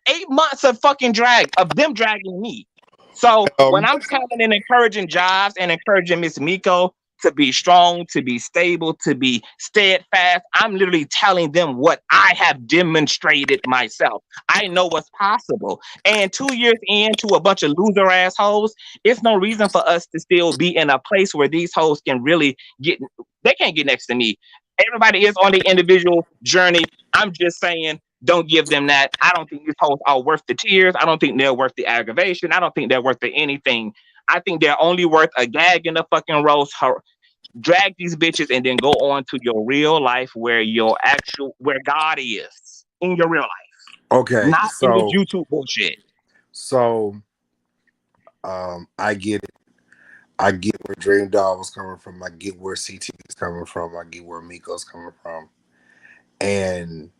8 months of fucking drag of them dragging me. So when I'm telling and encouraging Jobs and encouraging Miss Miko to be strong, to be stable, to be steadfast, I'm literally telling them what I have demonstrated myself. I know what's possible. And 2 years into a bunch of loser assholes, it's no reason for us to still be in a place where these hoes can really get, they can't get next to me. Everybody is on their individual journey. I'm just saying, don't give them that. I don't think these hoes are worth the tears. I don't think they're worth the aggravation. I don't think they're worth the anything. I think they're only worth a gag in the fucking roast. drag these bitches, and then go on to your real life where God is in your real life, Okay, not in this YouTube bullshit. so I get it. I get where Dream Doll was coming from. I get where CT is coming from. I get where Miko's coming from. And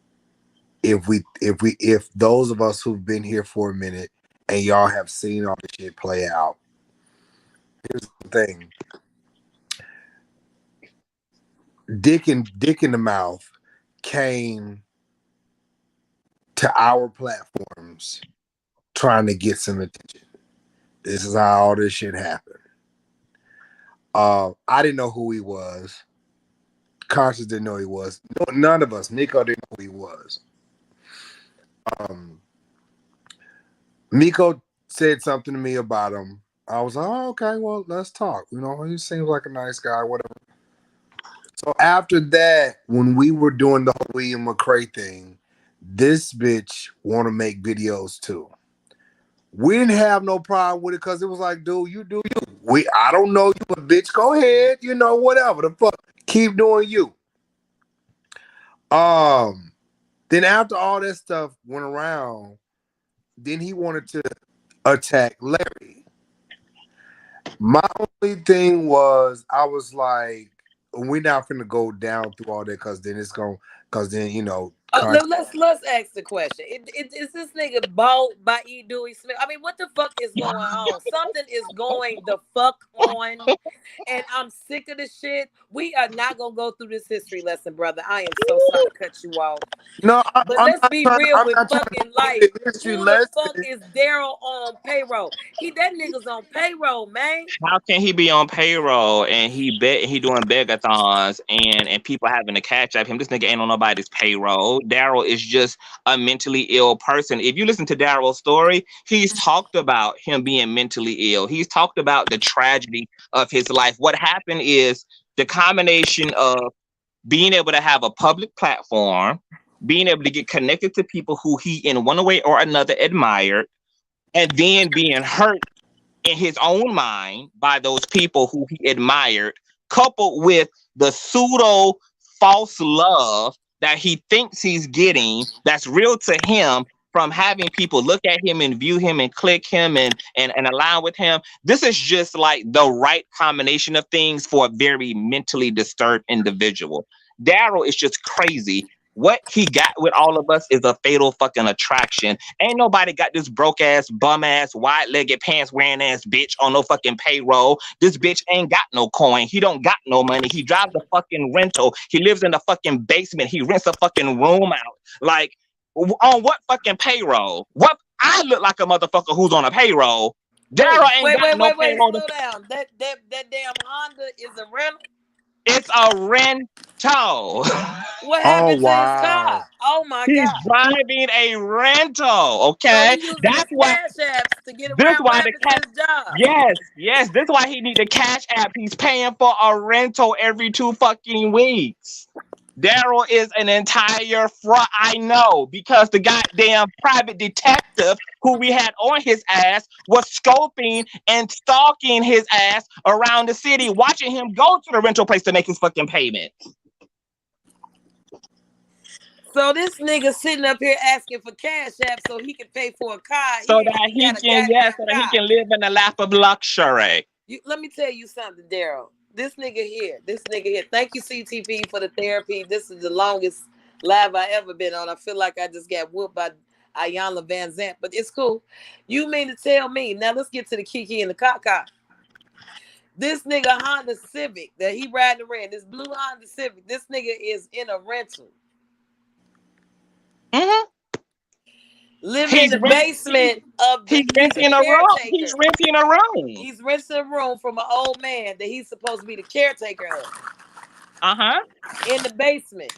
if those of us who've been here for a minute and y'all have seen all the shit play out, here's the thing. Dick in the Mouth came to our platforms trying to get some attention. This is how all this shit happened. I didn't know who he was. Conscious didn't know who he was. No, none of us. Miko didn't know who he was. Miko said something to me about him. I was like, oh, okay, well, let's talk. You know, he seems like a nice guy, whatever. So after that, when we were doing the whole William McCray thing, this bitch want to make videos too. We didn't have no problem with it because it was like, dude, you do you. I don't know you, but bitch, go ahead. You know, whatever the fuck. Keep doing you. Then after all that stuff went around, then he wanted to attack Larry. My only thing was, I was like, we're not gonna go down through all that because then you know. Let's ask the question. Is this nigga bought by E. Dewey Smith? I mean, what the fuck is going on? Something is going the fuck on, and I'm sick of this shit. We are not gonna go through this history lesson, brother. I am so sorry to cut you off. No, but let's be real with fucking life. Who the fuck is Daryl on payroll? That nigga's on payroll, man. How can he be on payroll and he doing begathons and people having to catch up him? This nigga ain't on nobody's payroll. Daryl is just a mentally ill person. If you listen to Daryl's story, he's talked about him being mentally ill. He's talked about the tragedy of his life. What happened is the combination of being able to have a public platform, being able to get connected to people who he in one way or another admired, and then being hurt in his own mind by those people who he admired, coupled with the pseudo false love that he thinks he's getting that's real to him from having people look at him and view him and click him and align with him. This is just like the right combination of things for a very mentally disturbed individual. Daryl is just crazy. What he got with all of us is a fatal fucking attraction. Ain't nobody got this broke ass, bum ass, wide legged pants wearing ass bitch on no fucking payroll. This bitch ain't got no coin. He don't got no money. He drives a fucking rental. He lives in the fucking basement. He rents a fucking room out. Like, on what fucking payroll? What? I look like a motherfucker who's on a payroll. Daryl ain't got no payroll. Slow down. That damn Honda is a rental. It's a rental. What happened to his car? Oh my God. He's driving a rental. Okay. So that's why cash apps to get around what happened to his job. Yes. That's why he need the cash app. He's paying for a rental every 2 fucking weeks. Daryl is an entire fraud. I know, because the goddamn private detective who we had on his ass was scoping and stalking his ass around the city, watching him go to the rental place to make his fucking payment. So this nigga sitting up here asking for cash app so he can pay for a car. So that he can live in the lap of luxury. Let me tell you something, Daryl. This nigga here. Thank you, CTP, for the therapy. This is the longest live I ever been on. I feel like I just got whooped by Ayanna Van Zant, but it's cool. You mean to tell me, now let's get to the Kiki and the Kaka. This nigga Honda Civic that he riding around, this blue Honda Civic, this nigga is in a rental. Living in the basement of the. He's renting a room. He's renting a room. He's renting a room from an old man that he's supposed to be the caretaker of. In the basement.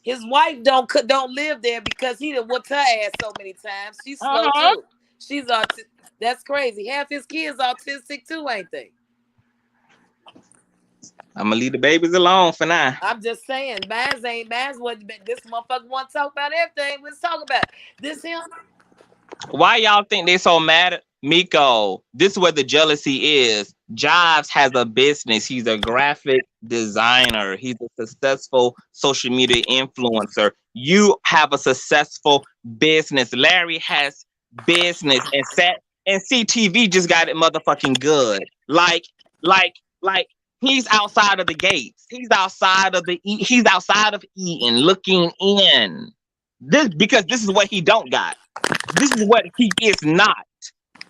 His wife don't live there because he done whooped her ass so many times. She's slow too. She's autistic. That's crazy. Half his kids autistic too, ain't they? I'm gonna leave the babies alone for now. I'm just saying, mine's what this motherfucker want to talk about everything. Let's talk about this him. Why y'all think they so mad at Miko? This is where the jealousy is. Jobs has a business. He's a graphic designer. He's a successful social media influencer. You have a successful business. Larry has business and CTV just got it motherfucking good. Like he's outside of the gates. He's outside of Eden looking in. This because this is what he don't got. This is what he is not.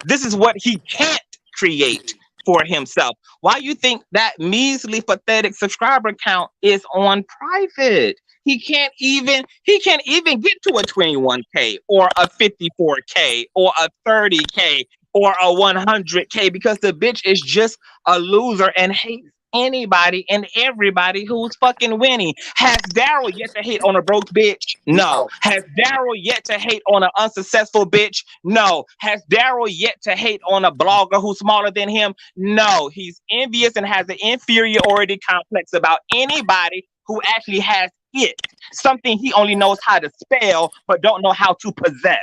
This is what he can't create for himself. Why you think that measly pathetic subscriber count is on private? He can't even get to a 21K or a 54K or a 30K or a 100K because the bitch is just a loser and hates anybody and everybody who's fucking winning. Has Daryl yet to hate on a broke bitch? No. No. Has Daryl yet to hate on an unsuccessful bitch? No. Has Daryl yet to hate on a blogger who's smaller than him? No. He's envious and has an inferiority complex about anybody who actually has it. Something he only knows how to spell but don't know how to possess.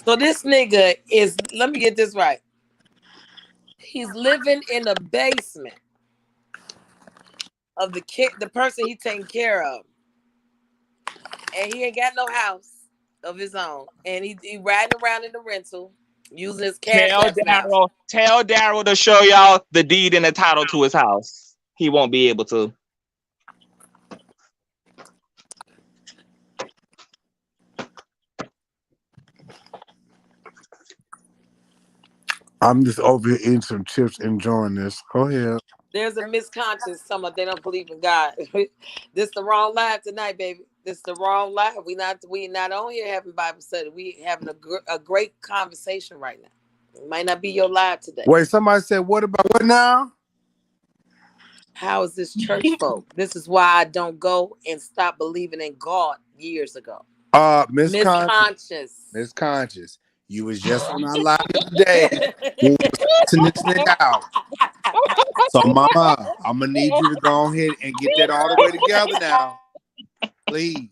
So this nigga is, let me get this right. He's living in the basement of the person he taking care of. And he ain't got no house of his own. And he riding around in the rental using his cash app. Tell Daryl to show y'all the deed and the title to his house. He won't be able to. I'm just over here eating some chips, enjoying this. Go ahead. There's a misconscious. Some of they don't believe in God. This the wrong live tonight, baby. This the wrong live. We not on here having Bible study. We having a great conversation right now. It might not be your live today. Wait, somebody said, what about what now? How is this church folk? This is why I don't go and stop believing in God years ago. Misconscious. You was just on our live today. We was testing this nigga out. So, mama, I'm gonna need you to go ahead and get that all the way together now, please.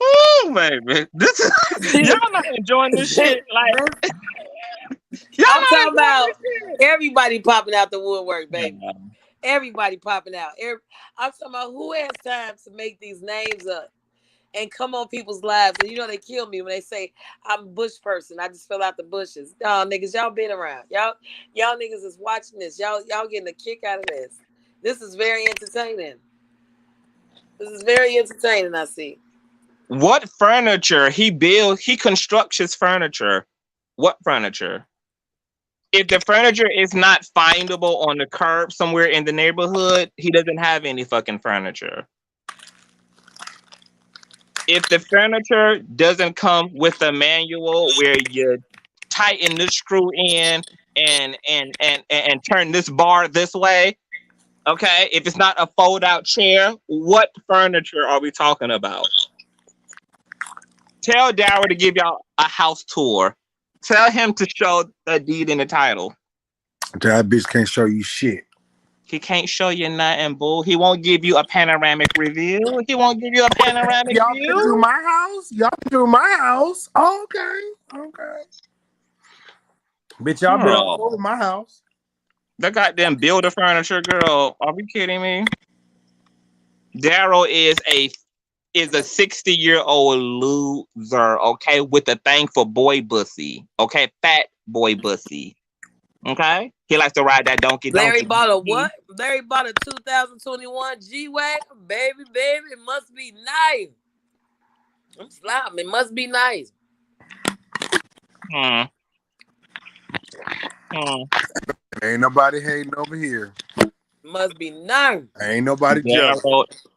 Oh, baby, this is y'all not enjoying this shit. Like, I'm talking about everybody popping out the woodwork, baby. Everybody popping out. I'm talking about who has time to make these names up and come on people's lives. And you know they kill me when they say I'm a bush person. I just fell out the bushes. No, niggas, y'all been around. Y'all niggas is watching this. Y'all getting a kick out of this. This is very entertaining. I see. What furniture he builds, he constructs his furniture. What furniture? If the furniture is not findable on the curb somewhere in the neighborhood, he doesn't have any fucking furniture. If the furniture doesn't come with a manual where you tighten this screw in and turn this bar this way, okay? If it's not a fold-out chair, what furniture are we talking about? Tell Daryl to give y'all a house tour. Tell him to show the deed and the title. That bitch can't show you shit. He can't show you nothing, boo. He won't give you a panoramic review. Y'all been through my house? Y'all been through my house? Oh, okay. Bitch, y'all been all over my house. The goddamn builder furniture, girl. Are we kidding me? Daryl is a 60-year-old loser, okay, with a thing for boy bussy, okay, fat boy bussy. Okay, he likes to ride that donkey. Larry bought a what? Larry bought a 2021 G-Wagon, baby. It must be nice. I'm slapping. It must be nice. Ain't nobody hating over here. Must be nice. Ain't nobody jealous.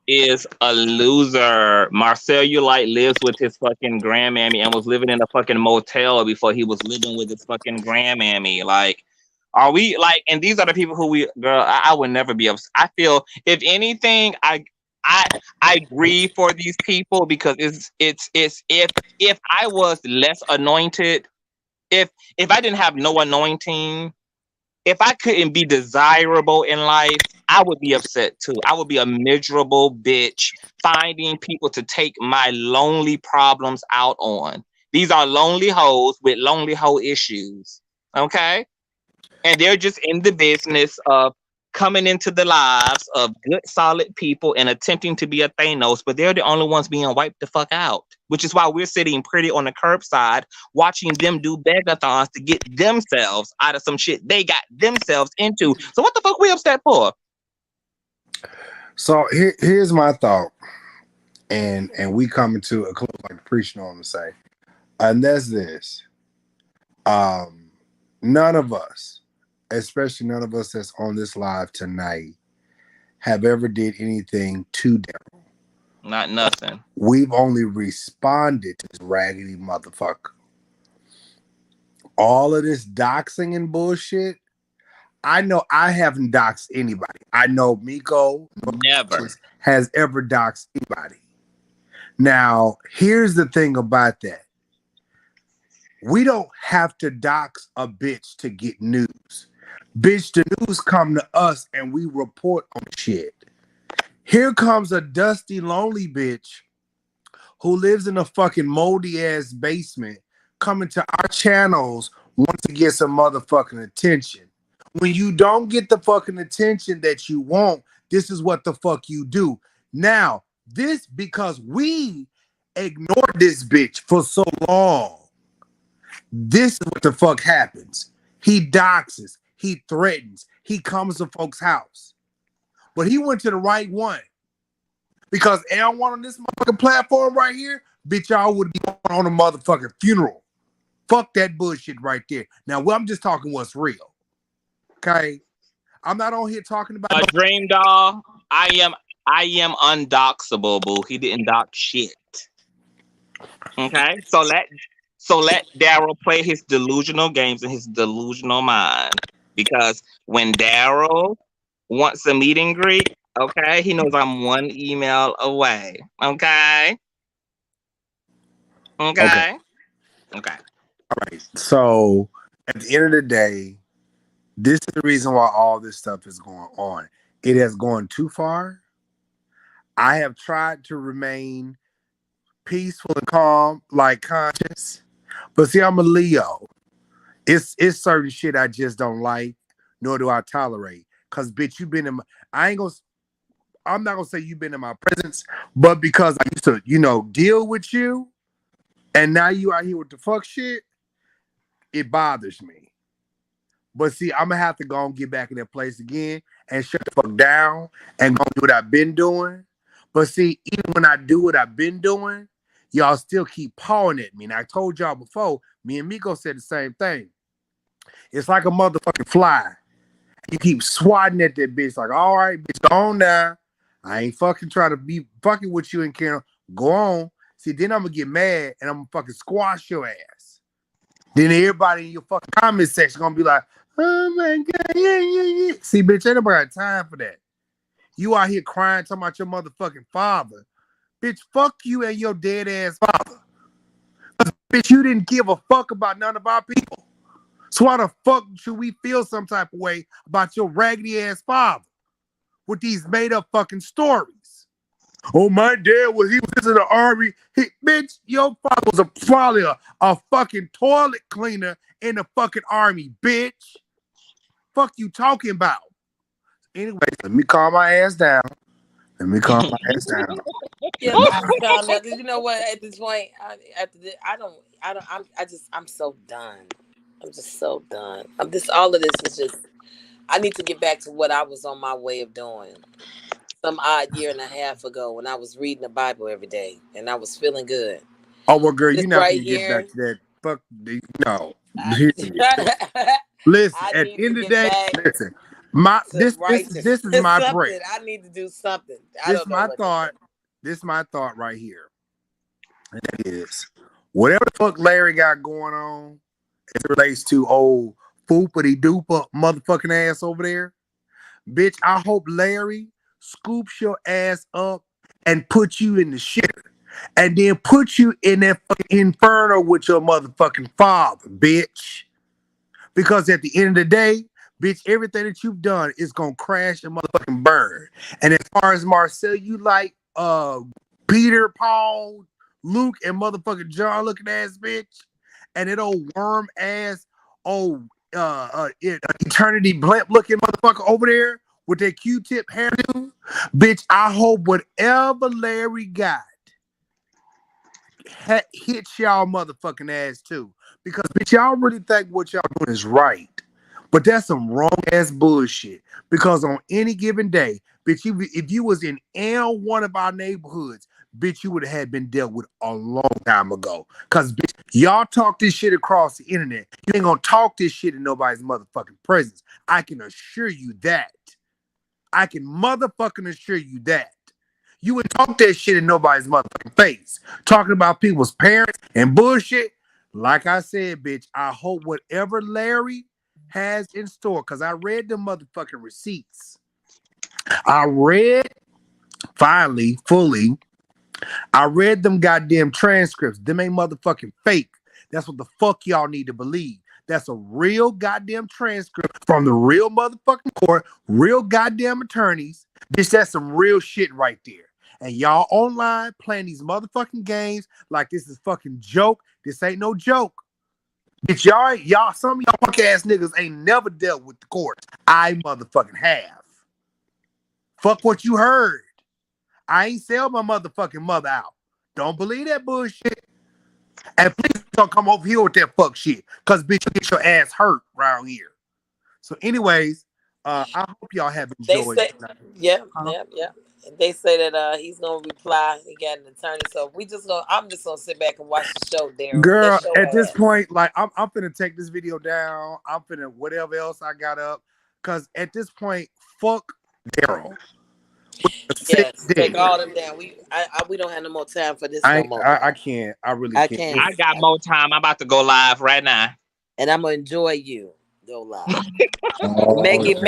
Is a loser. Marcel Ulite lives with his fucking grandmammy and was living in a fucking motel before he was living with his fucking grandmammy. Like, are we like? And these are the people who I would never be upset. I feel if anything, I grieve for these people because it's if I was less anointed, if I didn't have no anointing, if I couldn't be desirable in life, I would be upset too. I would be a miserable bitch finding people to take my lonely problems out on. These are lonely hoes with lonely hoe issues. Okay? And they're just in the business of coming into the lives of good, solid people and attempting to be a Thanos, but they're the only ones being wiped the fuck out. Which is why we're sitting pretty on the curbside watching them do begathons to get themselves out of some shit they got themselves into. So what the fuck we upset for? So here's my thought, and we coming to a close like the preacher on to say, and that's this. None of us, especially none of us that's on this live tonight, have ever did anything to Daryl. Not nothing. We've only responded to this raggedy motherfucker. All of this doxing and bullshit. I know I haven't doxed anybody. I know Miko Never has ever doxed anybody. Now, here's the thing about that. We don't have to dox a bitch to get news. Bitch, the news come to us and we report on shit. Here comes a dusty, lonely bitch who lives in a fucking moldy ass basement coming to our channels wants to get some motherfucking attention. When you don't get the fucking attention that you want, this is what the fuck you do. Now, this because we ignored this bitch for so long. This is what the fuck happens. He doxes, he threatens, he comes to folks' house. But he went to the right one. Because everyone on this motherfucking platform right here, bitch, y'all would be on a motherfucking funeral. Fuck that bullshit right there. Now, I'm just talking what's real. Okay? I'm not on here talking about a dream doll. I am undoxable, boo. He didn't dox shit. Okay? So let Daryl play his delusional games in his delusional mind. Because when Daryl wants a meet and greet, okay, he knows I'm one email away. Okay? Okay? Okay. All right. So at the end of the day, this is the reason why all this stuff is going on. It has gone too far. I have tried to remain peaceful and calm, like conscious. But see, I'm a Leo. It's certain shit I just don't like, nor do I tolerate. Cause bitch, you've been in my I'm not gonna say you've been in my presence, but because I used to, deal with you, and now you out here with the fuck shit, it bothers me. But see, I'm gonna have to go and get back in that place again and shut the fuck down and go do what I've been doing. But see, even when I do what I've been doing, y'all still keep pawing at me. And I told y'all before, me and Miko said the same thing. It's like a motherfucking fly. You keep swatting at that bitch like, all right, bitch, go on now. I ain't fucking trying to be fucking with you and Karen. Go on. See, then I'm gonna get mad and I'm gonna fucking squash your ass. Then everybody in your fucking comment section gonna be like, oh my God, yeah. See, bitch, ain't nobody got time for that. You out here crying, talking about your motherfucking father. Bitch, fuck you and your dead ass father. Bitch, you didn't give a fuck about none of our people. So why the fuck should we feel some type of way about your raggedy ass father with these made up fucking stories? Oh, my dad he was in the army. Bitch, your father was probably a fucking toilet cleaner in the fucking army, bitch. Fuck you talking about? Anyway, let me calm my ass down. Yeah, let me calm down. Cause you know what? At this point, I'm so done. I'm just so done. All of this is just. I need to get back to what I was on my way of doing. Some odd year and a half ago, when I was reading the Bible every day and I was feeling good. Oh well, girl, you're not gonna get back to that. Fuck no. Listen, at the end of the day, listen. This is my break. I need to do something. This is my thought. This is my thought right here. And that is whatever the fuck Larry got going on as it relates to old foopity dooper motherfucking ass over there. Bitch, I hope Larry scoops your ass up and put you in the shitter. And then put you in that fucking inferno with your motherfucking father, bitch. Because at the end of the day, bitch, everything that you've done is gonna crash and motherfucking burn. And as far as Marcel, you like Peter, Paul, Luke and motherfucking John looking ass bitch, and that old worm ass old eternity blimp looking motherfucker over there with that Q-tip hairdo. Bitch, I hope whatever Larry got hits y'all motherfucking ass too. Because bitch, y'all really think what y'all doing is right. But that's some wrong ass bullshit. Because on any given day, bitch, if you was in one of our neighborhoods, bitch, you would have had been dealt with a long time ago. Cause bitch, y'all talk this shit across the internet. You ain't gonna talk this shit in nobody's motherfucking presence. I can assure you that. I can motherfucking assure you that. You would talk that shit in nobody's motherfucking face. Talking about people's parents and bullshit. Like I said, bitch, I hope whatever Larry has in store, because I read the motherfucking receipts. I read finally, fully, I read them goddamn transcripts. Them ain't motherfucking fake. That's what the fuck y'all need to believe. That's a real goddamn transcript from the real motherfucking court, real goddamn attorneys. Bitch, that's some real shit right there. And y'all online playing these motherfucking games like this is fucking joke. This ain't no joke. Bitch, y'all, some of y'all punk ass niggas ain't never dealt with the courts. I motherfucking have. Fuck what you heard. I ain't sell my motherfucking mother out. Don't believe that bullshit. And please don't come over here with that fuck shit. Cause bitch, you get your ass hurt around here. So, anyways, I hope y'all have They enjoyed say, tonight. yep, Huh? yep, yep. They say that he's gonna reply. He got an attorney, so I'm just gonna sit back and watch the show, Daryl. Girl, Let's show at this her ass. point, like I'm finna take this video down. I'm finna whatever else I got up. Cause at this point, fuck Daryl. Sit Yes, take there. all them down. We don't have no more time for this no more. I can't. I really I can't. can't. I got more time. I'm about to go live right now. And I'm gonna enjoy you. Go live. Oh, Make it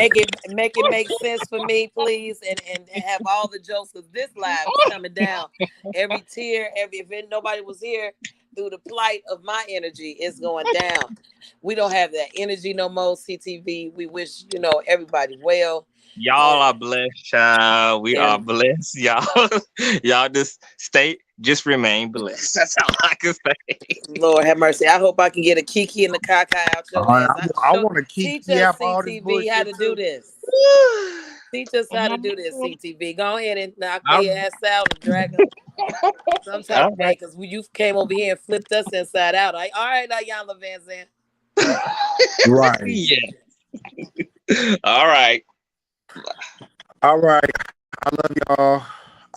make sense for me, please, and have all the jokes because this live is coming down. Every tear, if nobody was here through the plight of my energy, it's going down. We don't have that energy no more. CTV. We wish everybody well, Y'all and are blessed, child. We are and blessed, y'all. Y'all just remain blessed. That's all I can say. Lord have mercy. I hope I can get a Kiki and the Kaka out all your right. ass. I want to Teach kiki us up all this CTV how bullshit to do too. this. Teach us how to do this, CTV. Go ahead and knock all their ass out and drag them some type all of way right. because you came over here and flipped us inside out. Like, all right, Ayanla Van Zandt. Right. Yeah. All right. All right. I love y'all.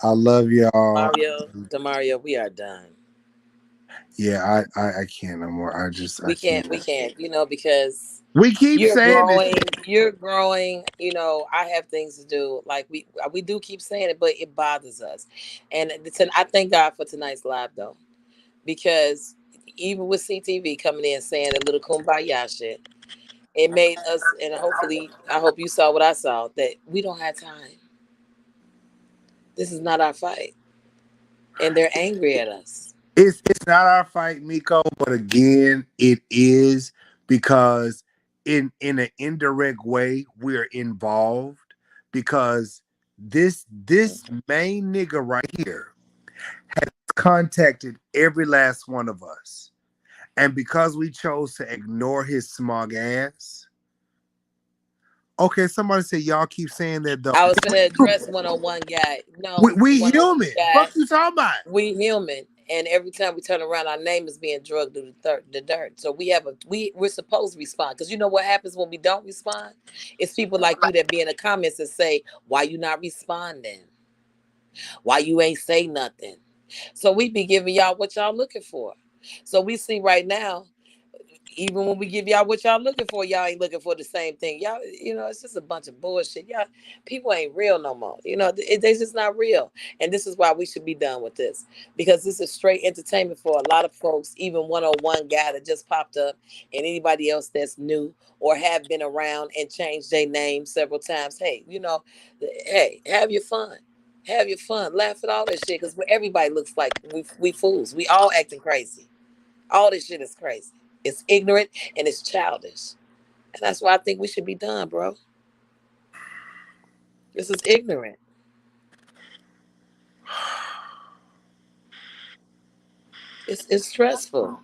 I love y'all. Demario, we are done. Yeah, I can't no more. I can't. We can't, because We keep you're saying this. growing, I have things to do. Like we do keep saying it, but it bothers us. And I thank God for tonight's live though, because even with CTV coming in saying a little kumbaya shit, it made us, and hopefully, I hope you saw what I saw, that we don't have time. This is not our fight. And they're angry at us. It's not our fight, Miko, but again, it is because in an indirect way we're involved because this main nigga right here has contacted every last one of us. And because we chose to ignore his smug ass, okay, somebody said y'all keep saying that though. I was going to address 101 guy. No, We 101 human. guy, Fuck you talking about? we human. And every time we turn around, our name is being drugged through the dirt. So we're supposed to respond. Because you know what happens when we don't respond? It's people like you that be in the comments and say, why you not responding? Why you ain't say nothing? So we be giving y'all what y'all looking for. So we see right now, even when we give y'all what y'all looking for, y'all ain't looking for the same thing. Y'all, it's just a bunch of bullshit. Y'all, people ain't real no more. They just not real. And this is why we should be done with this. Because this is straight entertainment for a lot of folks, even 101 guy that just popped up and anybody else that's new or have been around and changed their name several times. Hey, have your fun. Have your fun. Laugh at all this shit because everybody looks like we fools. We all acting crazy. All this shit is crazy. It's ignorant and it's childish. And that's why I think we should be done, bro. This is ignorant. It's stressful.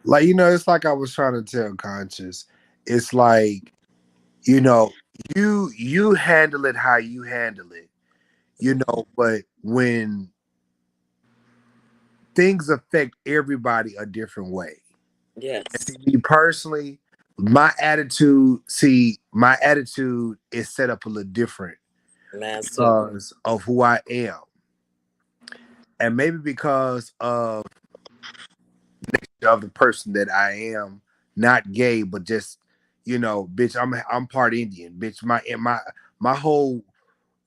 Like, it's like I was trying to tell Conscious. It's like, you know, you handle it how you handle it, but when things affect everybody a different way. And Yes, see, me personally, my attitude is set up a little different mine too. because of who I am. And maybe because of the person that I am, not gay, but just, bitch, I'm part Indian. Bitch, my whole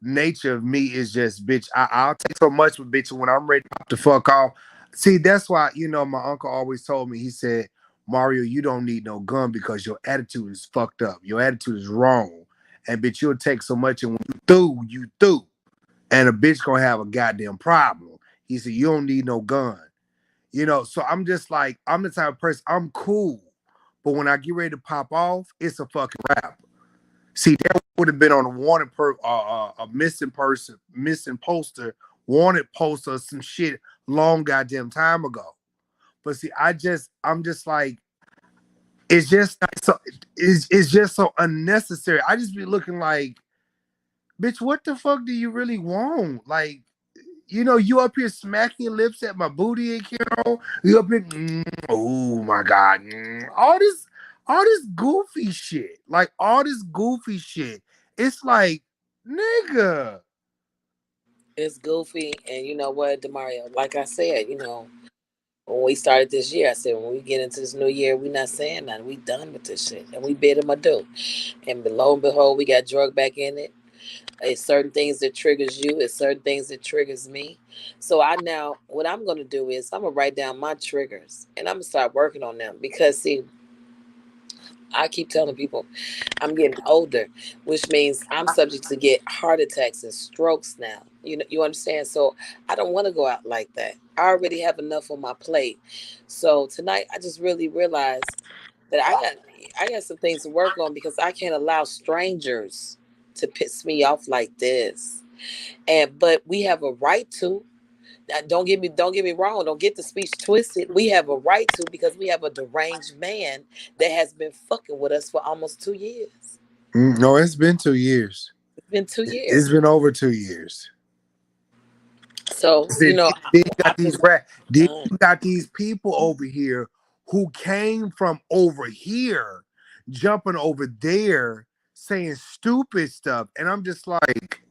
nature of me is just, bitch, I'll take so much with bitch when I'm ready to pop the fuck off. See, that's why, my uncle always told me, he said, Mario, you don't need no gun because your attitude is fucked up. Your attitude is wrong. And bitch, you'll take so much and when you through, you through. And a bitch gonna have a goddamn problem. He said, you don't need no gun. So I'm just like, I'm the type of person, I'm cool. But when I get ready to pop off, it's a fucking wrap. See, that would have been on a a missing person, missing poster, wanted poster, or some shit long goddamn time ago. But see, I'm just like, it's just not so, it's just so unnecessary. I just be looking like, bitch, what the fuck do you really want? Like, you up here smacking your lips at my booty and you up here, oh my god, all this goofy shit, like all this goofy shit. It's like, nigga. It's goofy, and you know what, Demario? Like I said, when we started this year, I said when we get into this new year, we not saying nothing. We done with this shit, and we bid him adieu. And lo and behold, we got drug back in it. It's certain things that triggers you. It's certain things that triggers me. So what I'm gonna do is I'm gonna write down my triggers, and I'm gonna start working on them because see, I keep telling people I'm getting older, which means I'm subject to get heart attacks and strokes now. You understand? So I don't want to go out like that. I already have enough on my plate. So tonight I just really realized that I got some things to work on because I can't allow strangers to piss me off like this. But we have a right to. Don't get me wrong. Don't get the speech twisted. We have a right to because we have a deranged man that has been fucking with us for almost 2 years. No, it's been 2 years. It's been two It's years. been over 2 years. So Then you I'm got these just then done. you got these people over here who came from over here, jumping over there, saying stupid stuff, and I'm just like,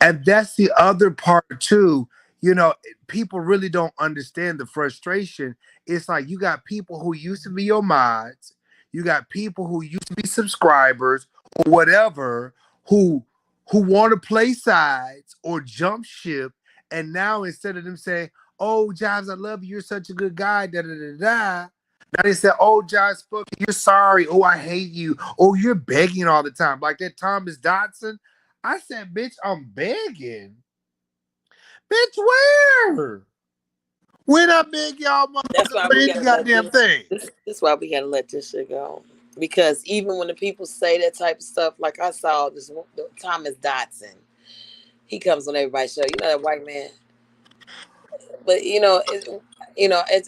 and that's the other part too. You know, people really don't understand the frustration. It's like you got people who used to be your mods, you got people who used to be subscribers or whatever, who want to play sides or jump ship, and now instead of them saying, "Oh, Jives, I love you. You're such a good guy," da da da da. Now they say, "Oh, Jives, fuck, you're sorry. Oh, I hate you. Oh, you're begging all the time." Like that Thomas Dodson. I said, bitch, I'm begging. Bitch, where? When I beg y'all That's motherfuckers why for we any gotta let goddamn this. thing? This is why we gotta let this shit go. Because even when the people say that type of stuff, like I saw this Thomas Dotson, he comes on everybody's show. You know that white man. But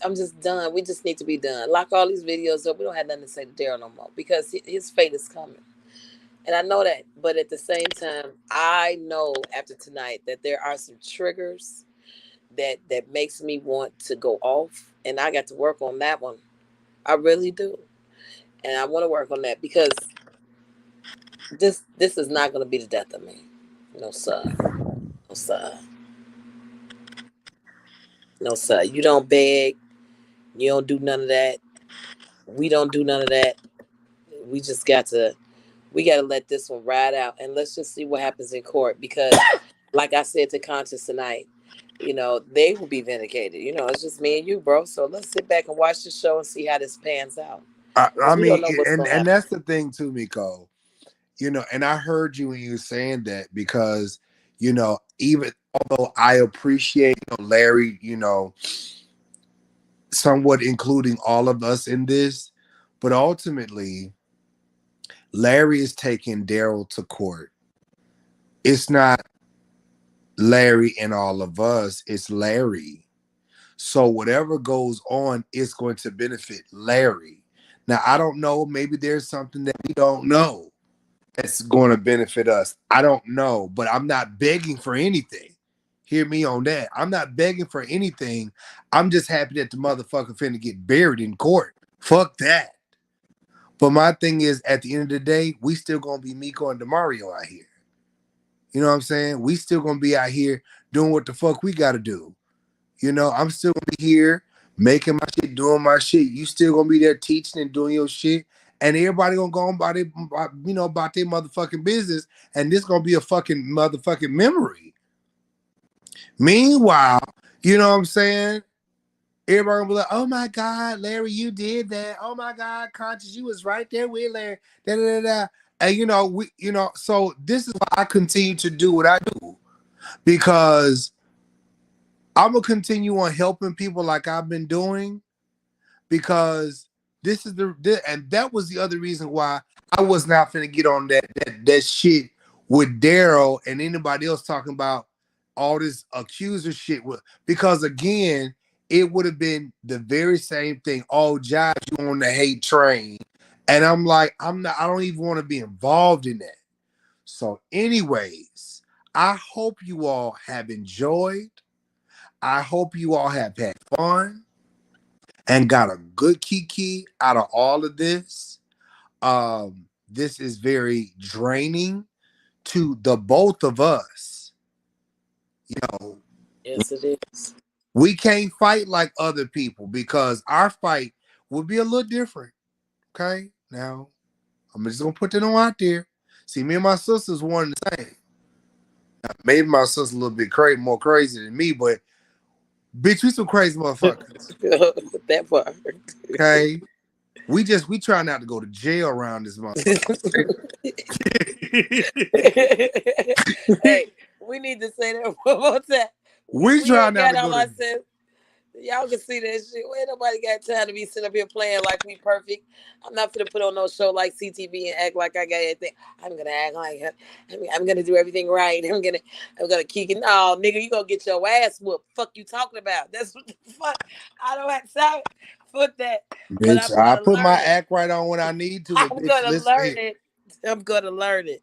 I'm just done. We just need to be done. Lock all these videos up. We don't have nothing to say to Daryl no more because his fate is coming, and I know that. But at the same time, I know after tonight that there are some triggers that makes me want to go off, and I got to work on that one. I really do, and I want to work on that because this is not going to be the death of me. No sir, no sir, no sir. You don't beg. You don't do none of that. We don't do none of that. We just we got to let this one ride out and let's just see what happens in court because like I said to Conscious tonight, they will be vindicated. It's just me and you, bro. So let's sit back and watch the show and see how this pans out I because we mean, don't know what's and going to and happen. that's the thing too, Miko. And I heard you when you were saying that because, even although I appreciate Larry, somewhat including all of us in this, but ultimately Larry is taking Daryl to court. It's not Larry and all of us, it's Larry. So whatever goes on is going to benefit Larry. Now I don't know. Maybe there's something that we don't know that's going to benefit us. I don't know, but I'm not begging for anything. Hear me on that. I'm not begging for anything. I'm just happy that the motherfucker finna get buried in court. Fuck that. But my thing is, at the end of the day, we still gonna be Miko and Demario out here. You know what I'm saying? We still gonna be out here doing what the fuck we gotta do. You know, I'm still gonna be here making my shit, doing my shit. You still gonna be there teaching and doing your shit, and everybody gonna go on about it, about their motherfucking business, and this gonna be a fucking motherfucking memory. Meanwhile, you know what I'm saying? Everybody gonna be like, "Oh my God, Larry, you did that. Oh my God, Conscious, you was right there with Larry." Da, da, da, da. And so this is why I continue to do what I do because I'm gonna continue on helping people like I've been doing because this is and that was the other reason why I was not finna get on that shit with Daryl and anybody else talking about all this accuser shit with because again it would have been the very same thing. Oh, Josh, you on the hate train, and I'm like, I'm not. I don't even want to be involved in that. So, anyways, I hope you all have enjoyed. I hope you all have had fun and got a good kiki out of all of this. This is very draining to the both of us. You know, Yes, it is. we can't fight like other people because our fight will be a little different. Okay, now I'm just gonna put that on out there. See, me and my sisters one the same. Now, maybe my sister's a little bit more crazy than me, but bitch, we some crazy motherfuckers. That part. Okay, we try not to go to jail around this motherfucker. Hey, we need to say that one more time. We We try ain't not got to go all to. ourselves. Y'all can see that shit. Ain't nobody got time to be sitting up here playing like we perfect. I'm not gonna put on no show like CTV and act like I got everything. I'm gonna act like I'm gonna do everything right. I'm gonna kick it. No, nigga, you gonna get your ass whooped. Fuck you talking about? That's what the fuck. I don't have time for that, but Bitch, I'm I gonna put my learn it. act right on when I need to, but I'm bitch, gonna listen learn here. it. I'm gonna learn it.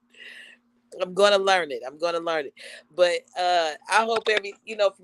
I'm gonna learn it. I'm gonna learn it. But I hope from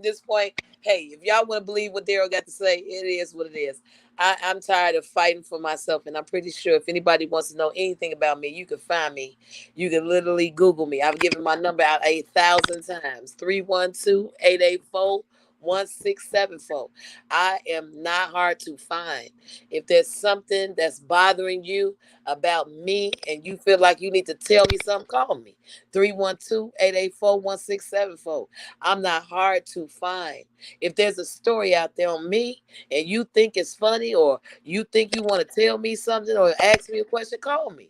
this point, hey, if y'all want to believe what Daryl got to say, it is what it is. I'm tired of fighting for myself, and I'm pretty sure if anybody wants to know anything about me, you can find me. You can literally Google me. I've given my number out 8,000 times. 312-884-1674. I am not hard to find. If there's something that's bothering you about me and you feel like you need to tell me something, call me. 312-884-1674. I'm not hard to find. If there's a story out there on me and you think it's funny or you think you want to tell me something or ask me a question, call me.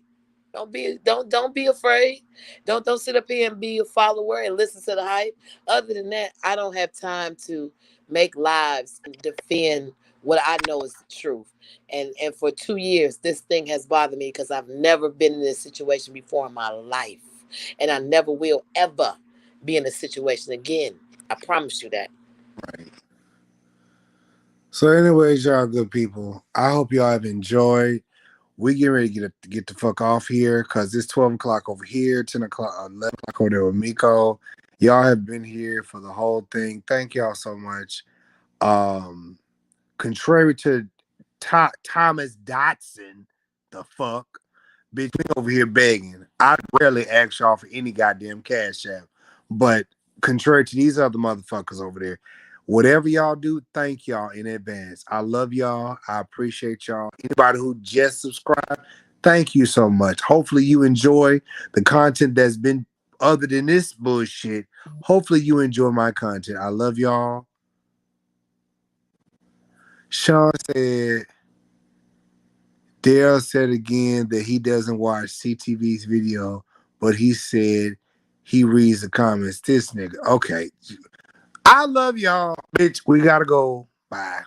Don't be afraid. Don't sit up here and be a follower and listen to the hype. Other than that, I don't have time to make lives and defend what I know is the truth. And for 2 years, this thing has bothered me because I've never been in this situation before in my life. And I never will ever be in a situation again. I promise you that. Right. So, anyways, y'all good people. I hope y'all have enjoyed. We get ready to get the fuck off here because it's 12 o'clock over here, 10 o'clock, 11 o'clock over there with Miko. Y'all have been here for the whole thing. Thank y'all so much. Um, Contrary to Thomas Dotson, the fuck, bitch, we over here begging. I rarely ask y'all for any goddamn cash app, but contrary to these other motherfuckers over there, whatever y'all do, thank y'all in advance. I love y'all. I appreciate y'all. Anybody who just subscribed, thank you so much. Hopefully you enjoy the content that's been other than this bullshit. Hopefully you enjoy my content. I love y'all. Sean said, Dale said again that he doesn't watch CTV's video, but he said he reads the comments. This nigga. Okay. I love y'all. Bitch, we gotta go. Bye.